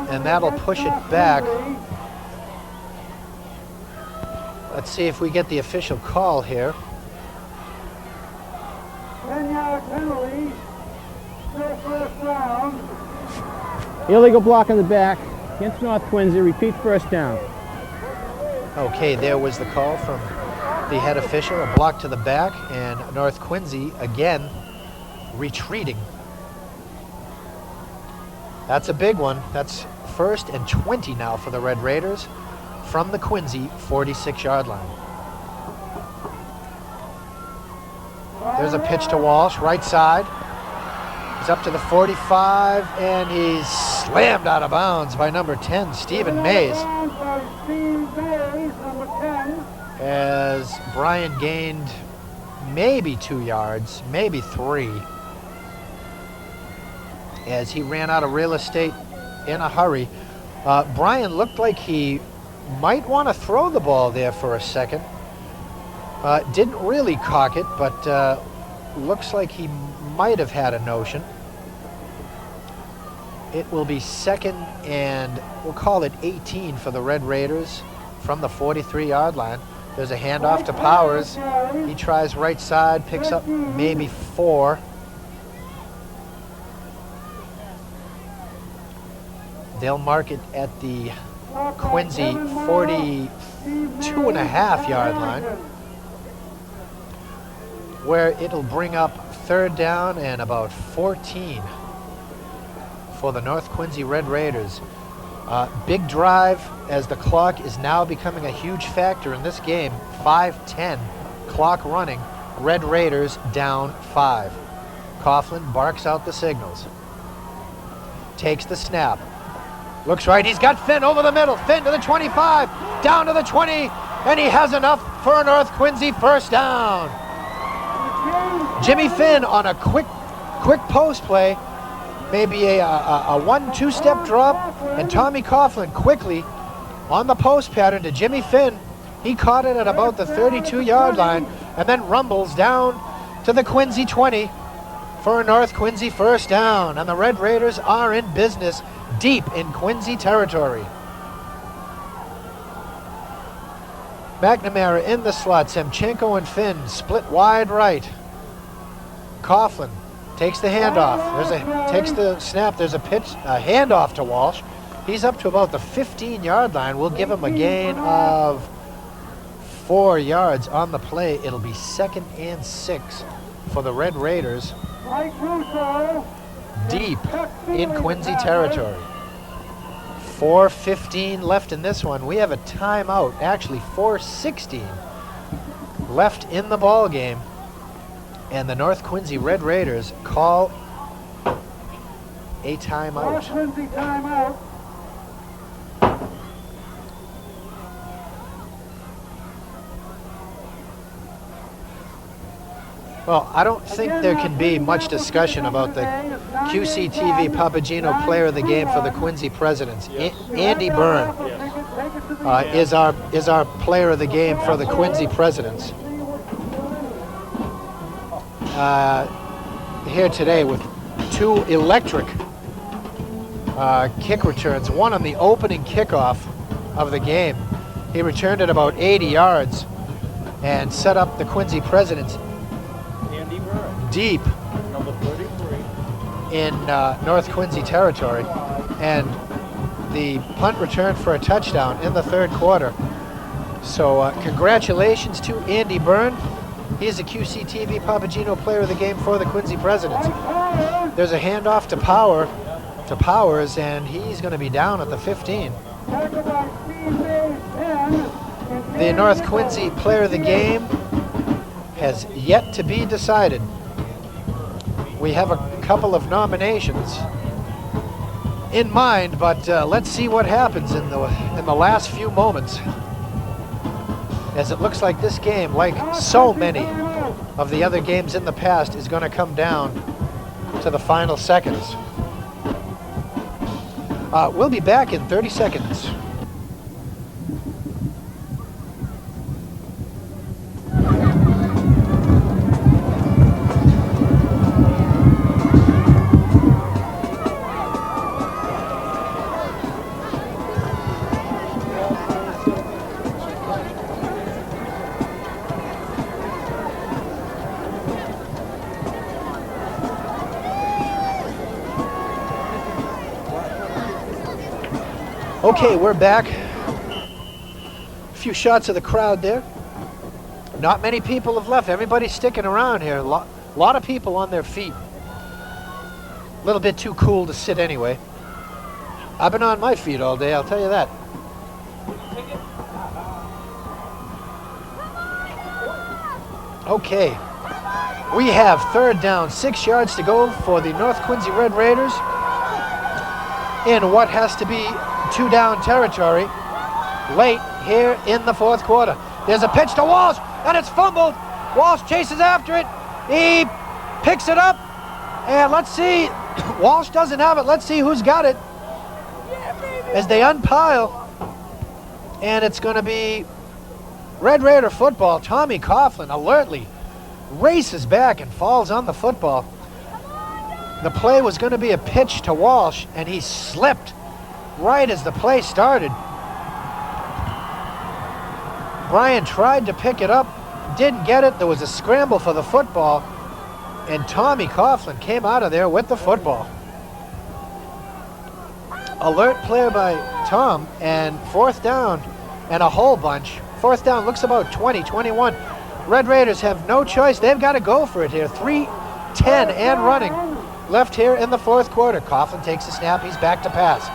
And that'll push it back. Let's see if we get the official call here. 10-yard penalty. Still first down. Illegal block on the back against North Quincy. Repeat first down. Okay, there was the call from the head official. A block to the back, and North Quincy again retreating. That's a big one. That's 1st and 20 now for the Red Raiders from the Quincy 46-yard line. There's a pitch to Walsh, right side. He's up to the 45, and he's slammed out of bounds by number 10, Stephen Mays. As Brian gained maybe 2 yards, maybe 3, as he ran out of real estate in a hurry. Brian looked like he might want to throw the ball there for a second. Didn't really cock it, but looks like he might have had a notion. It will be 2nd and we'll call it 18 for the Red Raiders from the 43-yard line. There's a handoff to Powers. He tries right side, picks up maybe 4. They'll mark it at the Quincy 42.5-yard line, where it'll bring up 3rd down and about 14 for the North Quincy Red Raiders. Big drive, as the clock is now becoming a huge factor in this game. 5:10 clock running. Red Raiders down 5. Coughlin barks out the signals. Takes the snap. Looks right. He's got Finn over the middle. Finn to the 25, down to the 20, and he has enough for a North Quincy first down. Jimmy Finn on a quick post play, maybe a 1-2 step drop, and Tommy Coughlin quickly on the post pattern to Jimmy Finn. He caught it at about the 32-yard line and then rumbles down to the Quincy 20 for a North Quincy first down. And the Red Raiders are in business deep in Quincy territory. McNamara in the slot. Semchenko and Finn split wide right. Coughlin takes the handoff. Takes the snap. There's a handoff to Walsh. He's up to about the 15-yard line. We'll give him a gain of 4 yards on the play. It'll be 2nd and 6 for the Red Raiders, deep in Quincy territory. 4:15 left in this one. We have a timeout, actually 4:16 left in the ball game, and the North Quincy Red Raiders call a timeout. North Quincy timeout. Well, I don't think there can be much discussion about the QCTV Papageno Player of the Game for the Quincy Presidents. Andy Byrne is our Player of the Game for the Quincy Presidents. Here today with 2 electric kick returns, one on the opening kickoff of the game. He returned it about 80 yards and set up the Quincy Presidents deep in North Quincy territory, and the punt return for a touchdown in the 3rd quarter. So congratulations to Andy Byrne. He is a QCTV Papageno Player of the Game for the Quincy Presidents. There's a handoff to Powers, and he's going to be down at the 15. The North Quincy Player of the Game has yet to be decided. We have a couple of nominations in mind, but let's see what happens in the last few moments, as it looks like this game, like so many of the other games in the past, is going to come down to the final seconds. We'll be back in 30 seconds. Okay, we're back. A few shots of the crowd there. Not many people have left. Everybody's sticking around here. A lot of people on their feet. A little bit too cool to sit anyway. I've been on my feet all day, I'll tell you that. Okay. We have 3rd down, 6 yards to go for the North Quincy Red Raiders in what has to be 2-down territory late here in the 4th quarter. There's a pitch to Walsh, and it's fumbled. Walsh chases after it. He picks it up, and let's see. Walsh doesn't have it. Let's see who's got it as they unpile, and it's going to be Red Raider football. Tommy Coughlin alertly races back and falls on the football. The play was going to be a pitch to Walsh, and he slipped right as the play started. Brian tried to pick it up, didn't get it. There was a scramble for the football, and Tommy Coughlin came out of there with the football. alert play by Tom, and fourth down and a whole bunch. Fourth down looks about 20, 21. Red Raiders have no choice. They've got to go for it here. 3:10 and running left here in the fourth quarter. Coughlin takes the snap. He's back to pass.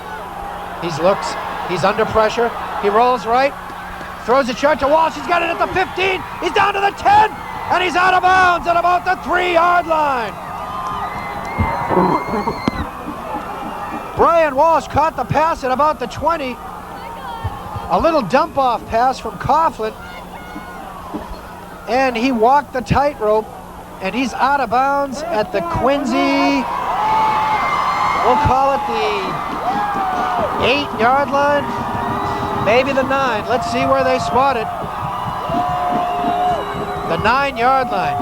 He's under pressure. He rolls right, throws it short to Walsh. He's got it at the 15. He's down to the 10, and he's out of bounds at about the 3-yard line. Brian Walsh caught the pass at about the 20. A little dump-off pass from Coughlin, and he walked the tightrope, and he's out of bounds at the Quincy, we'll call it the 8-yard line, maybe the 9. Let's see where they spot it. The 9-yard line.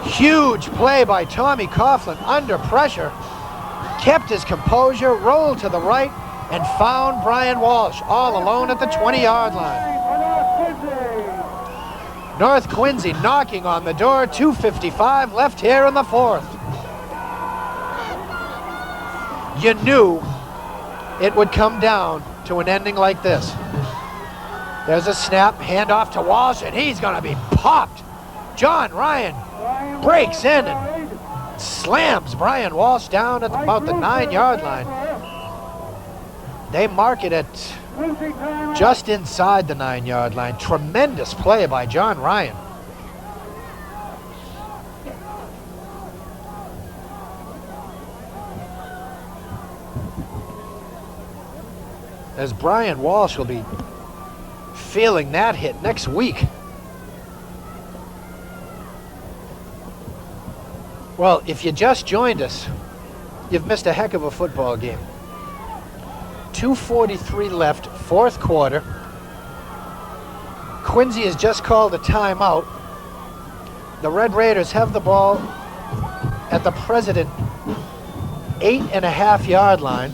Huge play by Tommy Coughlin under pressure. Kept his composure, rolled to the right, and found Brian Walsh all alone at the 20-yard line. North Quincy knocking on the door, 2:55 left here in the fourth. You knew it would come down to an ending like this. There's a snap, handoff to Walsh, and he's gonna be popped. John Ryan breaks in and slams Brian Walsh down at about the 9-yard line. They mark it at just inside the 9-yard line. Tremendous play by John Ryan. As Brian Walsh will be feeling that hit next week. Well, if you just joined us, you've missed a heck of a football game. 2:43 left, fourth quarter. Quincy has just called a timeout. The Red Raiders have the ball at the President 8.5-yard line.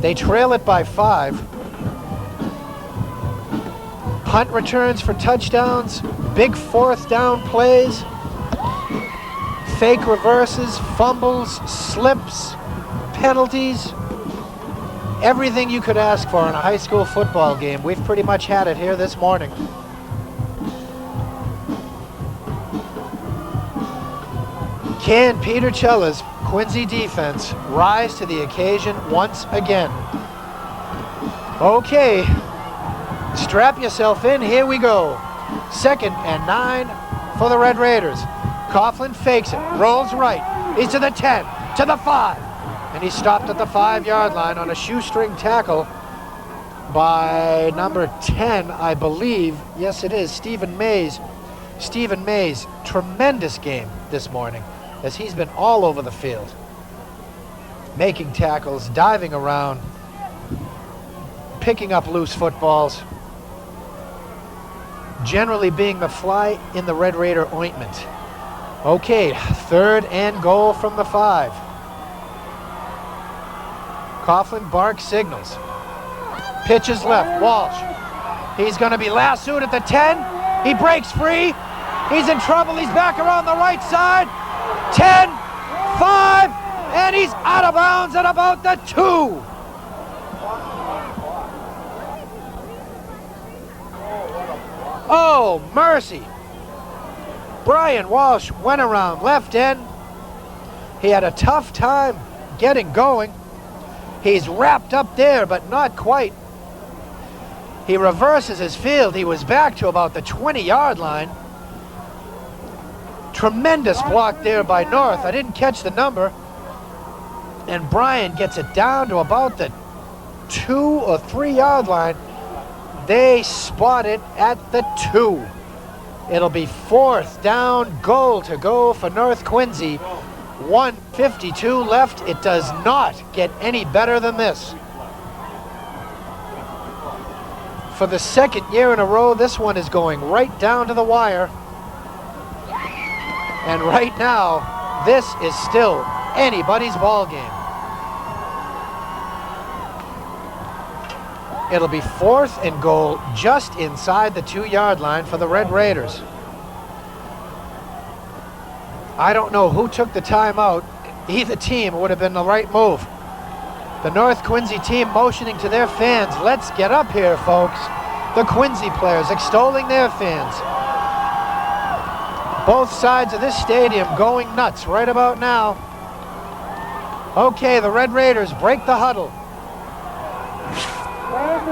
They trail it by 5. Punt returns for touchdowns, big fourth down plays, fake reverses, fumbles, slips, penalties. Everything you could ask for in a high school football game, we've pretty much had it here this morning. Can Peter Cella's Quincy defense rise to the occasion once again? Okay, strap yourself in, here we go. 2nd and 9 for the Red Raiders. Coughlin fakes it, rolls right, he's to the 10, to the 5, and he stopped at the 5-yard line on a shoestring tackle by number 10, I believe. Yes, it is, Stephen Mays. Stephen Mays, tremendous game this morning, as he's been all over the field, making tackles, diving around, picking up loose footballs, generally being the fly in the Red Raider ointment. Okay, 3rd and goal from the 5. Coughlin barks signals. Pitches left, Walsh. He's gonna be lassoed at the 10. He breaks free. He's in trouble, he's back around the right side. 10, 5, and he's out of bounds at about the 2. Oh, mercy. Brian Walsh went around left end. He had a tough time getting going. He's wrapped up there, but not quite. He reverses his field. He was back to about the 20-yard line. Tremendous block there by North. I didn't catch the number. And Brian gets it down to about the 2 or 3-yard line. They spot it at the 2. It'll be 4th down, goal to go for North Quincy. 1:52 left. It does not get any better than this. For the 2nd year in a row, this one is going right down to the wire. And right now, this is still anybody's ball game. It'll be 4th and goal just inside the 2-yard line for the Red Raiders. I don't know who took the timeout. Either team would have been the right move. The North Quincy team motioning to their fans, let's get up here, folks. The Quincy players extolling their fans. Both sides of this stadium going nuts right about now. Okay, the Red Raiders break the huddle.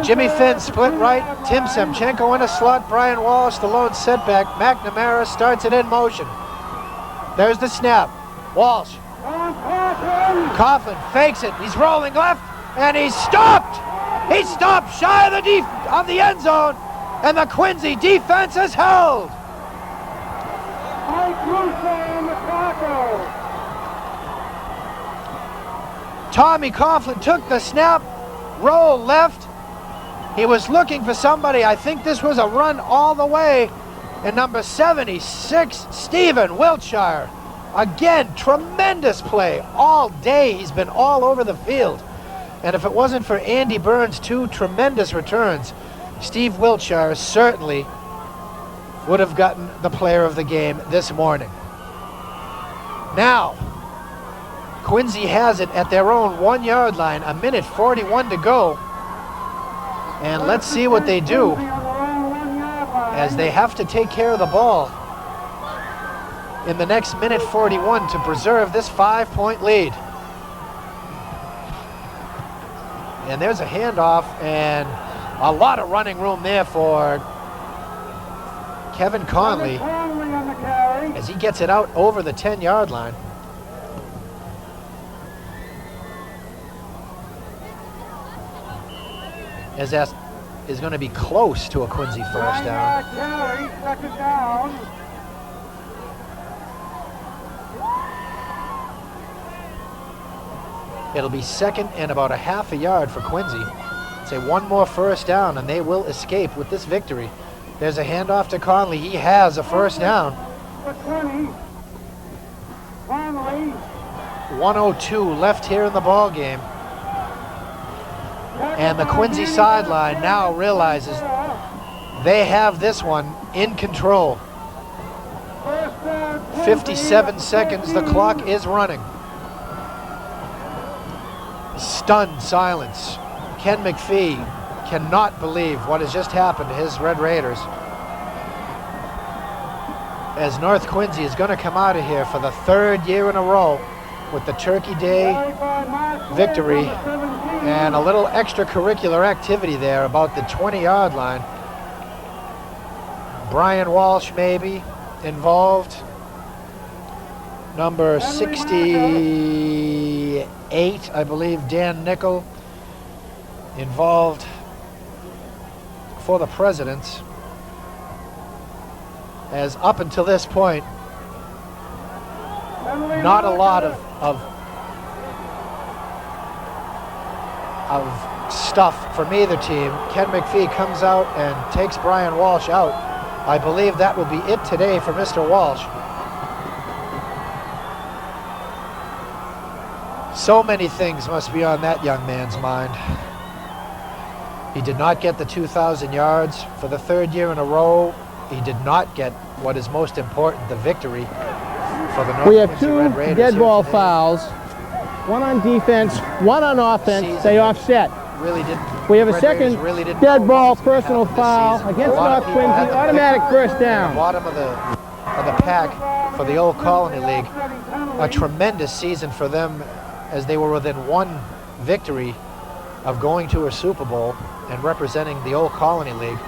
Jimmy Finn split right, Tim Semchenko in a slot, Brian Walsh the lone setback, McNamara starts it in motion. There's the snap, Walsh. Coughlin fakes it, he's rolling left, and he's stopped! He's stopped shy of the end zone, and the Quincy defense is held! Tommy Coughlin took the snap, roll left. He was looking for somebody. I think this was a run all the way. And number 76, Stephen Wiltshire. Again, tremendous play. All day he's been all over the field. And if it wasn't for Andy Burns' 2 tremendous returns, Steve Wiltshire certainly would have gotten the player of the game this morning. Now, Quincy has it at their own 1-yard line, 1:41 to go. And let's see what they do, as they have to take care of the ball in the next 1:41 to preserve this 5-point lead. And there's a handoff and a lot of running room there for Kevin Conley as he gets it out over the 10-yard line. As that is going to be close to a Quincy first down. Second down. It'll be second and about a half a yard for Quincy. Say one more first down and they will escape with this victory. There's a handoff to Conley. He has a first down. 1:02 left here in the ball game. And the Quincy sideline now realizes they have this one in control. 57 seconds, the clock is running. Stunned silence. Ken McPhee cannot believe what has just happened to his Red Raiders, as North Quincy is going to come out of here for the 3rd year in a row with the Turkey Day victory and a little extracurricular activity there about the 20-yard line. Brian Walsh maybe involved. Number 68, I believe, Dan Nickel, involved for the Presidents. As up until this point, not a lot of stuff from either team. Ken McPhee comes out and takes Brian Walsh out. I believe that will be it today for Mr. Walsh. So many things must be on that young man's mind. He did not get the 2,000 yards for the 3rd year in a row. He did not get what is most important, the victory for the North We have Quincy 2 Red Raiders dead here ball today. fouls, one on defense, one on offense. They offset. Really didn't. We have a Red second Raiders really didn't dead know ball what was gonna personal happen this foul season. against A lot of North people had Quincy. them Automatic picked first at the down. bottom of the pack for the Old Colony League. A tremendous season for them, as they were within 1 victory of going to a Super Bowl and representing the Old Colony League.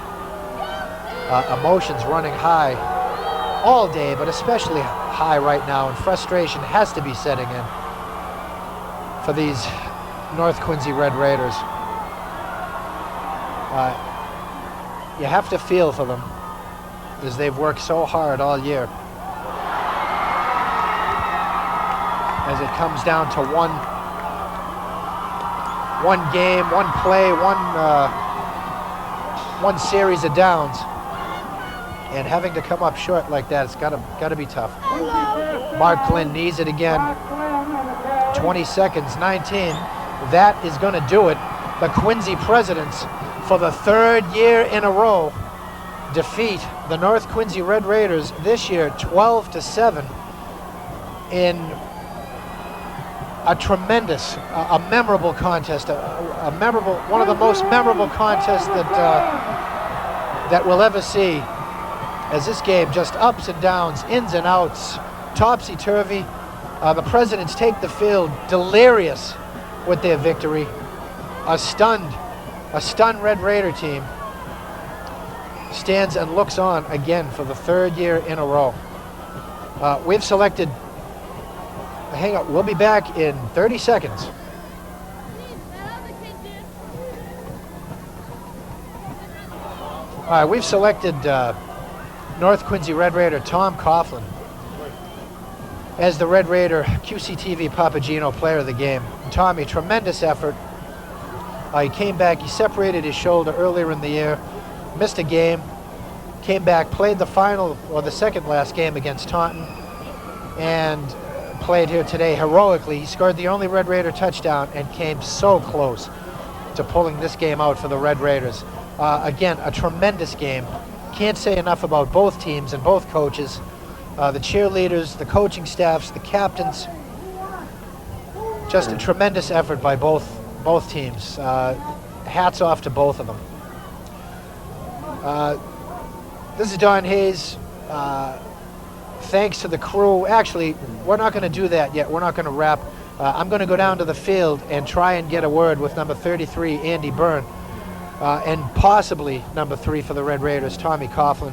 Emotions running high all day, but especially high right now, and frustration has to be setting in for these North Quincy Red Raiders. You have to feel for them, as they've worked so hard all year. As it comes down to one game, one play, one series of downs, and having to come up short like that, it's gotta be tough. Mark Glynn needs it again. 20 seconds, 19. That is going to do it. The Quincy Presidents, for the 3rd year in a row, defeat the North Quincy Red Raiders this year 12-7 in a tremendous, a memorable contest, a memorable, one of the most memorable contests that we'll ever see. As this game just ups and downs, ins and outs, topsy-turvy. The Presidents take the field, delirious with their victory. A stunned Red Raider team stands and looks on again for the third year in a row. We've selected, hang on, we'll be back in 30 seconds. All right, we've selected North Quincy Red Raider Tom Coughlin as the Red Raider QCTV Papageno player of the game. Tommy, tremendous effort. He came back, he separated his shoulder earlier in the year, missed a game, came back, played the final or the second last game against Taunton, and played here today heroically. He scored the only Red Raider touchdown and came so close to pulling this game out for the Red Raiders. Again, a tremendous game. Can't say enough about both teams and both coaches. The cheerleaders, the coaching staffs, the captains. Just a tremendous effort by both teams. Hats off to both of them. This is Don Hayes. Thanks to the crew. Actually, we're not going to do that yet. We're not going to wrap. I'm going to go down to the field and try and get a word with number 33, Andy Byrne, and possibly number 3 for the Red Raiders, Tommy Coughlin.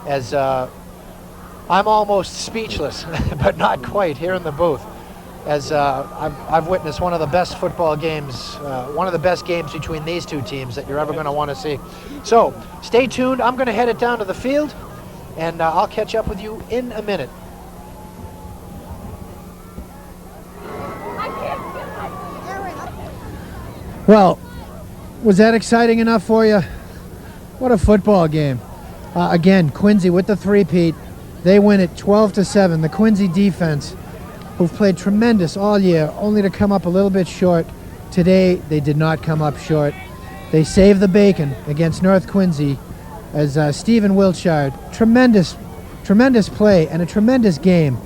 As I'm almost speechless, but not quite, here in the booth, as I've witnessed one of the best football games, one of the best games between these two teams that you're ever going to want to see. So stay tuned. I'm going to head it down to the field, and I'll catch up with you in a minute. Well, was that exciting enough for you? What a football game. Again, Quincy with the three-peat. They win it 12-7. The Quincy defense, who've played tremendous all year, only to come up a little bit short. Today, they did not come up short. They saved the bacon against North Quincy as Stephen Wiltshire, tremendous play and a tremendous game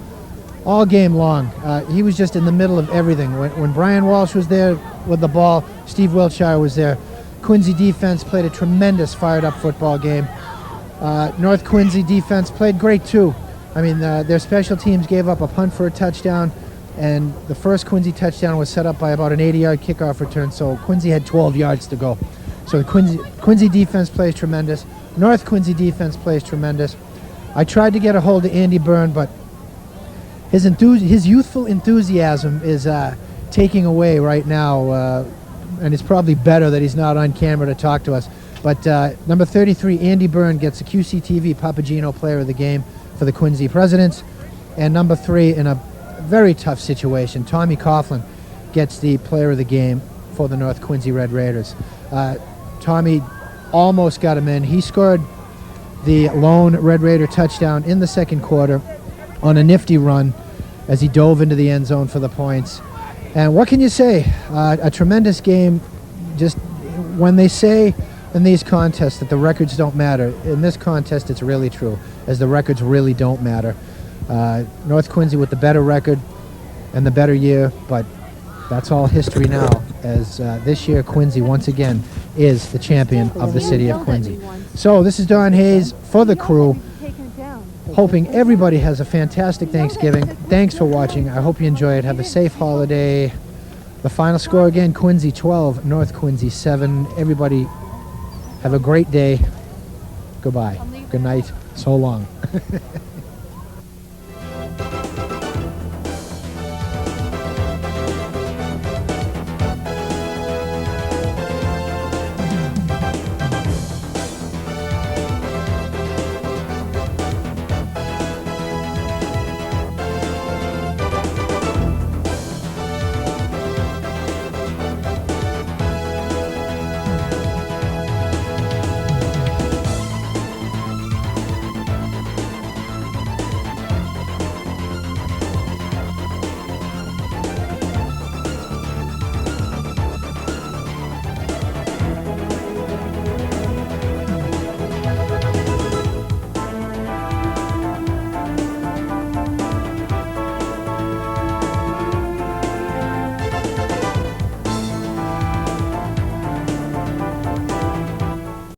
all game long. He was just in the middle of everything. When Brian Walsh was there with the ball, Steve Wiltshire was there. Quincy defense played a tremendous fired-up football game. North Quincy defense played great too. I mean, their special teams gave up a punt for a touchdown, and the first Quincy touchdown was set up by about an 80-yard kickoff return, so Quincy had 12 yards to go. So the Quincy defense plays tremendous. North Quincy defense plays tremendous. I tried to get a hold of Andy Byrne, but his youthful enthusiasm is taking away right now, and it's probably better that he's not on camera to talk to us. But number 33, Andy Byrne, gets the QCTV Papageno player of the game for the Quincy Presidents. And number 3, in a very tough situation, Tommy Coughlin gets the player of the game for the North Quincy Red Raiders. Tommy almost got him in. He scored the lone Red Raider touchdown in the second quarter on a nifty run as he dove into the end zone for the points. And what can you say? A tremendous game. Just when they say in these contests that the records don't matter, in this contest it's really true, as the records really don't matter. North Quincy with the better record and the better year, but that's all history now, as this year Quincy once again is the champion of the city of Quincy. So this is Don Hayes for the crew, hoping everybody has a fantastic Thanksgiving. Thanks for watching. I hope you enjoy it. Have a safe holiday. The final score again, Quincy 12, North Quincy 7. Everybody have a great day. Goodbye. Good night. So long.